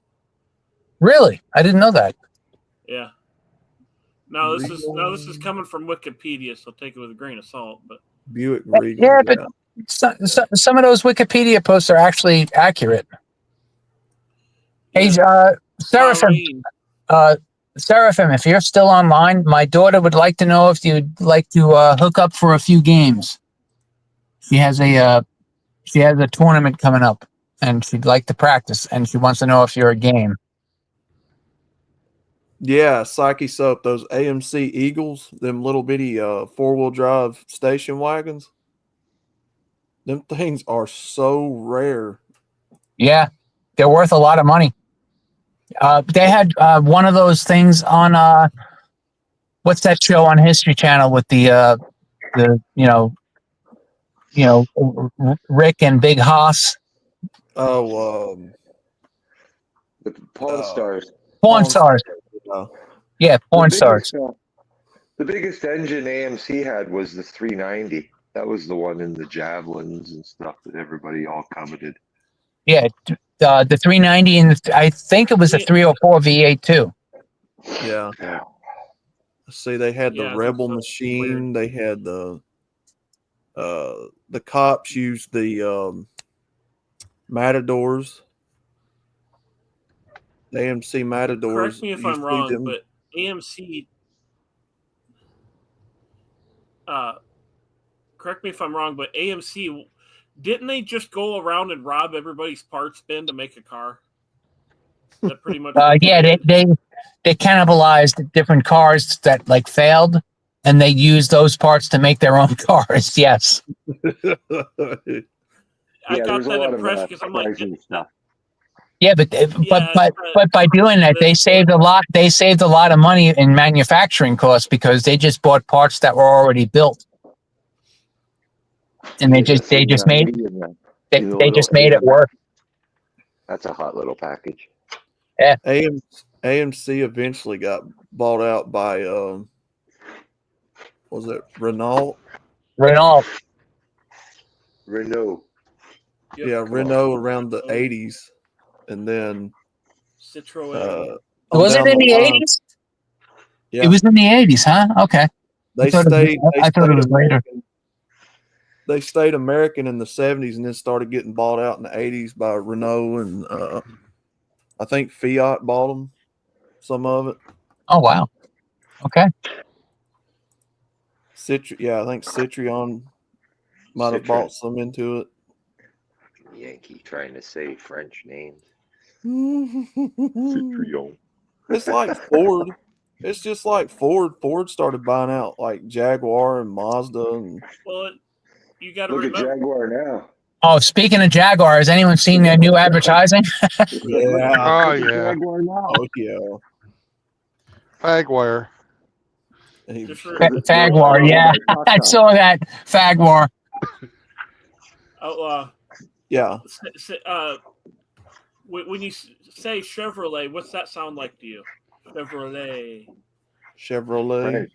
Really? I didn't know that. Yeah. Now this is coming from Wikipedia, so take it with a grain of salt. But Buick Regal. Yeah, but some of those Wikipedia posts are actually accurate. Hey, Seraphim, Seraphim, if you're still online, my daughter would like to know if you'd like to hook up for a few games. She has a tournament coming up, and she'd like to practice, and she wants to know if you're a game. Yeah, Psyche Soap, those AMC Eagles, them little bitty 4-wheel drive station wagons. Them things are so rare. Yeah, they're worth a lot of money. They had one of those things on what's that show on History Channel with the Rick and Big Haas. Oh, The Pawn Stars. Pawn Stars. Yeah, Pawn Stars. The biggest engine AMC had was the 390. That was the one in the Javelins and stuff that everybody all coveted. Yeah, the 390 and I think it was a 304 V8 too. Yeah. See, they had the Rebel machine. They had the cops used the Matadors. The AMC Matadors. correct me if I'm wrong, but AMC. Correct me if I'm wrong, but AMC, didn't they just go around and rob everybody's parts bin to make a car? That pretty much. Yeah, they cannibalized different cars that like failed, and they used those parts to make their own cars. Yes. I got that impression because I'm like, Yeah, but by doing that, they saved a lot. They saved a lot of money in manufacturing costs because they just bought parts that were already built, and they just made it work. That's a hot little package. Yeah. AMC eventually got bought out by was it Renault? Renault. Yeah, Renault around the 80s. And then Citroën. Was it in the 80s? Yeah. It was in the 80s, huh? Okay. I thought it was later. They stayed American in the 70s and then started getting bought out in the 80s by Renault, and I think Fiat bought them, some of it. Oh, wow. Okay. Yeah, I think Citrion might have bought some into it. Yankee trying to say French names. It's like Ford. It's just like Ford. Ford started buying out like Jaguar and Mazda and. Well, you got to Look at remember. Jaguar now. Oh, speaking of Jaguar, has anyone seen their new advertising? Yeah. Oh yeah. Jaguar now. Oh yeah. Fagwire. Just for, Fagwar, yeah. I saw that. Fagwar. Yeah. When you say Chevrolet, what's that sound like to you? Chevrolet. Chevrolet.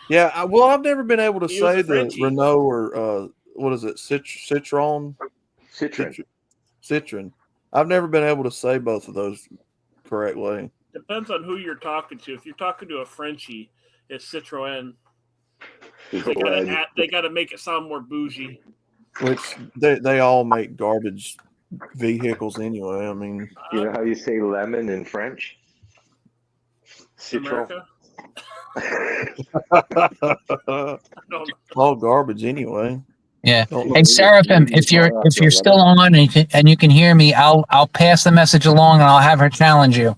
Yeah, well, I've never been able to He was say a the Frenchie. Renault or what is it, Citroen? Citroen. I've never been able to say both of those correctly. Depends on who you're talking to. If you're talking to a Frenchie, it's Citroen. They gotta make it sound more bougie. Which they all make garbage vehicles anyway. I mean, You know how you say lemon in French? Citron. all garbage anyway. Yeah. Don't Hey, Seraphim, if you're still on and you can hear me, I'll pass the message along and I'll have her challenge you.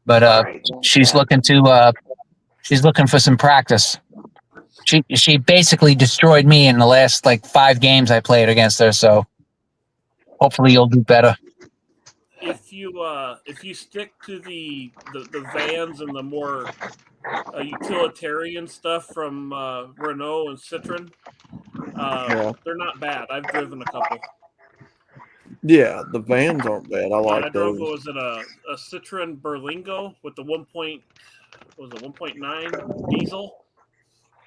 But she's looking for some practice. She basically destroyed me in the last like 5 games I played against her. So hopefully you'll do better. If you stick to the vans and the more utilitarian stuff from Renault and Citroen, they're not bad. I've driven a couple. Yeah, the vans aren't bad. I like those. Was it a Citroen Berlingo with the 1.9 diesel?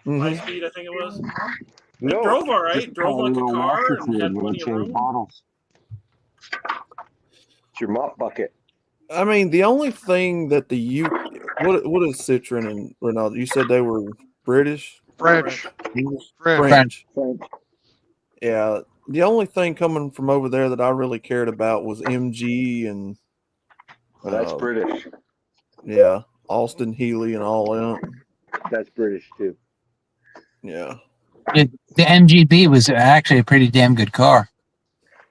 High speed, I think it was. It drove all right. Drove like a car and had plenty of room. Bottles. It's your mop bucket. I mean, the only thing that what is Citroen and Renault? You said they were British? French. French. Yeah. The only thing coming from over there that I really cared about was MG and That's British. Yeah. Austin Healey and all that. That's British too. Yeah. The MGB was actually a pretty damn good car.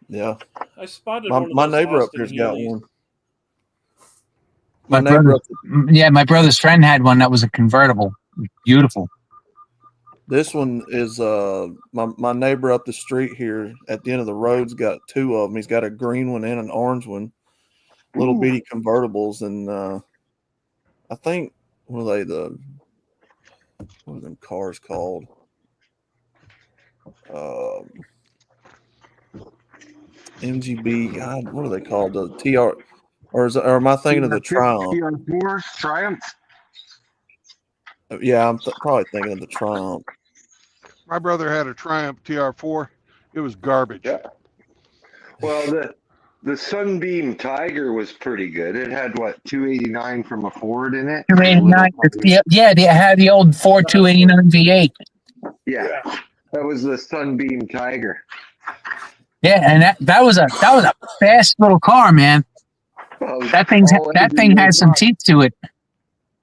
Yeah. I spotted my neighbor up here's got one. My brother's friend had one that was a convertible. Beautiful. This one is my neighbor up the street here at the end of the road's got 2 of them. He's got a green one and an orange one, little bitty convertibles, and I think what are them cars called? MGB. God, what are they called? The TR, or am I thinking of the Triumph? TR4s, Triumph. Yeah, I'm probably thinking of the Triumph. My brother had a Triumph TR4. It was garbage. Yeah. Well, the Sunbeam Tiger was pretty good. It had 289 from a Ford in it. 289. Yeah, they had the old Ford 289 V8. Yeah, that was the Sunbeam Tiger. Yeah, and that was a fast little car, man. Well, that thing had some teeth to it.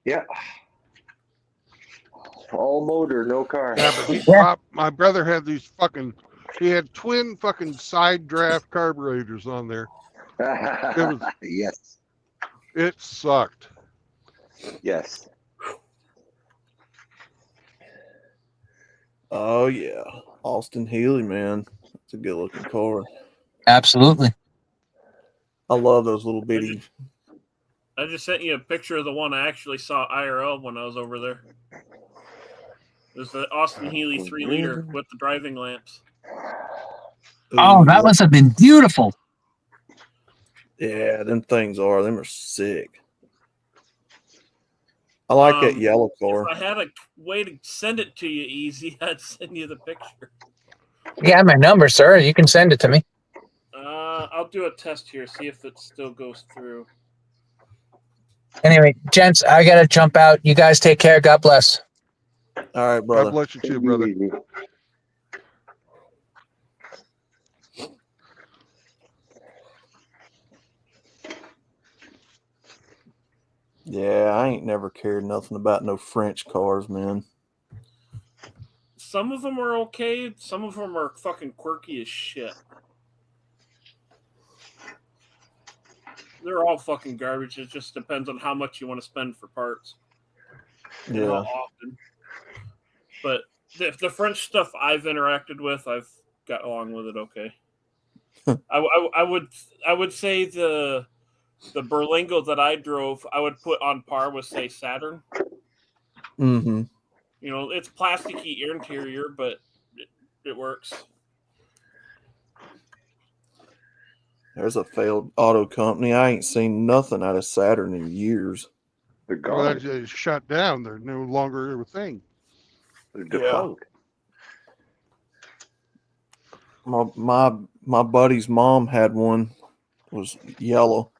Yeah. All motor, no car. Yeah, but my brother had he had twin fucking side draft carburetors on there. Yes. It sucked. Yes. Oh yeah, Austin Healey, man, it's a good looking car. Absolutely. I love those little bitty. I just sent you a picture of the one I actually saw IRL when I was over there. It was the Austin Healey 3-liter with the driving lamps. Oh, that must have been beautiful. Yeah, them are sick. I like that yellow car. If I had a way to send it to you easy, I'd send you the picture. You got my number, sir. You can send it to me. I'll do a test here, see if it still goes through. Anyway, gents, I gotta jump out. You guys take care. God bless. All right, brother. God bless you too, brother. Yeah, I ain't never cared nothing about no French cars, man. Some of them are okay. Some of them are fucking quirky as shit. They're all fucking garbage. It just depends on how much you want to spend for parts. And how Yeah. often. But the French stuff I've interacted with, I've got along with it okay. I would say the Berlingo that I drove, I would put on par with, say, Saturn. Mm-hmm. You know, it's plasticky interior, but it works. There's a failed auto company. I ain't seen nothing out of Saturn in years. They're Well, gone. they shut down. They're no longer a thing. They're defunct. My buddy's mom had one. It was yellow.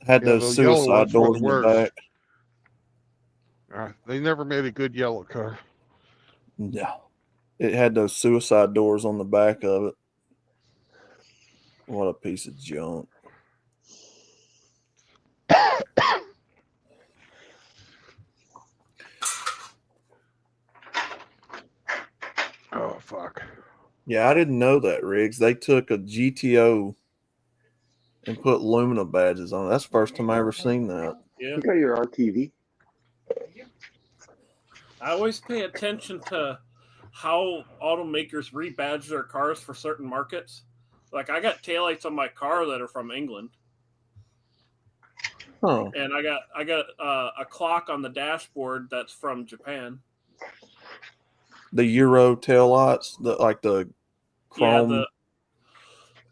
Had Yeah, those the yellow suicide ones were doors the in the worst. back. They never made a good yellow car. No. It had those suicide doors on the back of it. What a piece of junk. Oh, fuck. Yeah, I didn't know that, Riggs. They took a GTO and put Lumina badges on it. That's the first time I ever seen that. Yeah. You got your RTV. I always pay attention to how automakers rebadge their cars for certain markets. Like, I got taillights on my car that are from England. Huh. And I got a clock on the dashboard that's from Japan. The Euro taillights, the chrome.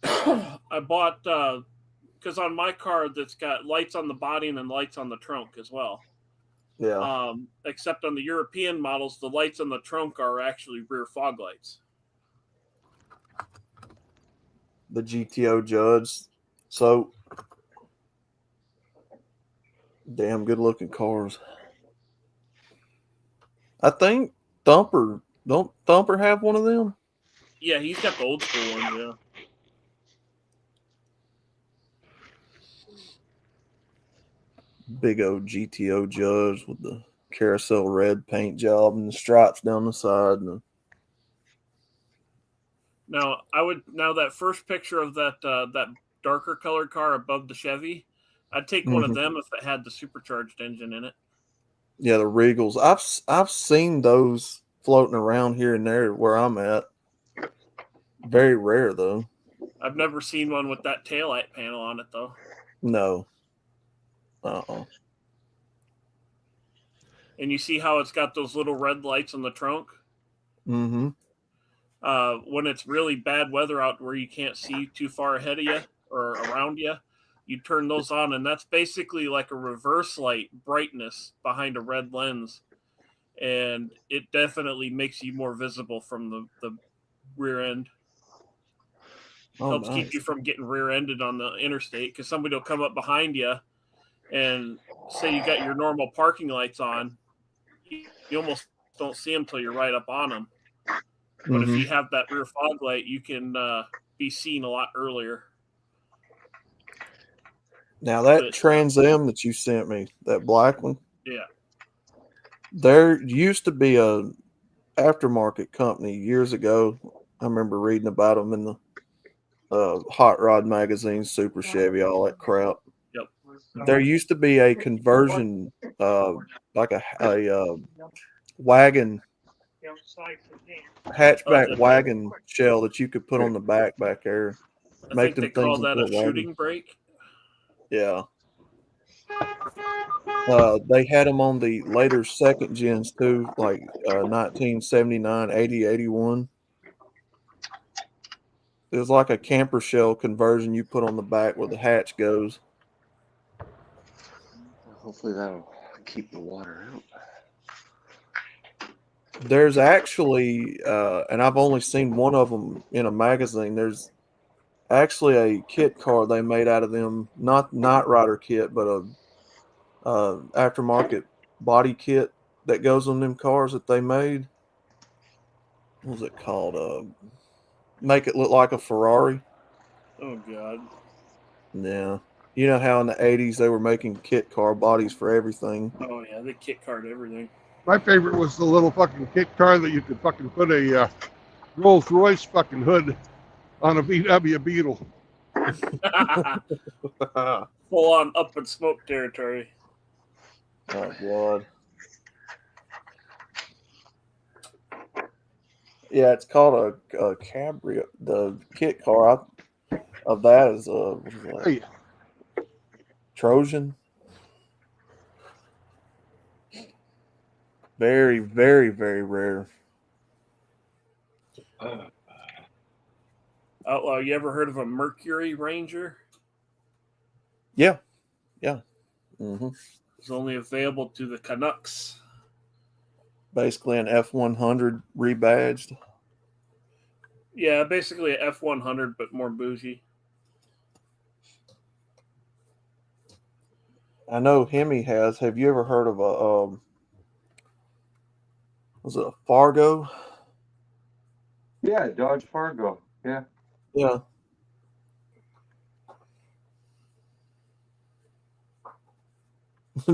Yeah, I bought because on my car that's got lights on the body and then lights on the trunk as well. Yeah. Except on the European models, the lights on the trunk are actually rear fog lights. The GTO Judge. So damn good looking cars. I think Thumper, don't Thumper have one of them? Yeah, he's got the old school ones, yeah. Big old GTO Judge with the carousel red paint job and the stripes down the side. And Now that first picture of that darker colored car above the Chevy, I'd take one of them if it had the supercharged engine in it. yeah, the Regals. I've seen those floating around here and there where I'm at. Very rare though. I've never seen one with that taillight panel on it though. No. And you see how it's got those little red lights on the trunk? Mm-hmm. When it's really bad weather out where you can't see too far ahead of you or around you, you turn those on, and that's basically like a reverse light brightness behind a red lens. And it definitely makes you more visible from the rear end. Helps keep you from getting rear-ended on the interstate because somebody will come up behind you and say you got your normal parking lights on. You almost don't see them until you're right up on them. But if you have that rear fog light, you can be seen a lot earlier. Now that Trans Am that you sent me, that black one. Yeah. There used to be a aftermarket company years ago. I remember reading about them in the Hot Rod magazine, Super Chevy, all that crap. Yep. There used to be a conversion, like a wagon, hatchback wagon shell that you could put on the back there. I think they call that a shooting brake. Yeah. They had them on the later second gens too, like 1979, 80, 81. It was like a camper shell conversion you put on the back where the hatch goes. Hopefully that'll keep the water out. There's actually, and I've only seen one of them in a magazine. There's actually a kit car they made out of them, not Knight Rider kit, but a aftermarket body kit that goes on them cars that they made. What was it called? Make it look like a Ferrari. Oh God. Yeah. You know how in the 80s they were making kit car bodies for everything. Oh yeah, they kit card everything. My favorite was the little fucking kit car that you could fucking put a Rolls Royce fucking hood on a VW Beetle. Full on up in smoke territory. Oh, God. Yeah, it's called a Cabrio. The kit car of that is what is that? Hey, Trojan. Very, very, very rare. Outlaw, you ever heard of a Mercury Ranger? Yeah. Yeah. Mm-hmm. It's only available to the Canucks. Basically an F-100 rebadged. Yeah, basically a F-100, but more bougie. I know Hemi has. Have you ever heard of a was it a Fargo? Yeah, Dodge Fargo. Yeah. Yeah.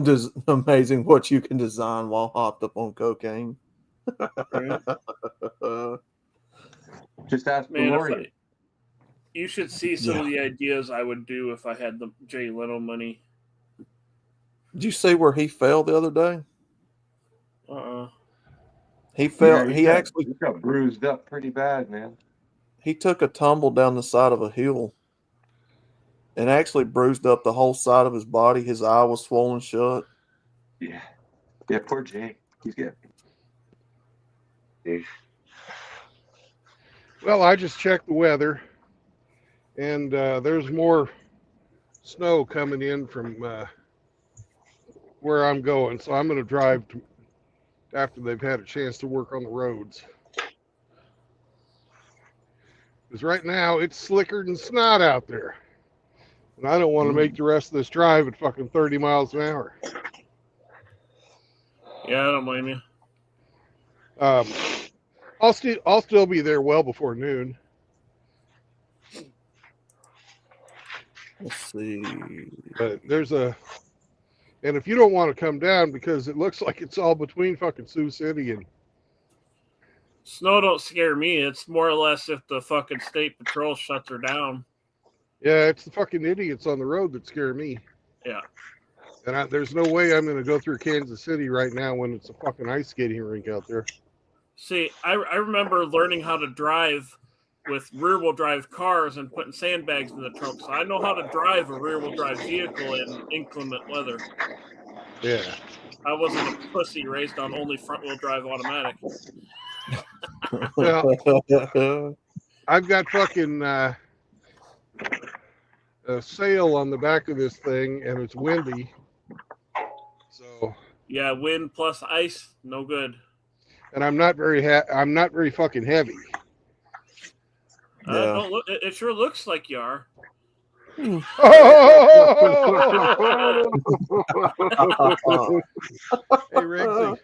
Just amazing what you can design while hopped up on cocaine. Right. Just ask Man, DeLorean. you should see some of the ideas I would do if I had the Jay Leno money. Did you see where he fell the other day? He fell. Yeah, he got bruised up pretty bad, man. He took a tumble down the side of a hill and actually bruised up the whole side of his body. His eye was swollen shut. Yeah. Yeah, poor Jay. He's good. well, I just checked the weather, and there's more snow coming in from where I'm going, so I'm going to drive after they've had a chance to work on the roads. Because right now it's slicker than snot out there, and I don't want to make the rest of this drive at fucking 30 miles an hour. Yeah, I don't blame you. I'll still be there well before noon. Let's see. But and if you don't want to come down, because it looks like it's all between fucking Sioux City and Snow don't scare me. It's more or less if the fucking state patrol shuts her down. yeah, it's the fucking idiots on the road that scare me. Yeah. And there's no way I'm going to go through Kansas City right now when it's a fucking ice skating rink out there. See, I remember learning how to drive with rear-wheel drive cars and putting sandbags in the trunk. So I know how to drive a rear-wheel drive vehicle in inclement weather. Yeah. I wasn't a pussy raised on only front-wheel drive automatic. Well, I've got fucking a sail on the back of this thing, and it's windy. So yeah, wind plus ice, no good. And I'm not very fucking heavy. Don't look, it sure looks like you are. Hey, Riggsy.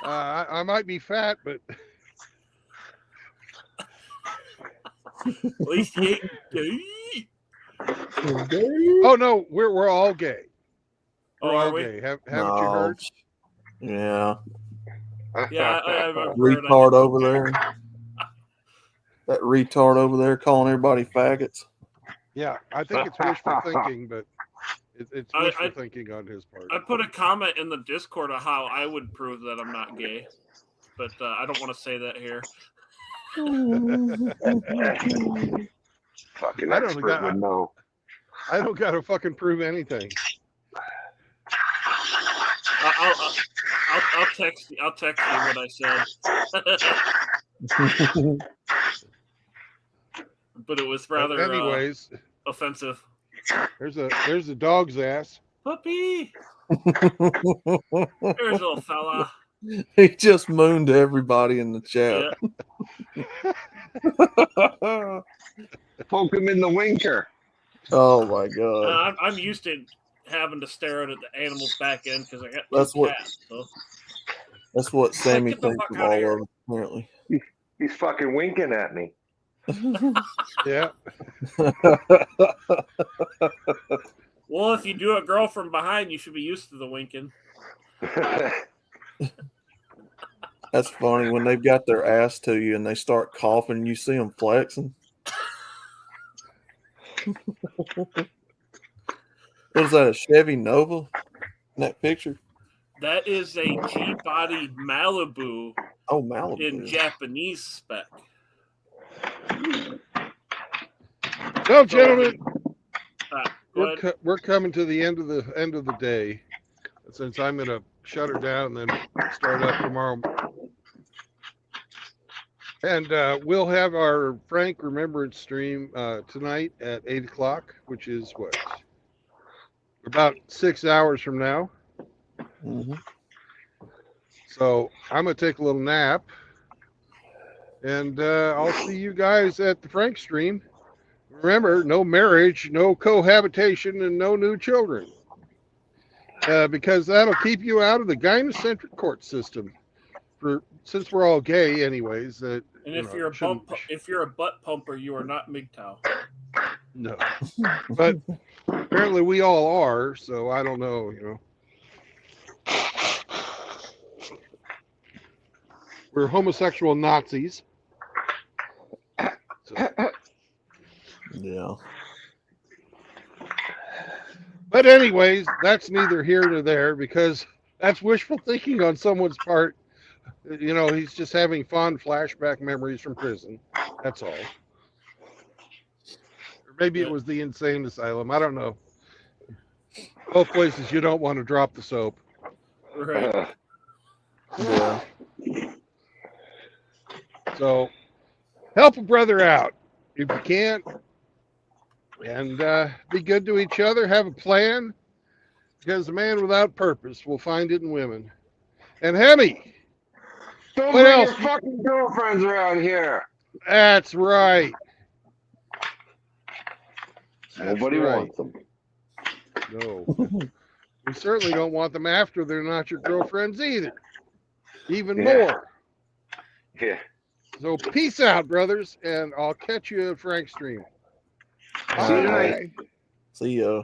I might be fat, but at least you ain't gay. Oh no, we're all gay. We're Oh, all are we? gay. Haven't you heard? Yeah. Yeah, I've retard over there. That retard over there calling everybody faggots. Yeah, I think it's wishful thinking, but it's wishful thinking on his part. I put a comment in the Discord of how I would prove that I'm not gay, but I don't want to say that here. Fucking I don't expert got- would know. I don't gotta fucking prove anything. I'll text you. I'll text you what I said. But it was rather Anyways, offensive. there's a dog's ass. Puppy. There's a little fella. He just mooned everybody in the chat. Yeah. Poke him in the winker. Oh my god. I'm used to having to stare at the animal's back end because I got That's two what- cats. So. That's what Sammy Get the thinks fuck of outta all here. of them, apparently. He's fucking winking at me. Yeah. Well, if you do a girl from behind, you should be used to the winking. That's funny when they've got their ass to you and they start coughing. You see them flexing. What is that? A Chevy Nova? In that picture? That is a G-body Malibu. Oh, Malibu. In Japanese spec. Well, gentlemen, go ahead. we're coming to the end of the day. Since I'm going to shut her down and then start up tomorrow. And we'll have our Frank Remembrance stream tonight at 8 o'clock, which is what? About 6 hours from now. Mm-hmm. So I'm going to take a little nap. And I'll see you guys at the Frank stream. Remember, no marriage, no cohabitation, and no new children. Because that'll keep you out of the gynocentric court system. Since we're all gay, anyways. And if you're a butt pumper, you are not MGTOW. No, but apparently we all are. So I don't know. We're homosexual Nazis. So. Yeah. But anyways, that's neither here nor there because that's wishful thinking on someone's part. He's just having fond flashback memories from prison. That's all. Or maybe it was the insane asylum. I don't know. Both places you don't want to drop the soap. Right. Yeah. So help a brother out if you can. And be good to each other. Have a plan. Because a man without purpose will find it in women. And Hemi. Don't what bring else? your fucking girlfriends around here. That's right. Nobody wants them. No. We certainly don't want them after they're not your girlfriends either. Even Yeah. more. Yeah. So peace out, brothers. And I'll catch you at Frank's stream. See you tonight. See ya.